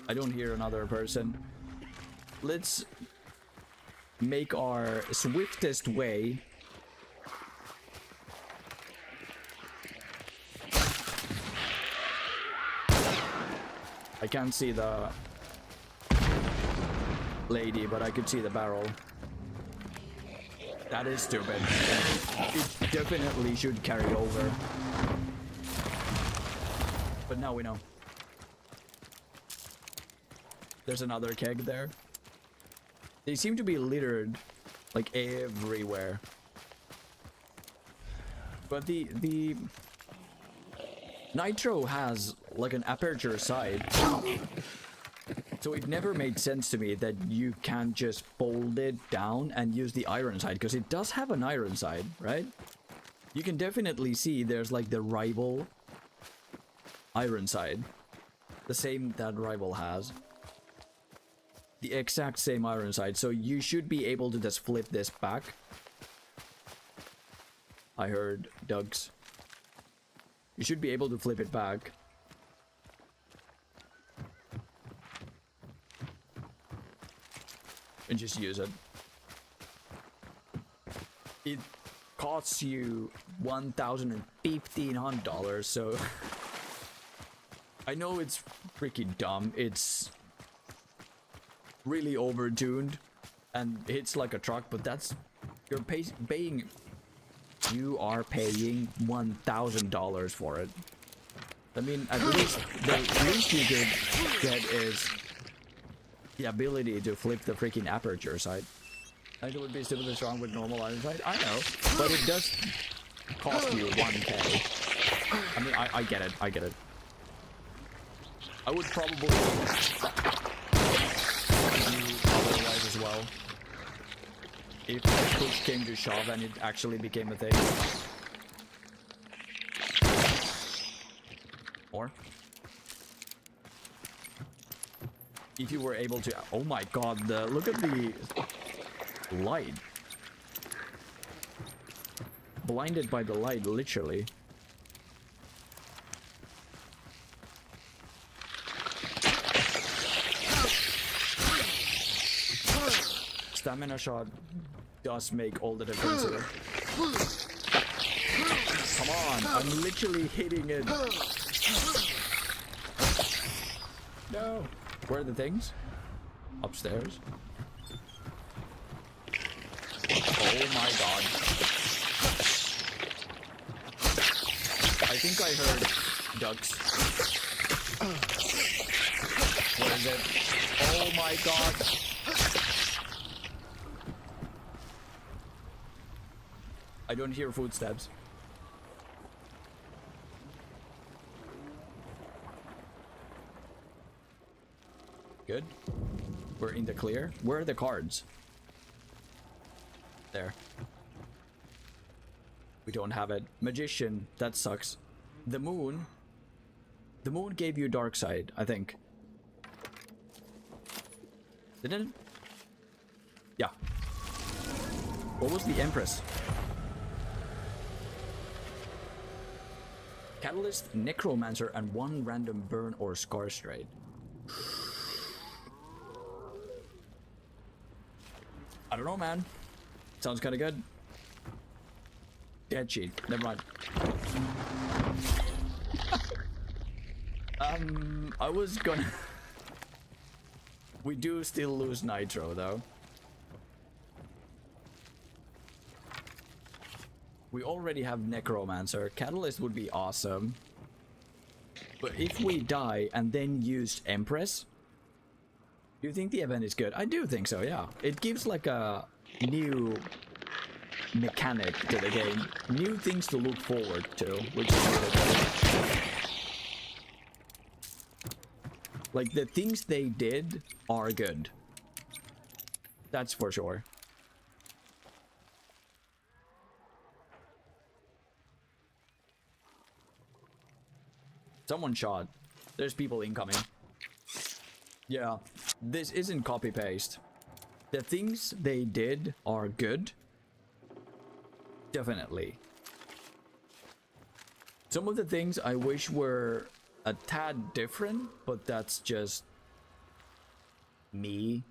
I don't hear another person. Let's make our swiftest way. I can't see the lady, but I could see the barrel. That is stupid. It definitely should carry over. But now we know. There's another keg there. They seem to be littered like everywhere. But the Nitro has like an aperture side. So it never made sense to me that you can't just fold it down and use the iron side, because it does have an iron side, right? You can definitely see there's like the rival iron side. The same that rival has. The exact same iron side. So you should be able to just flip this back. I heard Doug's. You should be able to flip it back. And just use it. It costs you $1,000 and $1,500, so I know it's freaking dumb. It's really overtuned and hits like a truck, but that's you're paying. You are paying $1,000 for it. I mean, at least the least you could get is the ability to flip the freaking aperture side. I think it would be stupidly strong with normal iron side. I know, but it does cost you 1K. I mean, I get it. I get it. I would probably do otherwise as well. If push came to shove and it actually became a thing. Or if you were able to, oh my god, look at the light. Blinded by the light, literally. Stamina shot does make all the difference here. Come on, I'm literally hitting it. No. Where are the things? Upstairs. Oh my god. I think I heard ducks. What is it? Oh my god. I don't hear footsteps. Good. We're in the clear. Where are the cards? There. We don't have it. Magician. That sucks. The moon. The moon gave you dark side, I think. Didn't it? Yeah. What was the Empress? Catalyst, Necromancer, and 1 random burn or scar straight. I don't know, man. Sounds kind of good. Dead cheat. Never mind. I was gonna... We do still lose Nitro, though. We already have Necromancer. Catalyst would be awesome. But if we die and then used Empress, do you think the event is good? I do think so, yeah. It gives like a new mechanic to the game. New things to look forward to, which is really good. Like, the things they did are good. That's for sure. Someone shot. There's people incoming. Yeah, this isn't copy-paste. The things they did are good. Definitely. Some of the things I wish were a tad different, but that's just me.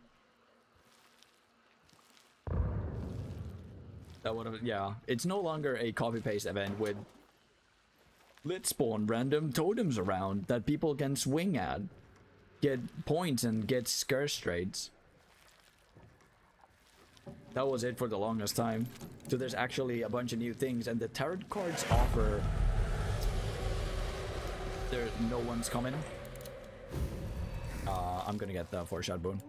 That would have, yeah. It's no longer a copy-paste event with let's spawn random totems around that people can swing at, get points and get scarce trades. That was it for the longest time. So there's actually a bunch of new things, and the tarot cards offer. There, no one's coming. I'm gonna get the four-shot boon.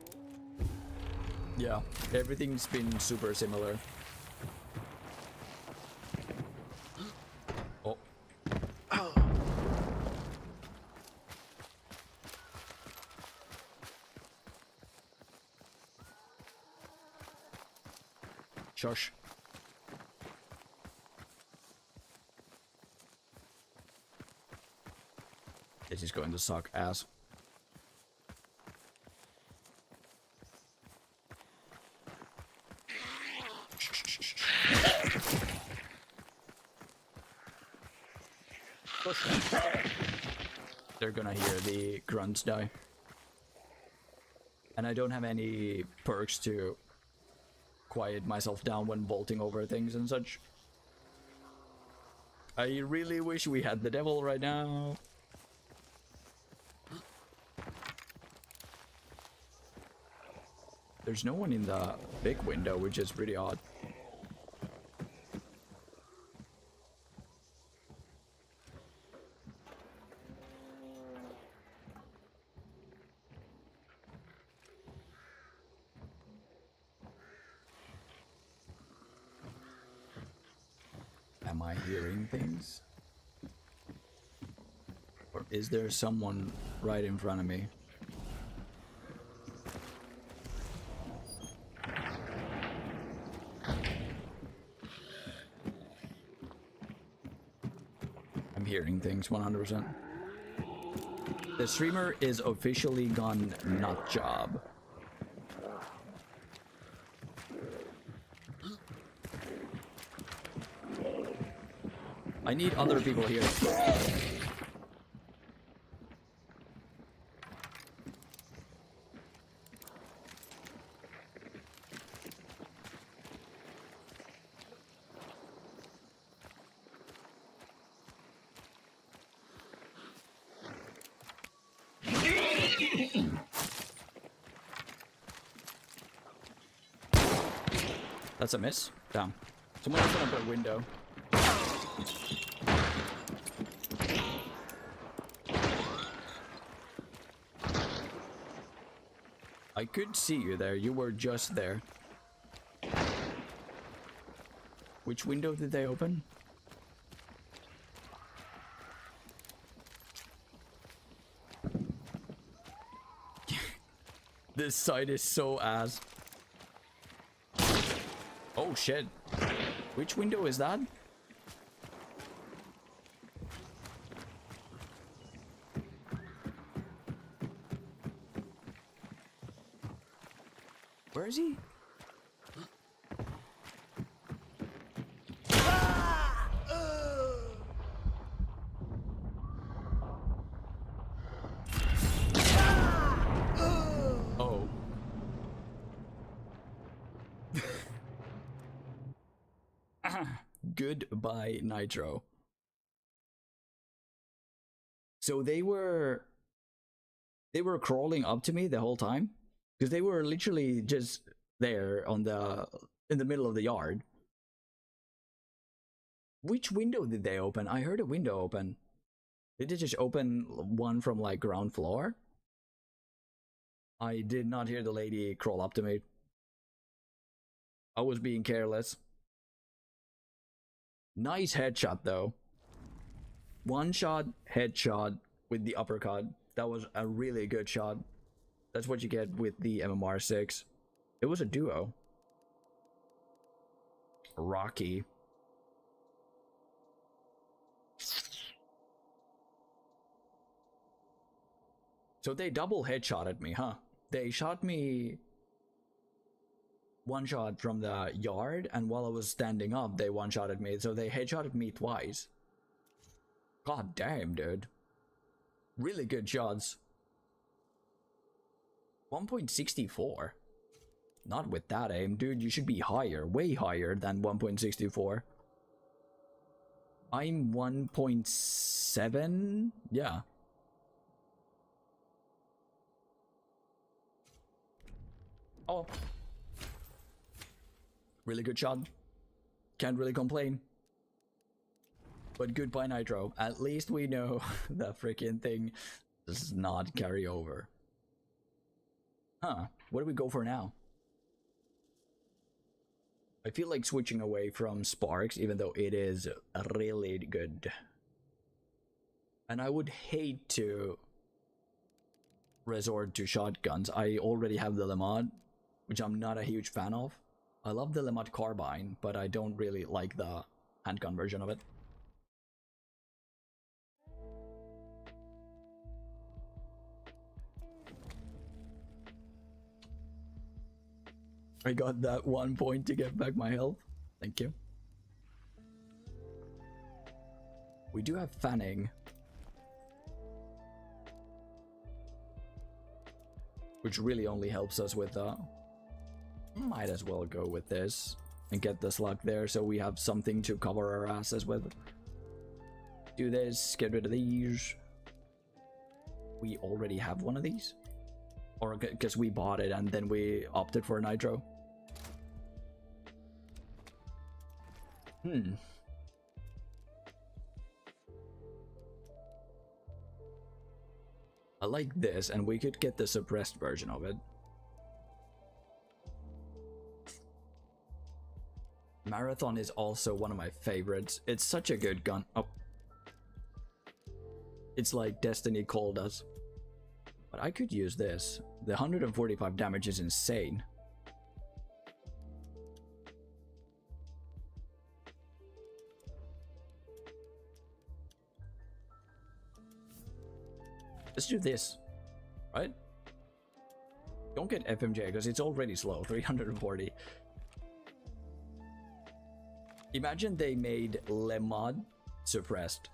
Yeah, everything's been super similar. Oh. Shush. This is going to suck ass. They're gonna hear the grunts die. And I don't have any perks to quiet myself down when vaulting over things and such. I really wish we had the devil right now. There's no one in the big window, which is pretty odd. Am I hearing things? Or is there someone right in front of me? I'm hearing things 100%. The streamer is officially gone nut job. I need other people here. That's a miss. Damn. Someone open up a window. I could see you there. You were just there. Which window did they open? This side is so ass. Oh shit. Which window is that? Where is he? Oh. Goodbye, Nitro. So they were crawling up to me the whole time, because they were literally just there on in the middle of the yard. Which window did they open? I heard a window open. Did it just open one from like ground floor? I did not hear the lady crawl up to me. I was being careless. Nice headshot though. One shot, headshot with the uppercut. That was a really good shot. That's what you get with the MMR6. It was a duo. Rocky. So they double headshotted me, huh? They shot me one shot from the yard, and while I was standing up, they one-shotted me. So they headshotted me twice. God damn, dude. Really good shots. 1.64. Not with that aim, dude. You should be higher, way higher than 1.64. I'm 1.7. Yeah. Oh. Really good shot. Can't really complain. But goodbye, Nitro. At least we know that freaking thing does not carry over. Huh. What do we go for now? I feel like switching away from Sparks, even though it is really good. And I would hate to resort to shotguns. I already have the Lemad, which I'm not a huge fan of. I love the Lemad carbine, but I don't really like the handgun version of it. I got that 1 point to get back my health. Thank you. We do have Fanning, which really only helps us with might as well go with this and get this luck there so we have something to cover our asses with. Do this, get rid of these. We already have one of these? Or because we bought it and then we opted for Nitro? I like this, and we could get the suppressed version of it. Marathon is also one of my favorites. It's such a good gun. Oh. It's like Destiny called us. But I could use this. The 145 damage is insane. Let's do this, right? Don't get FMJ because it's already slow. 340. Imagine they made Lemad suppressed.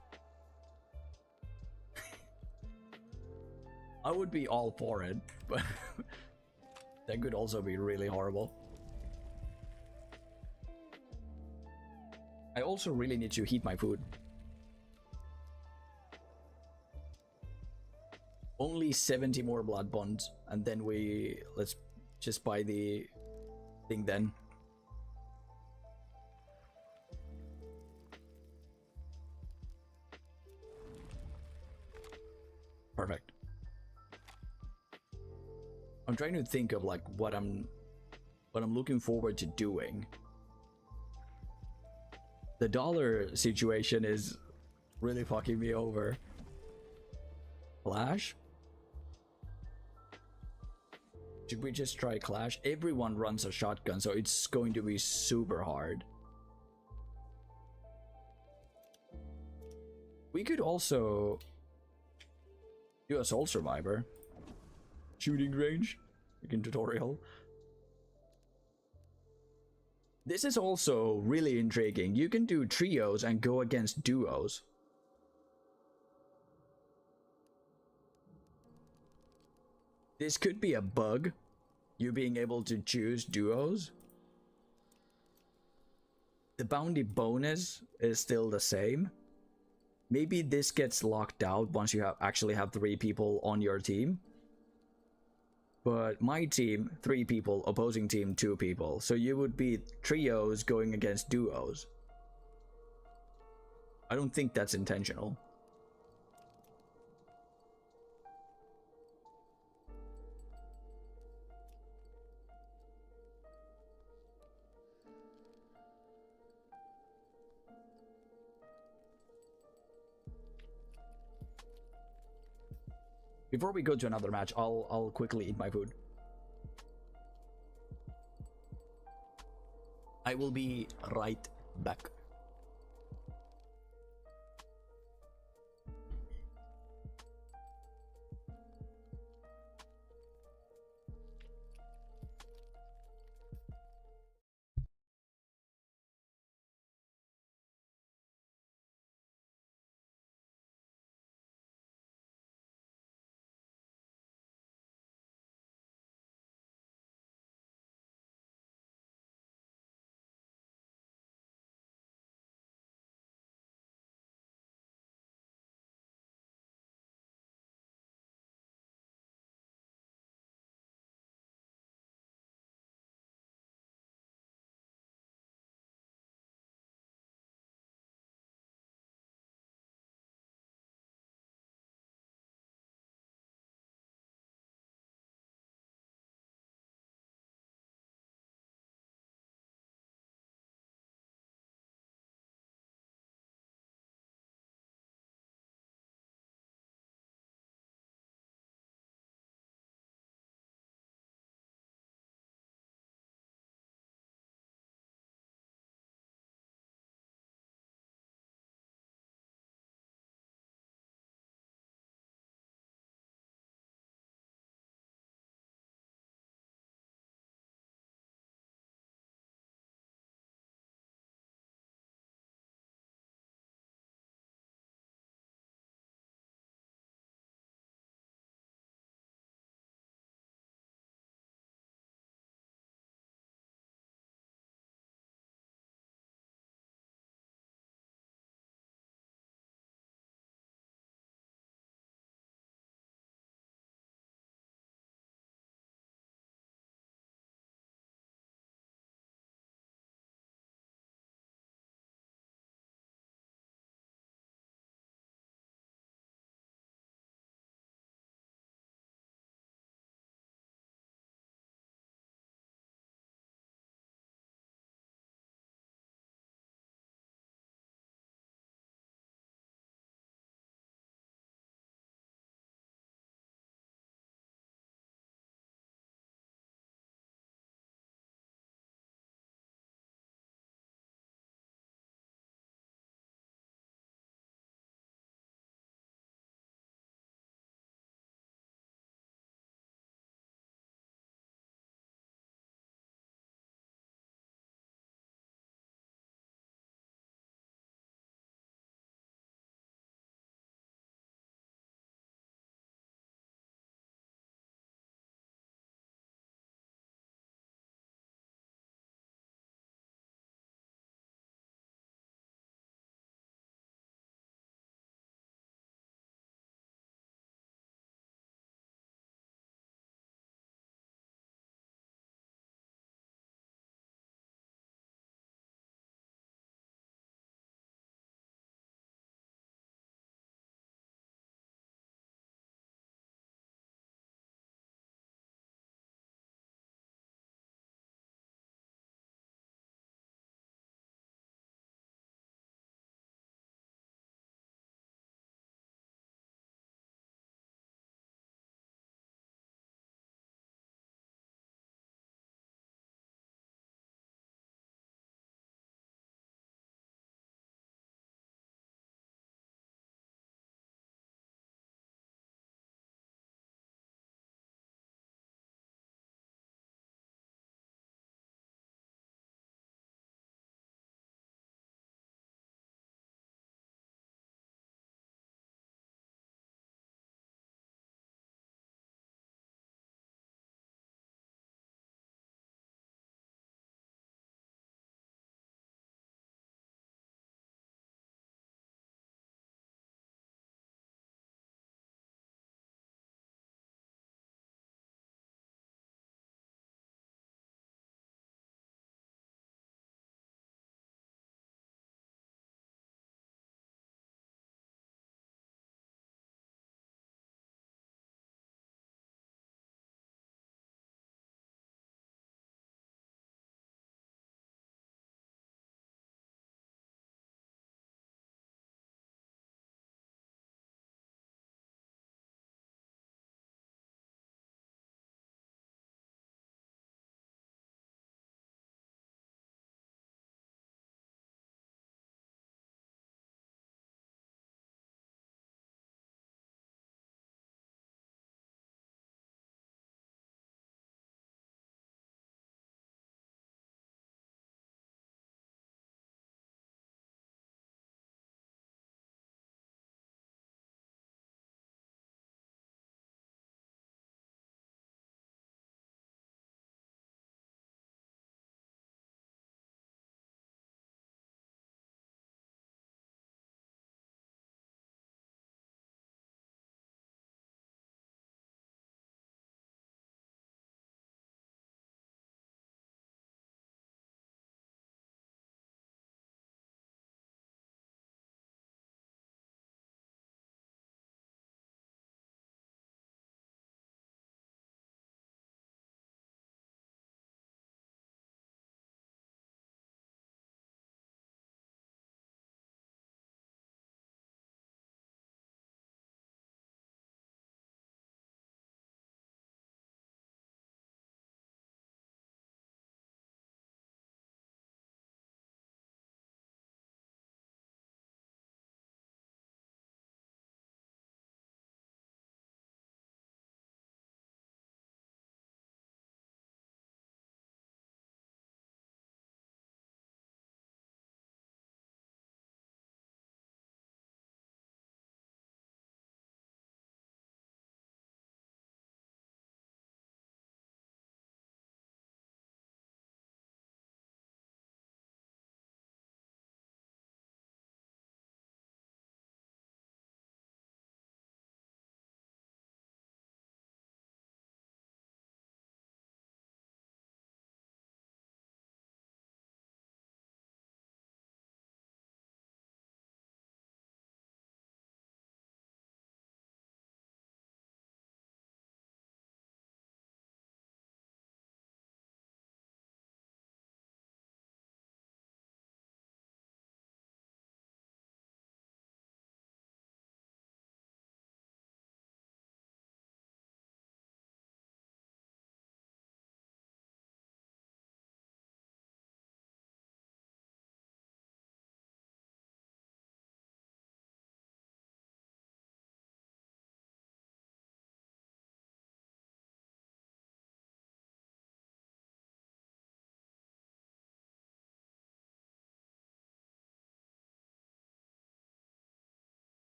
I would be all for it, but that could also be really horrible. I also really need to heat my food. Only 70 more blood bonds, and then let's just buy the thing then. Perfect. I'm trying to think of like what I'm looking forward to doing. The dollar situation is really fucking me over. Clash? Should we just try Clash? Everyone runs a shotgun, so it's going to be super hard. We could also do a Soul Survivor. Shooting range, like in tutorial. This is also really intriguing. You can do trios and go against duos. This could be a bug, you being able to choose duos. The bounty bonus is still the same. Maybe this gets locked out once you actually have 3 people on your team. But my team, 3 people, opposing team, 2 people. So you would be trios going against duos. I don't think that's intentional. Before we go to another match, I'll quickly eat my food. I will be right back.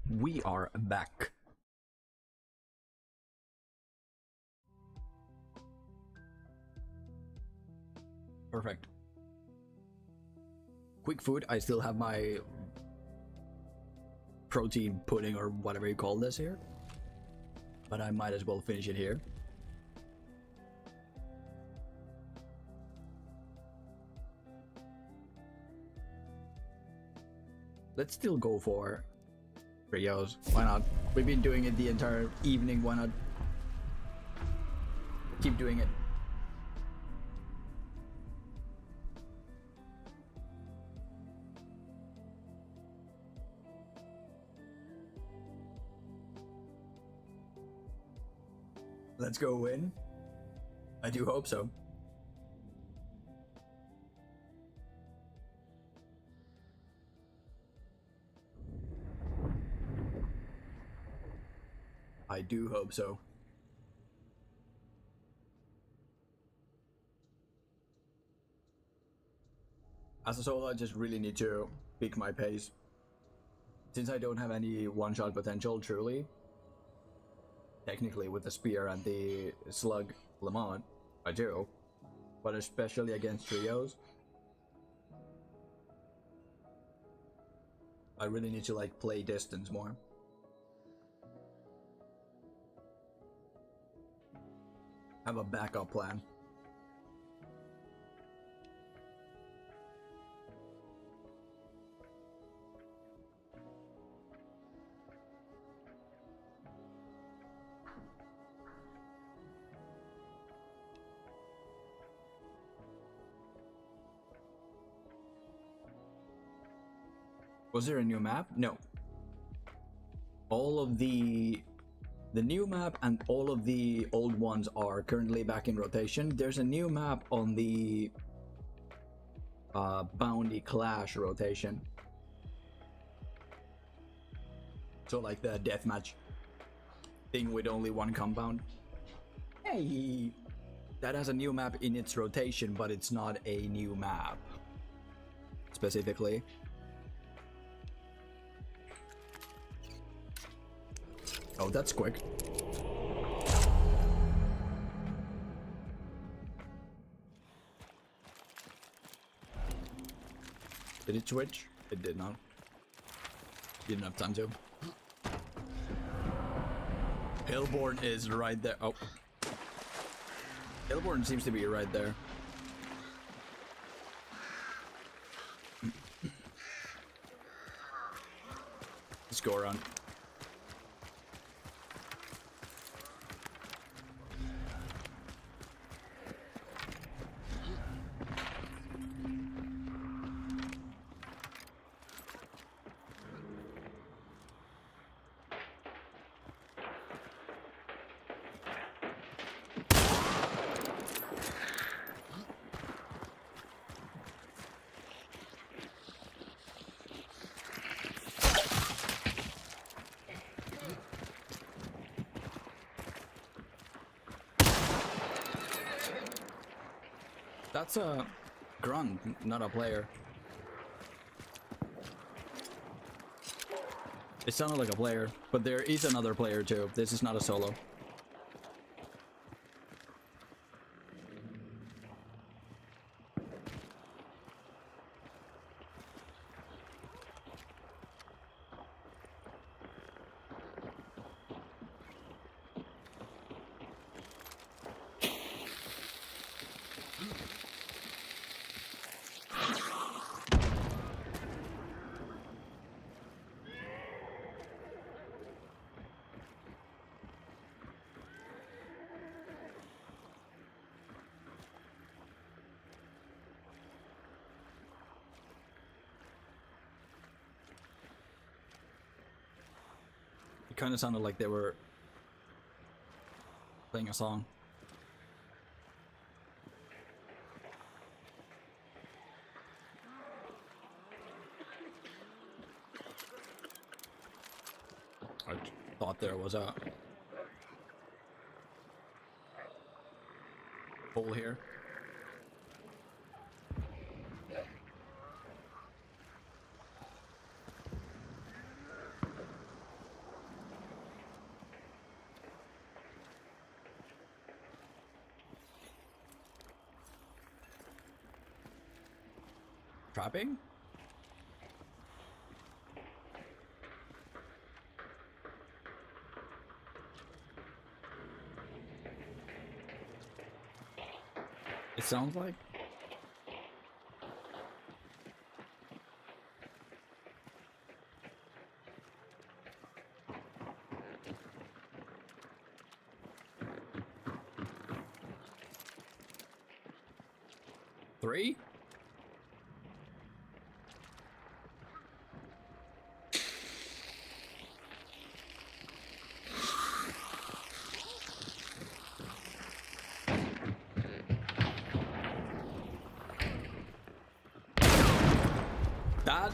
we are back. Perfect. Quick food. I still have my protein pudding or whatever you call this here, but I might as well finish it here. Let's still go for trios. Why not? We've been doing it the entire evening. Why not keep doing it? Let's go win. I do hope so. I do hope so. As a solo, I just really need to pick my pace. Since I don't have any one-shot potential, truly, technically with the spear and the slug Lamont, I do, but especially against trios, I really need to like play distance more. Have a backup plan. Was there a new map? No. All of the new map and all of the old ones are currently back in rotation. There's a new map on the Bounty Clash rotation. So like the deathmatch thing with only one compound. Hey! That has a new map in its rotation, but it's not a new map. Specifically. Oh, that's quick. Did it switch? It did not. Didn't have time to. Hillborn is right there. Oh. Hillborn seems to be right there. Let's go around. That's a grunt, not a player. It sounded like a player, but there is another player too. This is not a solo. Kind of sounded like they were playing a song. I thought there was a hole here. trapping? It sounds like. Three? That?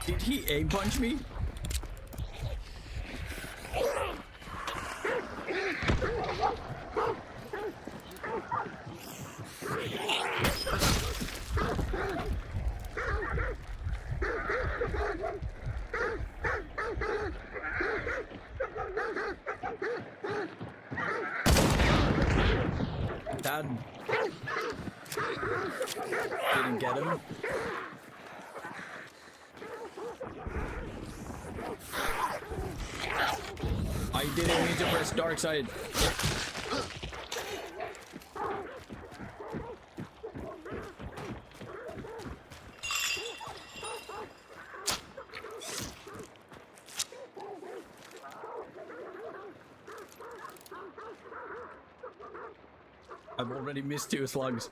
Did he aim punch me? That didn't get him. I didn't need to press dark side. I've already missed 2 slugs.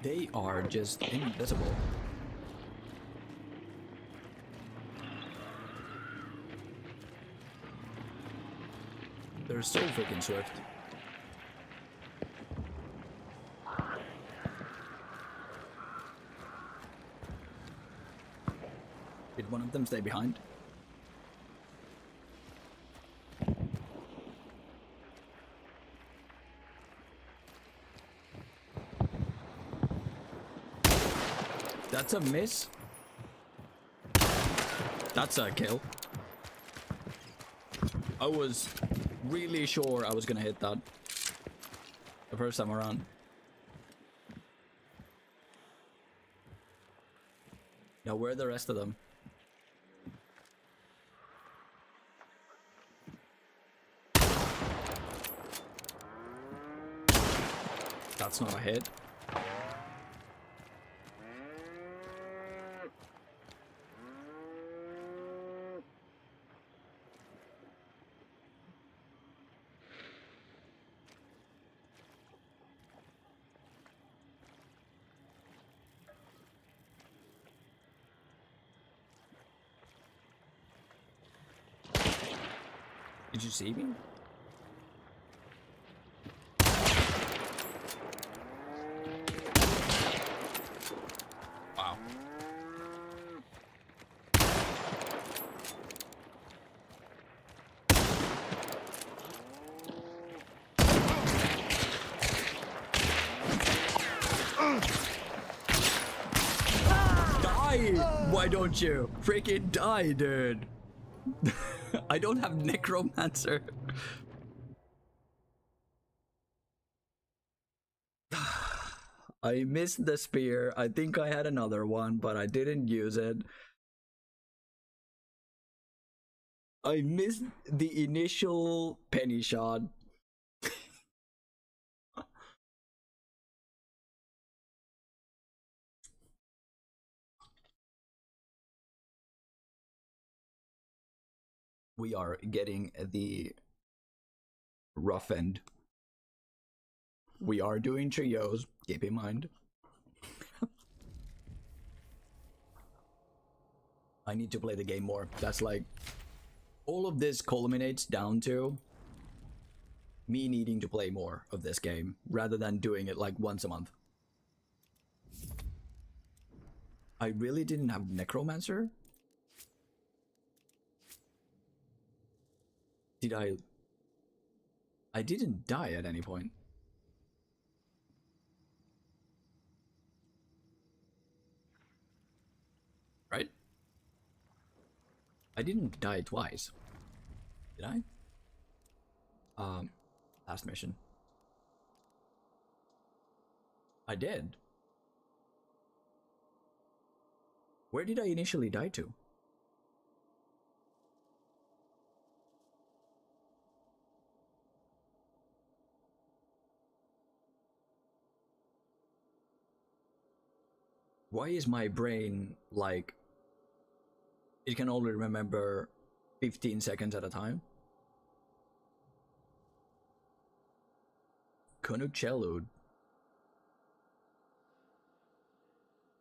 They are just invisible. They're so freaking swift. Did one of them stay behind? That's a miss. That's a kill. I was really sure I was gonna hit that the first time around. Now where are the rest of them? That's not a hit. Did you see me? Wow. Die! Why don't you? Freaking die, dude. I don't have necromancer. I missed the spear. I think I had another one, but I didn't use it. I missed the initial penny shot. We are getting the rough end. We are doing trios, keep in mind. I need to play the game more. That's like, all of this culminates down to me needing to play more of this game rather than doing it like once a month. I really didn't have Necromancer. Did I? I didn't die at any point. Right? I didn't die twice. Did I? Last mission. I did. Where did I initially die to? Why is my brain like, it can only remember 15 seconds at a time? Konuchelud.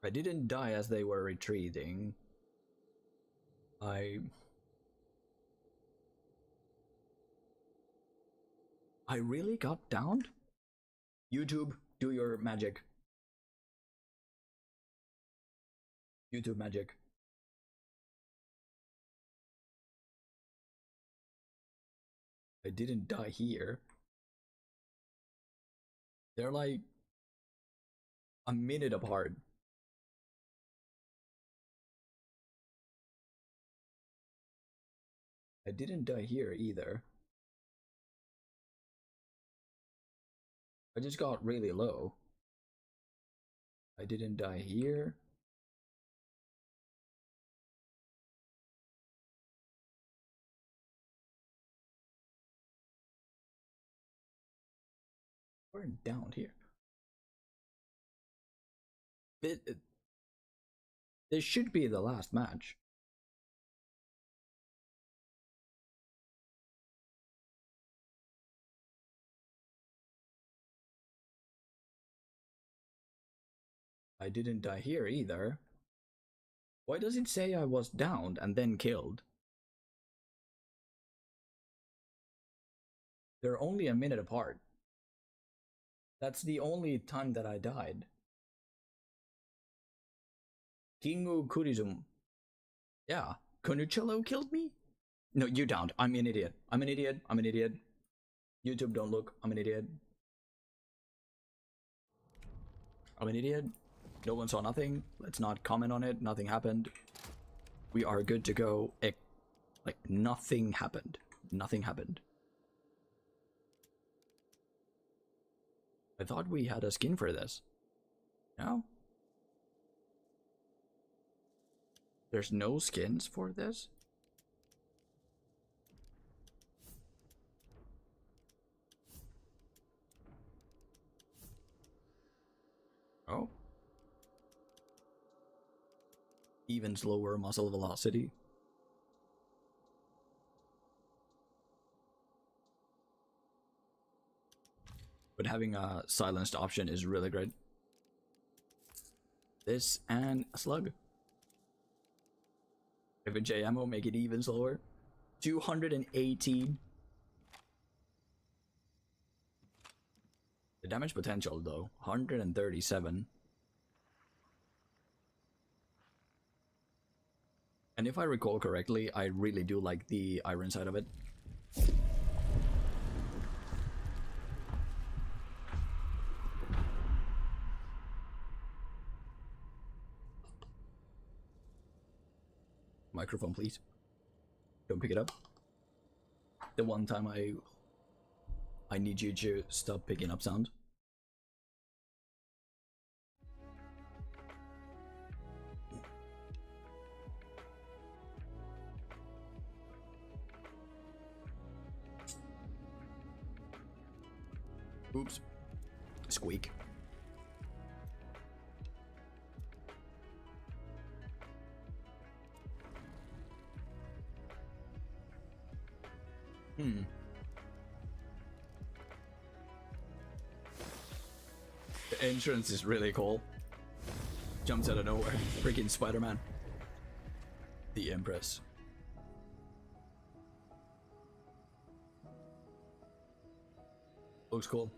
I didn't die as they were retreating. I really got downed? YouTube, do your magic. YouTube magic. I didn't die here. They're like a minute apart. I didn't die here either. I just got really low. I didn't die here. We're down here. This should be the last match. I didn't die here either. Why does it say I was downed and then killed? They're only a minute apart. That's the only time that I died. Kingu Kurizum. Yeah. Konucello killed me? No, you downed. I'm an idiot. I'm an idiot. I'm an idiot. YouTube, don't look. I'm an idiot. I'm an idiot. No one saw nothing. Let's not comment on it. Nothing happened. We are good to go. Like, nothing happened. Nothing happened. I thought we had a skin for this. No? There's no skins for this? Oh. Even slower muscle velocity. But having a silenced option is really great. This and a slug. If a J ammo, make it even slower. 218. The damage potential though, 137. And if I recall correctly, I really do like the iron side of it. Microphone, please. Don't pick it up. The one time I need you to stop picking up sound. Oops. Squeak. The entrance is really cool. Jumps out of nowhere. Freaking Spider-Man. The Empress. Looks cool.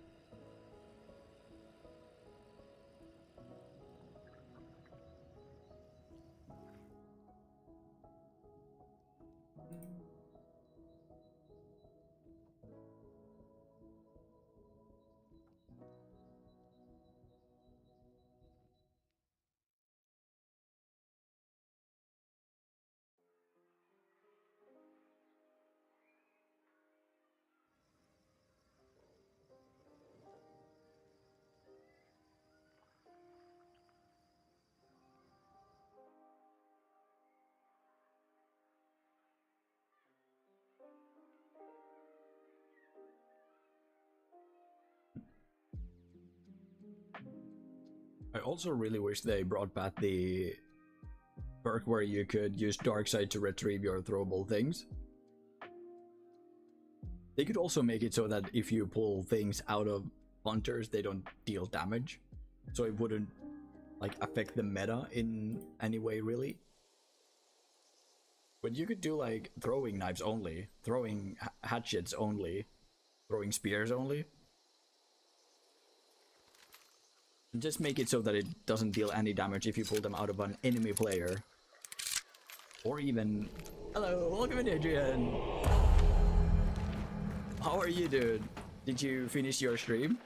I also really wish they brought back the perk where you could use Darkseid to retrieve your throwable things. They could also make it so that if you pull things out of hunters, they don't deal damage. So it wouldn't like affect the meta in any way really. But you could do like throwing knives only, throwing hatchets only, throwing spears only. Just make it so that it doesn't deal any damage if you pull them out of an enemy player. Or even... Hello, welcome in, Adrian! How are you, dude? Did you finish your stream?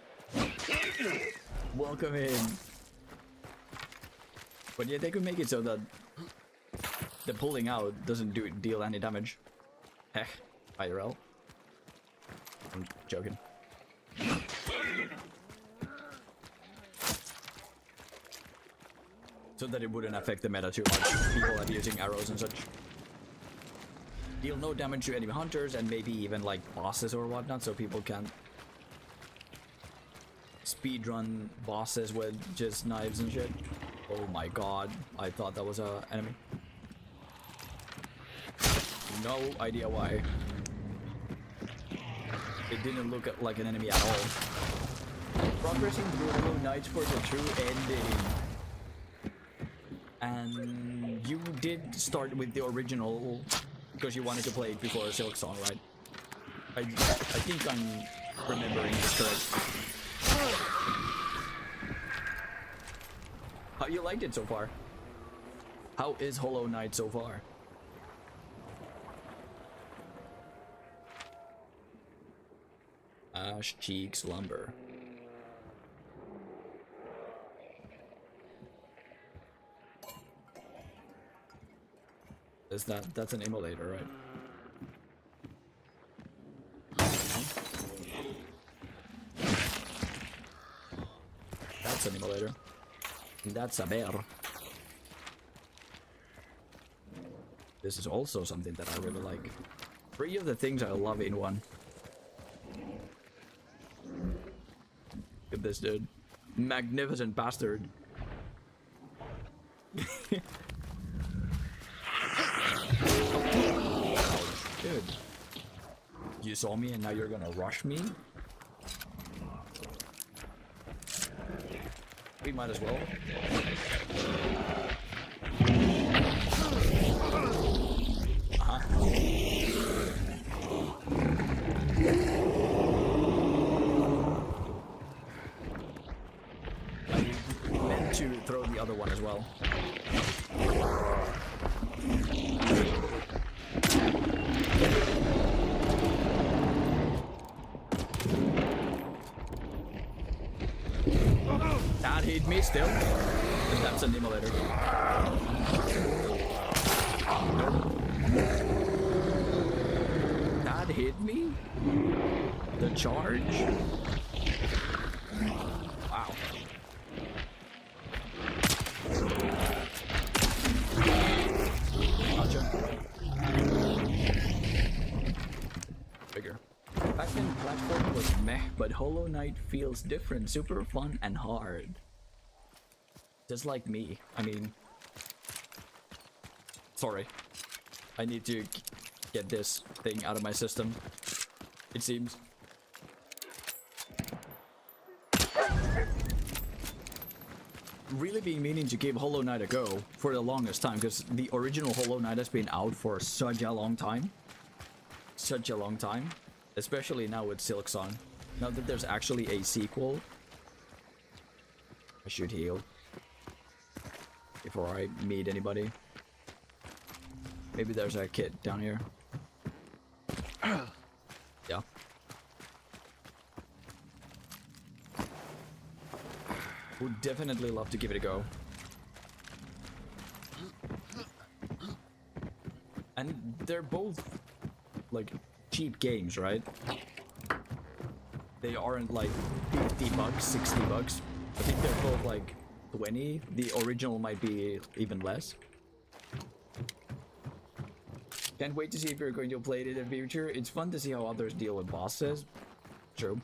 Welcome in. But yeah, they could make it so that the pulling out doesn't deal any damage. Heh, IRL. I'm joking. So that it wouldn't affect the meta too much. People are using arrows and such. Deal no damage to enemy hunters and maybe even like bosses or whatnot, so people can speedrun bosses with just knives and shit. Oh my god, I thought that was a enemy. No idea why. It didn't look like an enemy at all. Progressing through Hollow Knight for the true ending. And you did start with the original because you wanted to play it before Silk Song, right? I think I'm remembering this correct. How you liked it so far? How is Hollow Knight so far? Ash Cheeks Lumber. Is that's an emulator, right? That's an emulator. That's a bear. This is also something that I really like. 3 of the things I love in one. Look at this dude. Magnificent bastard. Dude, you saw me and now you're gonna rush me? We might as well. I meant to throw the other one as well. That hit me still. That's an emulator. Nope. That hit me? The charge? Wow. Gotcha. Bigger. Back then, platform was meh, but Hollow Knight feels different, super fun and hard. Just like me. I mean... Sorry. I need to get this thing out of my system. it seems. Really been meaning to give Hollow Knight a go for the longest time, because the original Hollow Knight has been out for such a long time. Such a long time. Especially now with Silksong. Now that there's actually a sequel. I should heal before I meet anybody. Maybe there's a kid down here. Yeah. Would definitely love to give it a go. And they're both like cheap games, right? They aren't like 50 bucks, 60 bucks. I think they're both like 20. The original might be even less. Can't wait to see if you're going to play it in the future. It's fun to see how others deal with bosses. True.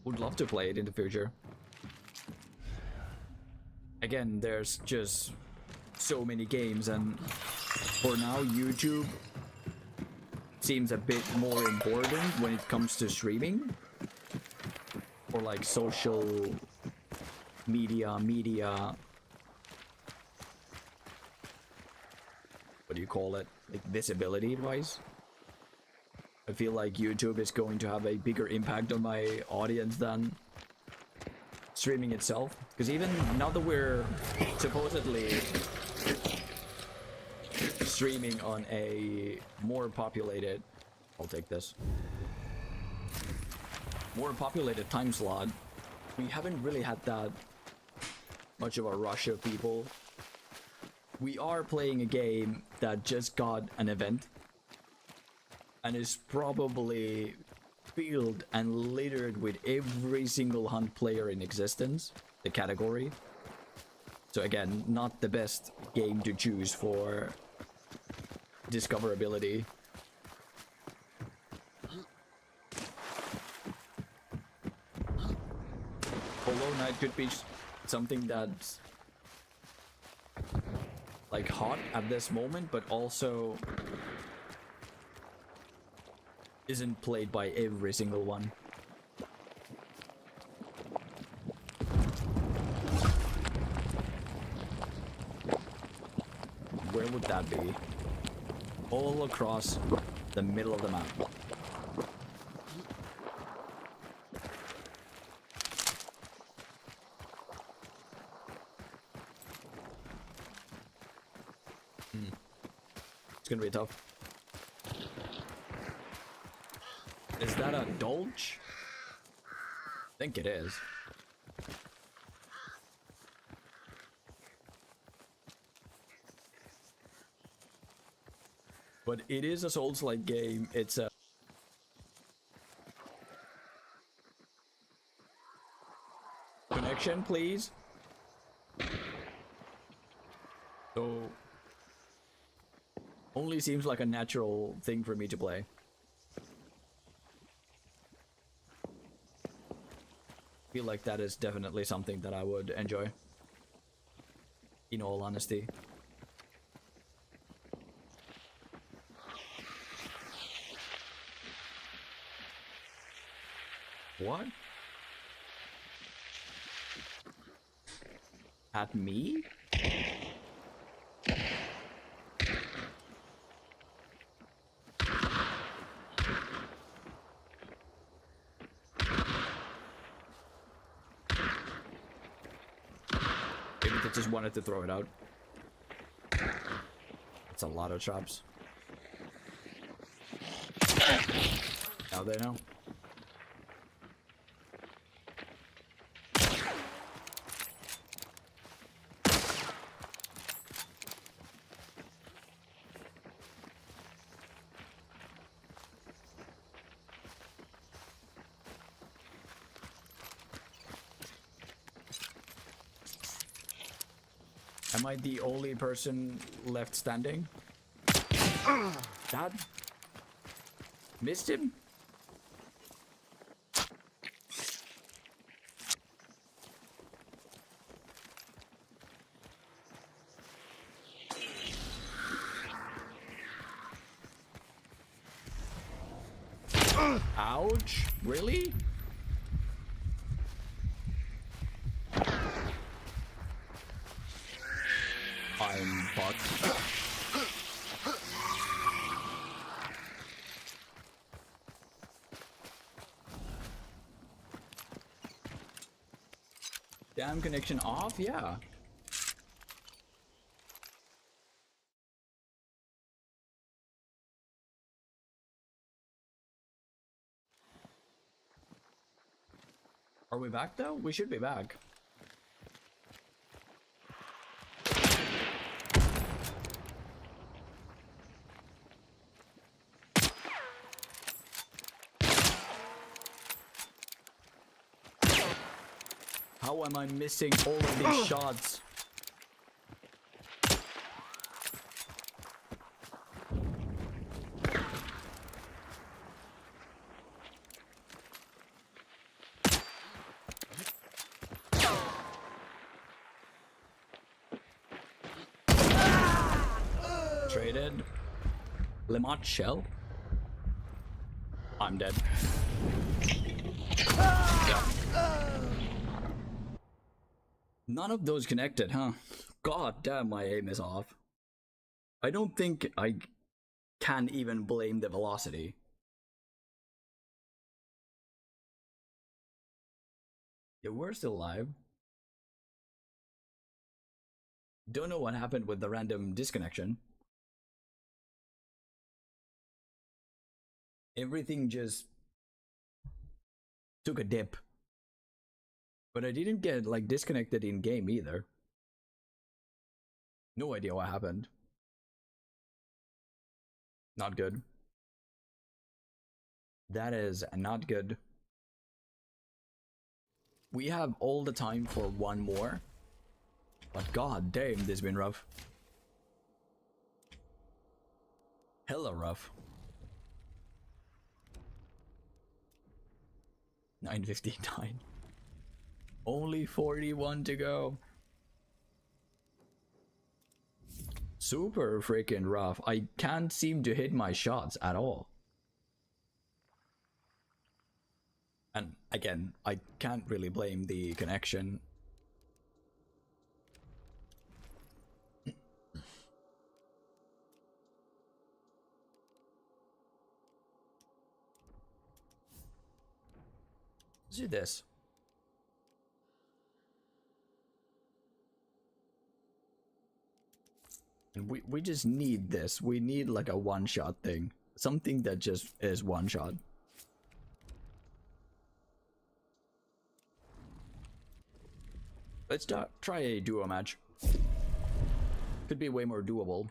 Would love to play it in the future. Again, there's just so many games, and for now, YouTube seems a bit more important when it comes to streaming. Or like social media. What do you call it? Like visibility wise. I feel like YouTube is going to have a bigger impact on my audience than streaming itself. Because even now that we're supposedly streaming on a more populated... I'll take this. More populated time slot, we haven't really had that much of a rush of people. We are playing a game that just got an event. And is probably filled and littered with every single hunt player in existence, the category. So again, not the best game to choose for discoverability. Hollow Knight could be something that's like hot at this moment, but also isn't played by every single one. Where would that be? All across the middle of the map. It's gonna be tough. Is that a Dolch? I think it is. But it is a Souls-like game. It's a... Connection, please. So... Only seems like a natural thing for me to play. Feel like that is definitely something that I would enjoy. In all honesty. What? At me? Maybe they just wanted to throw it out. That's a lot of traps. Now they know. Am I the only person left standing? Dad? Missed him? Ouch! Really? I'm fucked. Damn connection off? Yeah. Are we back though? We should be back. How am I missing all of these shots? Traded. Limot shell. I'm dead. None of those connected, huh? God damn, my aim is off. I don't think I can even blame the velocity. Yeah, we're still alive. Don't know what happened with the random disconnection. Everything just took a dip. But I didn't get like disconnected in game either. No idea what happened. Not good. That is not good. We have all the time for one more. But god damn, this has been rough. Hella rough. 9:59. Only 41 to go. Super freaking rough. I can't seem to hit my shots at all. And again, I can't really blame the connection. Let's do this. And we just need this. We need like a one-shot thing. Something that just is one shot. Let's try a duo match. Could be way more doable.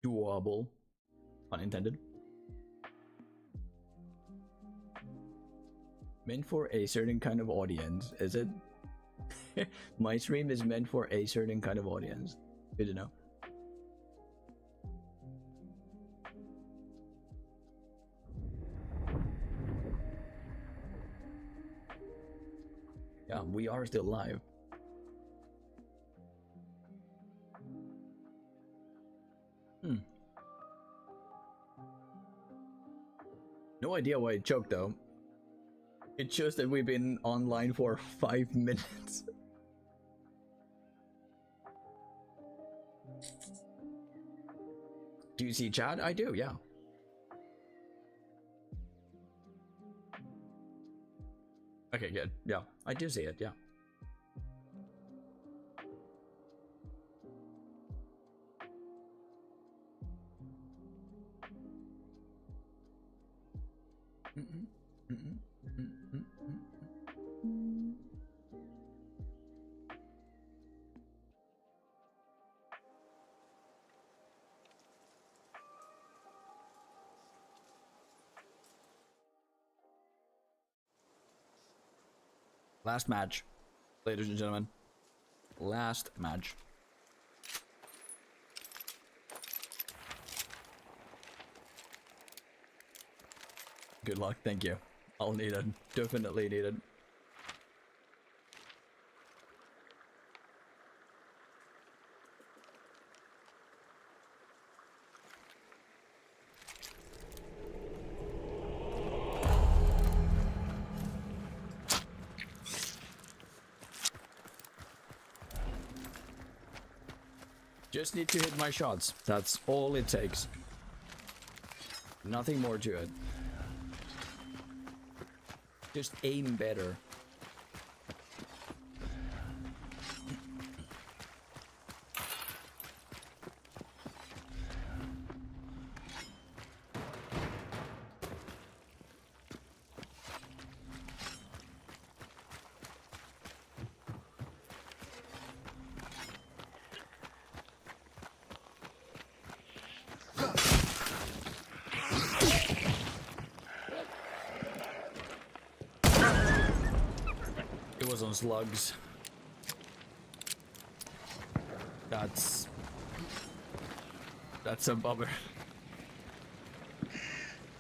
Doable. Unintended. Meant for a certain kind of audience, is it? My stream is meant for a certain kind of audience. Good to know. Yeah, we are still live. No idea why it choked though. It shows that we've been online for 5 minutes. Do you see chat? I do, yeah. Okay, good. Yeah, I do see it, yeah. Last match, ladies and gentlemen. Last match. Good luck, thank you. I'll need it. Definitely need it. Just need to hit my shots. That's all it takes. Nothing more to it. Just aim better. It was on slugs. That's a bummer.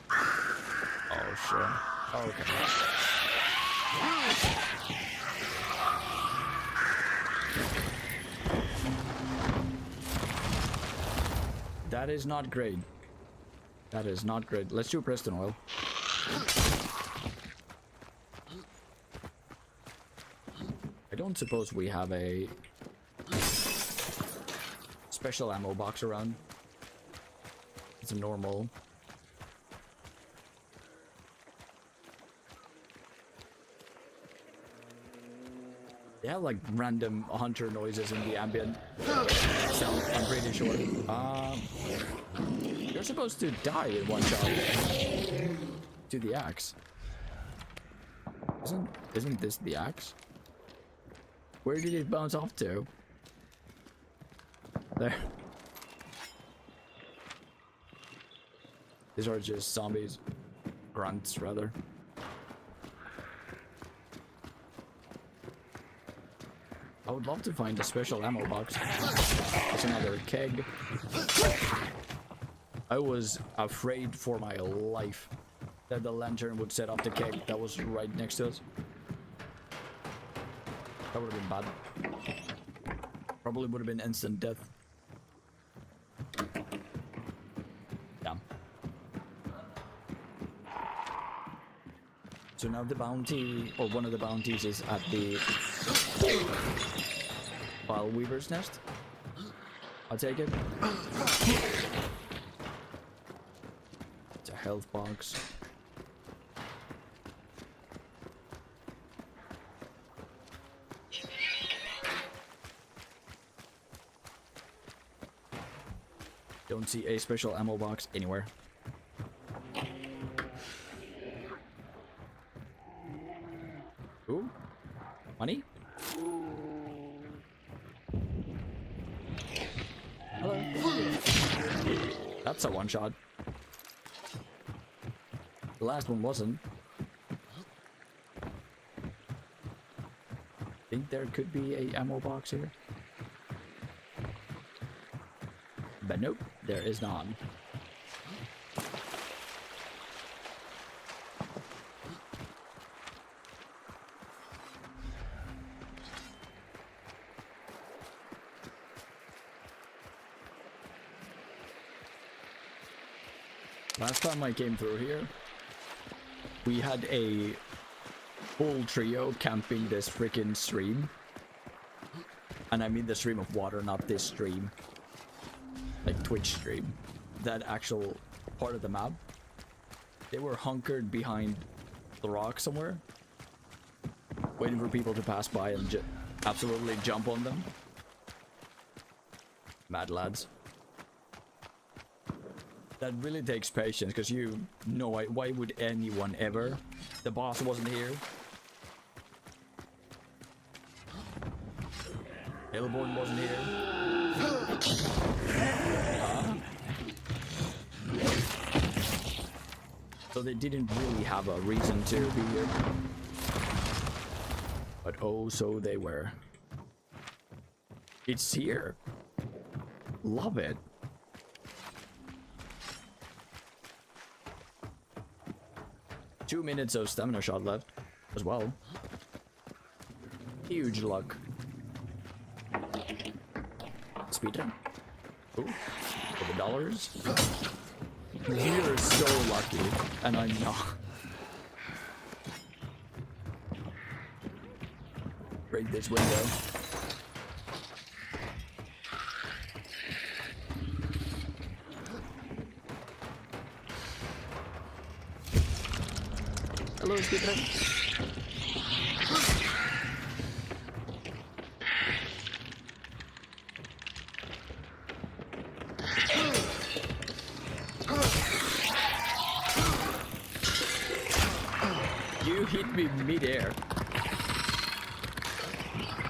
Oh shit. Okay. That is not great. That is not great. Let's do Preston oil. I don't suppose we have a special ammo box around. It's a normal. They have like random hunter noises in the ambient sound, I'm pretty sure. You're supposed to die in one shot to the axe. Isn't this the axe? Where did it bounce off to? There. These are just zombies. Grunts, rather. I would love to find a special ammo box. There's another keg. I was afraid for my life that the lantern would set off the keg that was right next to us. That would have been bad. Probably would have been instant death. Damn. So now the bounty, or one of the bounties, is at the Vile Weaver's nest. I'll take it. It's a health box. Don't see a special ammo box anywhere. Ooh, money? Hello. That's a one shot. The last one wasn't. Think there could be a ammo box here. But nope, there is none. Last time I came through here, we had a full trio camping this freaking stream. And I mean the stream of water, not this stream. Like Twitch stream. That actual part of the map. They were hunkered behind the rock somewhere, waiting for people to pass by and absolutely jump on them. Mad lads. That really takes patience, because you know why would anyone ever? The boss wasn't here. Hellborn wasn't here. So they didn't really have a reason to be here. But oh, so they were. It's here. Love it. Two minutes of stamina shot left as well. Huge luck. Speedrun. Ooh, for the dollars. You're so lucky, and I'm not. Break this window. Skip it. You hit me mid-air.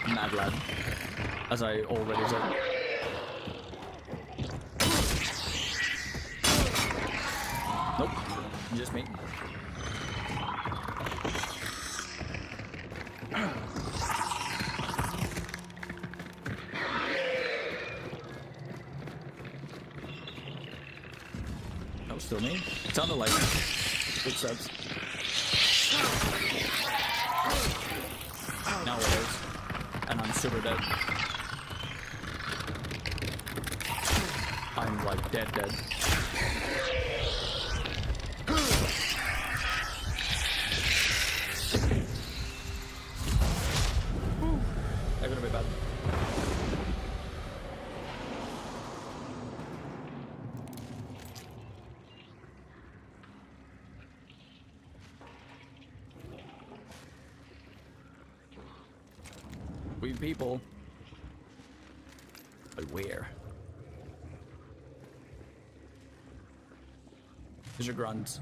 Mad lad. As I already said. Nope. Just me. That was still me. It sounded like footsteps. Now it is. And I'm super dead. I'm like dead. That could have been bad. We people. But where? There's your grunts.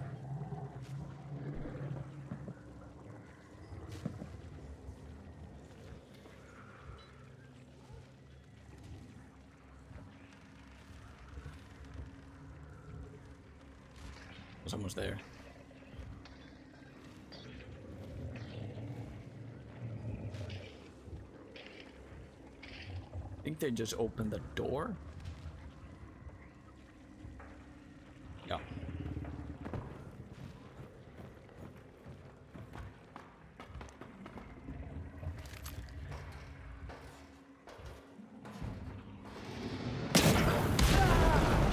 Someone's there. I think they just opened the door. Yeah.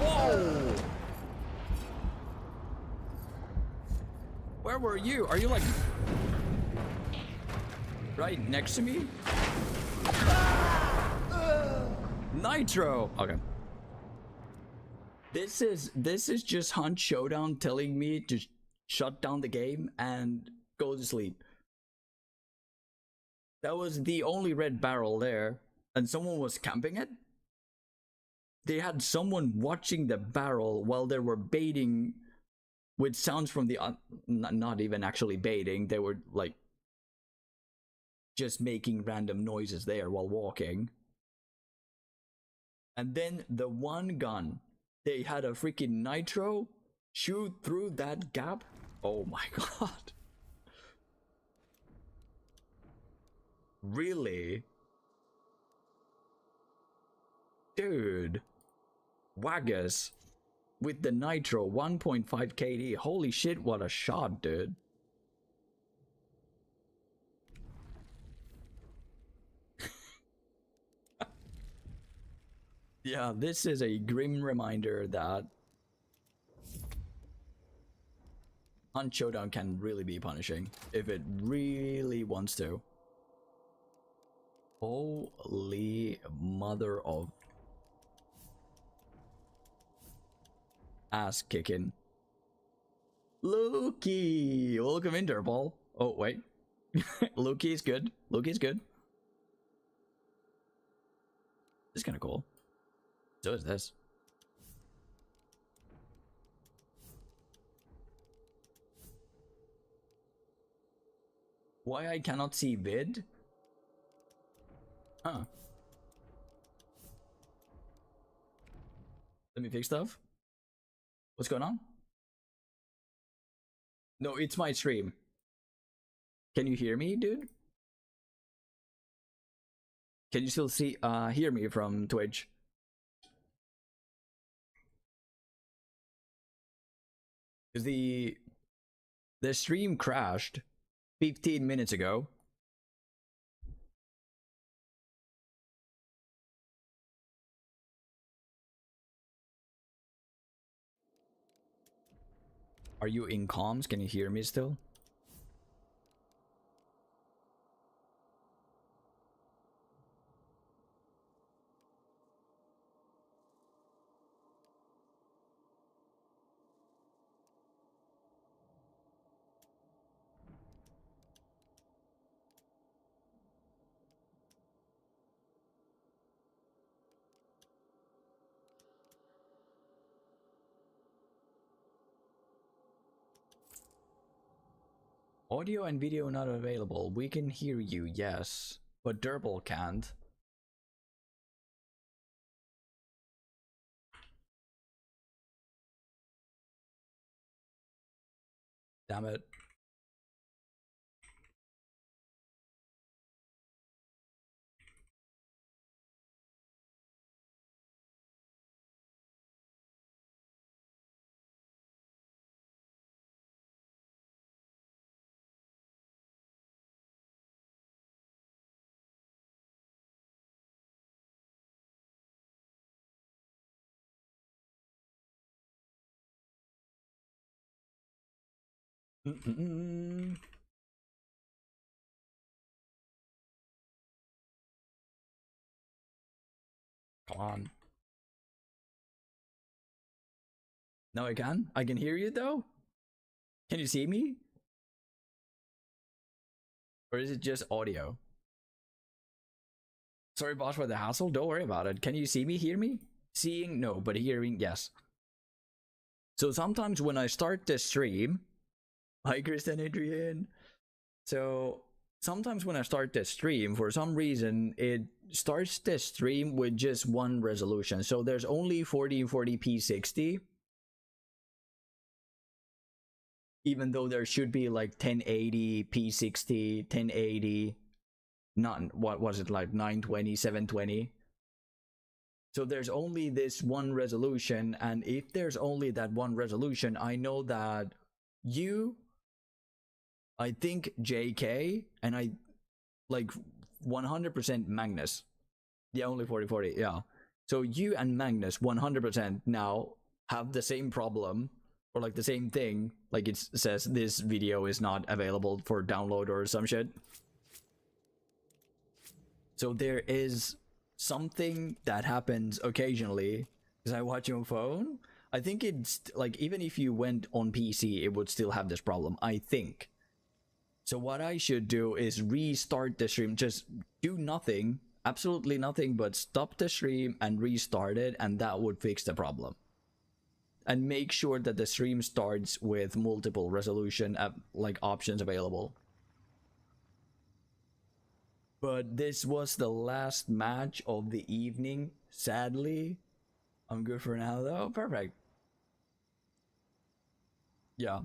Whoa! Where were you? Are you like right next to me? Nitro. Okay. This is just Hunt Showdown telling me to shut down the game and go to sleep. That was the only red barrel there, and someone was camping it. They had someone watching the barrel while they were baiting with sounds from the not even actually baiting. They were like just making random noises there while walking. And then the one gun, they had a freaking nitro shoot through that gap. Oh my god. Really? Dude. Waggas with the nitro 1.5 KD. Holy shit, what a shot, dude. Yeah, this is a grim reminder that Hunt Showdown can really be punishing if it really wants to. Holy mother of ass kicking. Loki! Welcome in, Dirtball. Oh, wait. Loki's good. Loki's good. This is kind of cool. So is this. Why I cannot see vid? Huh. Let me fix stuff. What's going on? No, it's my stream. Can you hear me, dude? Can you still see hear me from Twitch? Because the stream crashed 15 minutes ago. Are you in comms? Can you hear me still? Audio and video not available. We can hear you, yes, but Durble can't. Damn it. Mm-mm-mm. Come on. No, I can. I can hear you though. Can you see me? Or is it just audio? Sorry, boss, for the hassle. Don't worry about it. Can you see me, hear me? Seeing, no, but hearing, yes. So sometimes when I start the stream, hi, Kristen Adrian. So sometimes when I start the stream, for some reason, it starts the stream with just one resolution. So there's only 1440p 60. Even though there should be like 1080p 60, 1080, not, what was it, like 920, 720. So there's only this one resolution, and if there's only that one resolution, I know that you, I think JK, and I like 100% Magnus. Yeah, only 4040, yeah. So you and Magnus 100% now have the same problem, or like the same thing, like it says this video is not available for download or some shit. So there is something that happens occasionally because I watch on phone. I think it's like even if you went on PC, it would still have this problem, I think. So what I should do is restart the stream, just do nothing, absolutely nothing, but stop the stream and restart it, and that would fix the problem. And make sure that the stream starts with multiple resolution like options available. But this was the last match of the evening, sadly. I'm good for now though. Perfect. Yeah,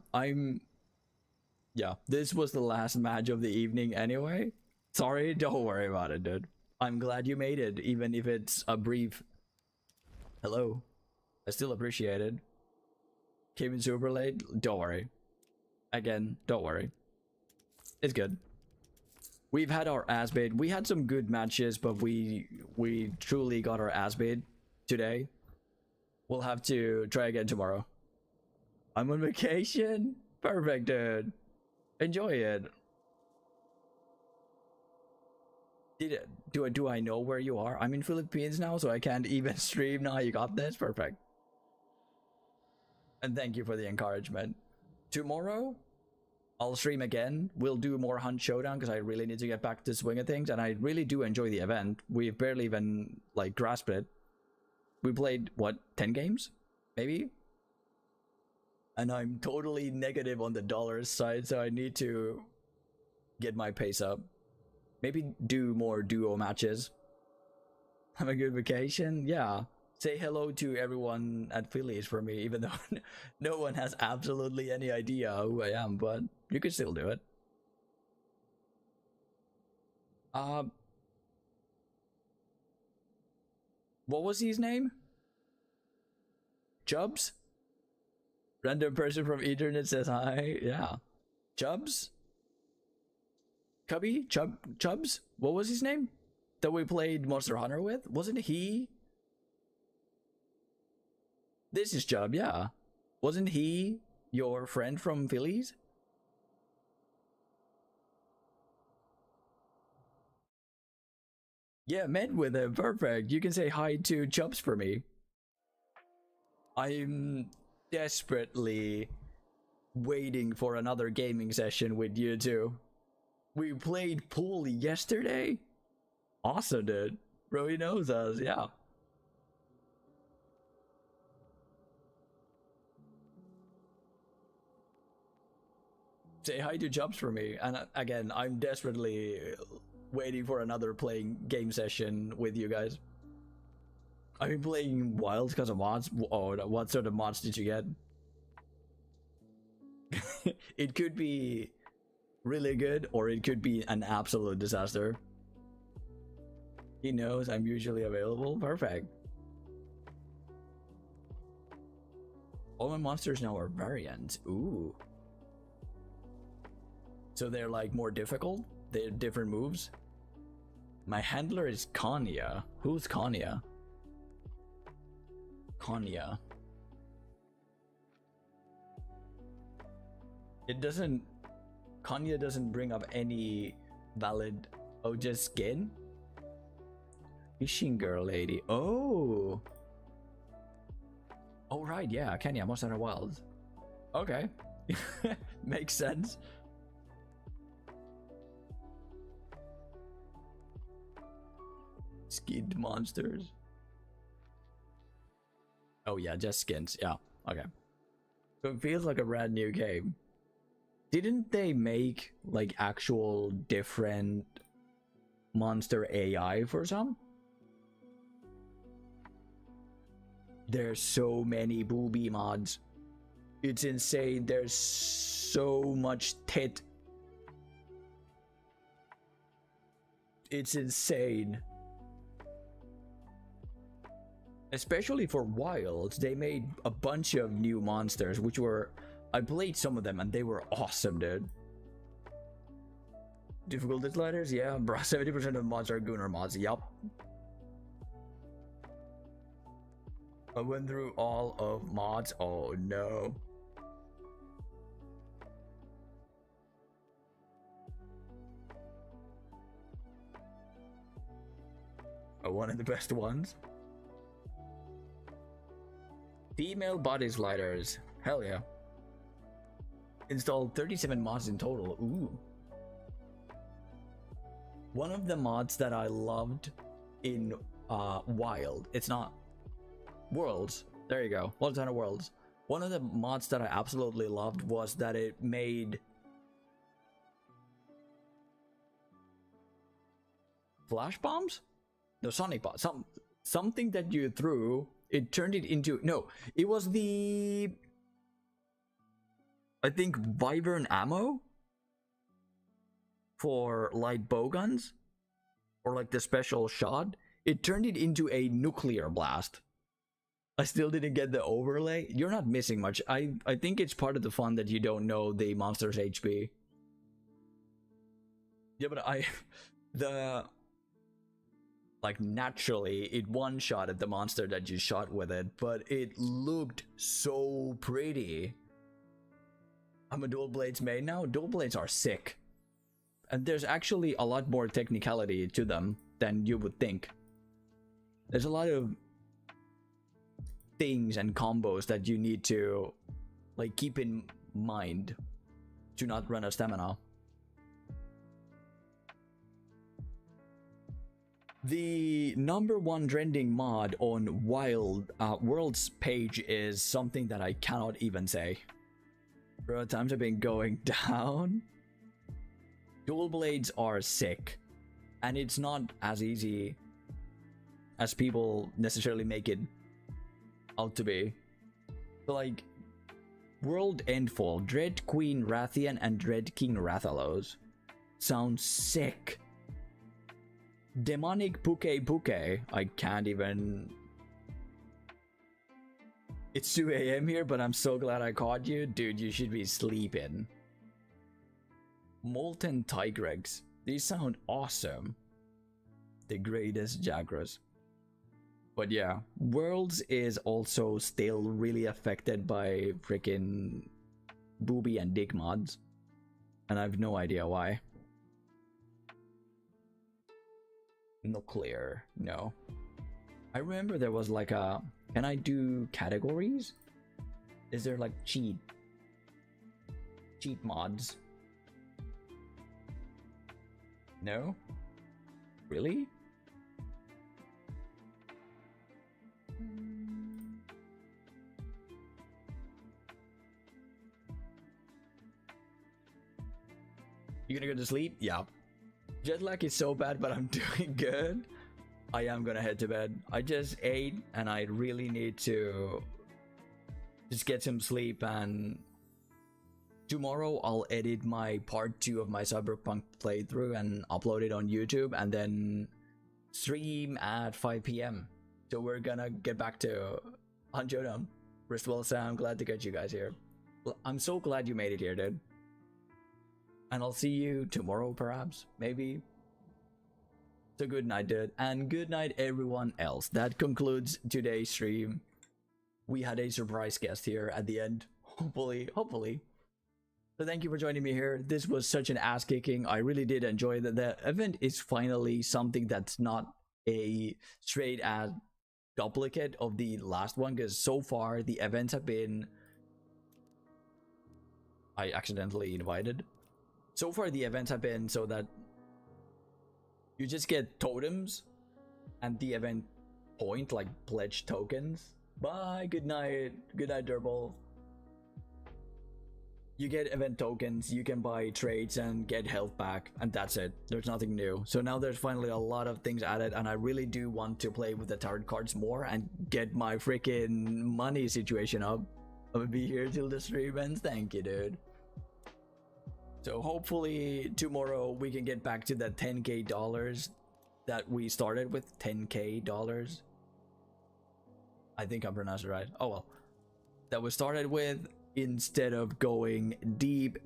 this was the last match of the evening anyway. Sorry, don't worry about it, dude. I'm glad you made it, even if it's a brief hello. I still appreciate it. Came in super late. Don't worry. Again, don't worry. It's good. We've had our ass beat. We had some good matches, but we truly got our ass beat today. We'll have to try again tomorrow. I'm on vacation. Perfect, dude. Enjoy it. Do I know where you are? I'm in Philippines now, so I can't even stream now. You got this? Perfect. And thank you for the encouragement. Tomorrow, I'll stream again. We'll do more Hunt Showdown because I really need to get back to the swing of things, and I really do enjoy the event. We've barely even like grasped it. We played what, 10 games? Maybe? And I'm totally negative on the dollars side, so I need to get my pace up. Maybe do more duo matches. Have a good vacation? Yeah. Say hello to everyone at Phillies for me, even though no one has absolutely any idea who I am, but you could still do it. What was his name? Chubbs? Random person from Ethernet says hi. Yeah. Chubbs? Cubby? Chubbs? What was his name? That we played Monster Hunter with? Wasn't he? This is Chubb, yeah. Wasn't he your friend from Phillies? Yeah, met with him. Perfect. You can say hi to Chubbs for me. I'm desperately waiting for another gaming session with you two. We played pool yesterday? Awesome, dude. Bro, he knows us, yeah. Say hi to Jobs for me. And again, I'm desperately waiting for another playing game session with you guys. I've been playing Wild because of mods. Oh, what sort of mods did you get? It could be really good or it could be an absolute disaster. He knows I'm usually available. Perfect. All my monsters now are variants. Ooh. So they're like more difficult? They're different moves? My handler is Kanya. Who's Kanya? Kanya. It doesn't... Kanya doesn't bring up any valid... Oh, just skin? Fishing girl lady. Oh! Oh, right, yeah. Kanya, Monster Hunter Wilds. Okay. Makes sense. Skinned monsters. Oh yeah, just skins. Yeah, okay. So it feels like a brand new game. Didn't they make like actual different monster AI for some? There's so many booby mods. It's insane. There's so much tit. It's insane. Especially for Wilds, they made a bunch of new monsters, which were... I played some of them and they were awesome, dude. Difficulty sliders? Yeah, bro. 70% of mods are Gunnar mods. Yup. I went through all of mods. Oh no. One of the best ones. Female body sliders. Hell yeah. Installed 37 mods in total. Ooh. One of the mods that I loved in Wild, it's not Worlds. There you go. Wild Hunter Worlds. One of the mods that I absolutely loved was that it made flash bombs? No, sonic bombs. Something that you threw, it turned it into... No, it was the... I think Wyvern ammo? For light bowguns? Or like the special shot? It turned it into a nuclear blast. I still didn't get the overlay. You're not missing much. I think it's part of the fun that you don't know the monster's HP. Yeah, but like naturally it one-shot at the monster that you shot with it, but it looked so pretty. I'm a dual blades main now. Dual blades are sick. And there's actually a lot more technicality to them than you would think. There's a lot of things and combos that you need to like keep in mind to not run out of stamina. The #1 trending mod on World's page is something that I cannot even say. Bro, times have been going down. Dual blades are sick, and it's not as easy as people necessarily make it out to be. So like, World Endfall, Dread Queen Rathian and Dread King Rathalos sounds sick. Demonic Puke Puke, I can't even... It's 2 AM here, but I'm so glad I caught you. Dude, you should be sleeping. Molten Tigrex, these sound awesome. The greatest Jagras. But yeah, Worlds is also still really affected by freaking booby and dick mods. And I have no idea why. Nuclear, no. I remember there was like a... Can I do categories? Is there like cheat mods? No? Really? You gonna go to sleep? Yeah. Jet lag is so bad, but I'm doing good. I am gonna head to bed. I just ate and I really need to just get some sleep, and tomorrow I'll edit my part 2 of my Cyberpunk playthrough and upload it on YouTube, and then stream at 5 p.m. So we're gonna get back to Hanjodam. First of all, Sam, glad to get you guys here. I'm so glad you made it here, dude. And I'll see you tomorrow, perhaps, maybe. So good night, dude, and good night everyone else. That concludes today's stream. We had a surprise guest here at the end, hopefully. So thank you for joining me here. This was such an ass kicking. I really did enjoy that. The event is finally something that's not a straight ass duplicate of the last one, because so far the events have been, I accidentally invited. So far the events have been so that you just get totems and the event point, like pledge tokens. Bye, good night Durble. You get event tokens, you can buy trades and get health back, and that's it. There's nothing new. So now there's finally a lot of things added, and I really do want to play with the tarot cards more and get my freaking money situation up. I'm gonna be here till the stream ends. Thank you, dude. So hopefully tomorrow we can get back to the $10K that we started with. $10K. I think I pronounced it right. Oh well. That we started with, instead of going deep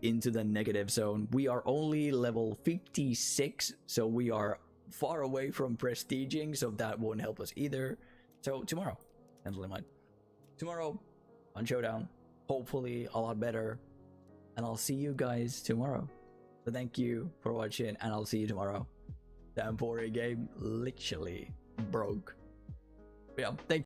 into the negative zone. We are only level 56, so we are far away from prestiging, so that won't help us either. So tomorrow, mentally mind. Tomorrow on Showdown, hopefully a lot better. And I'll see you guys tomorrow. So thank you for watching, and I'll see you tomorrow. That boring game literally broke. But yeah, thank you.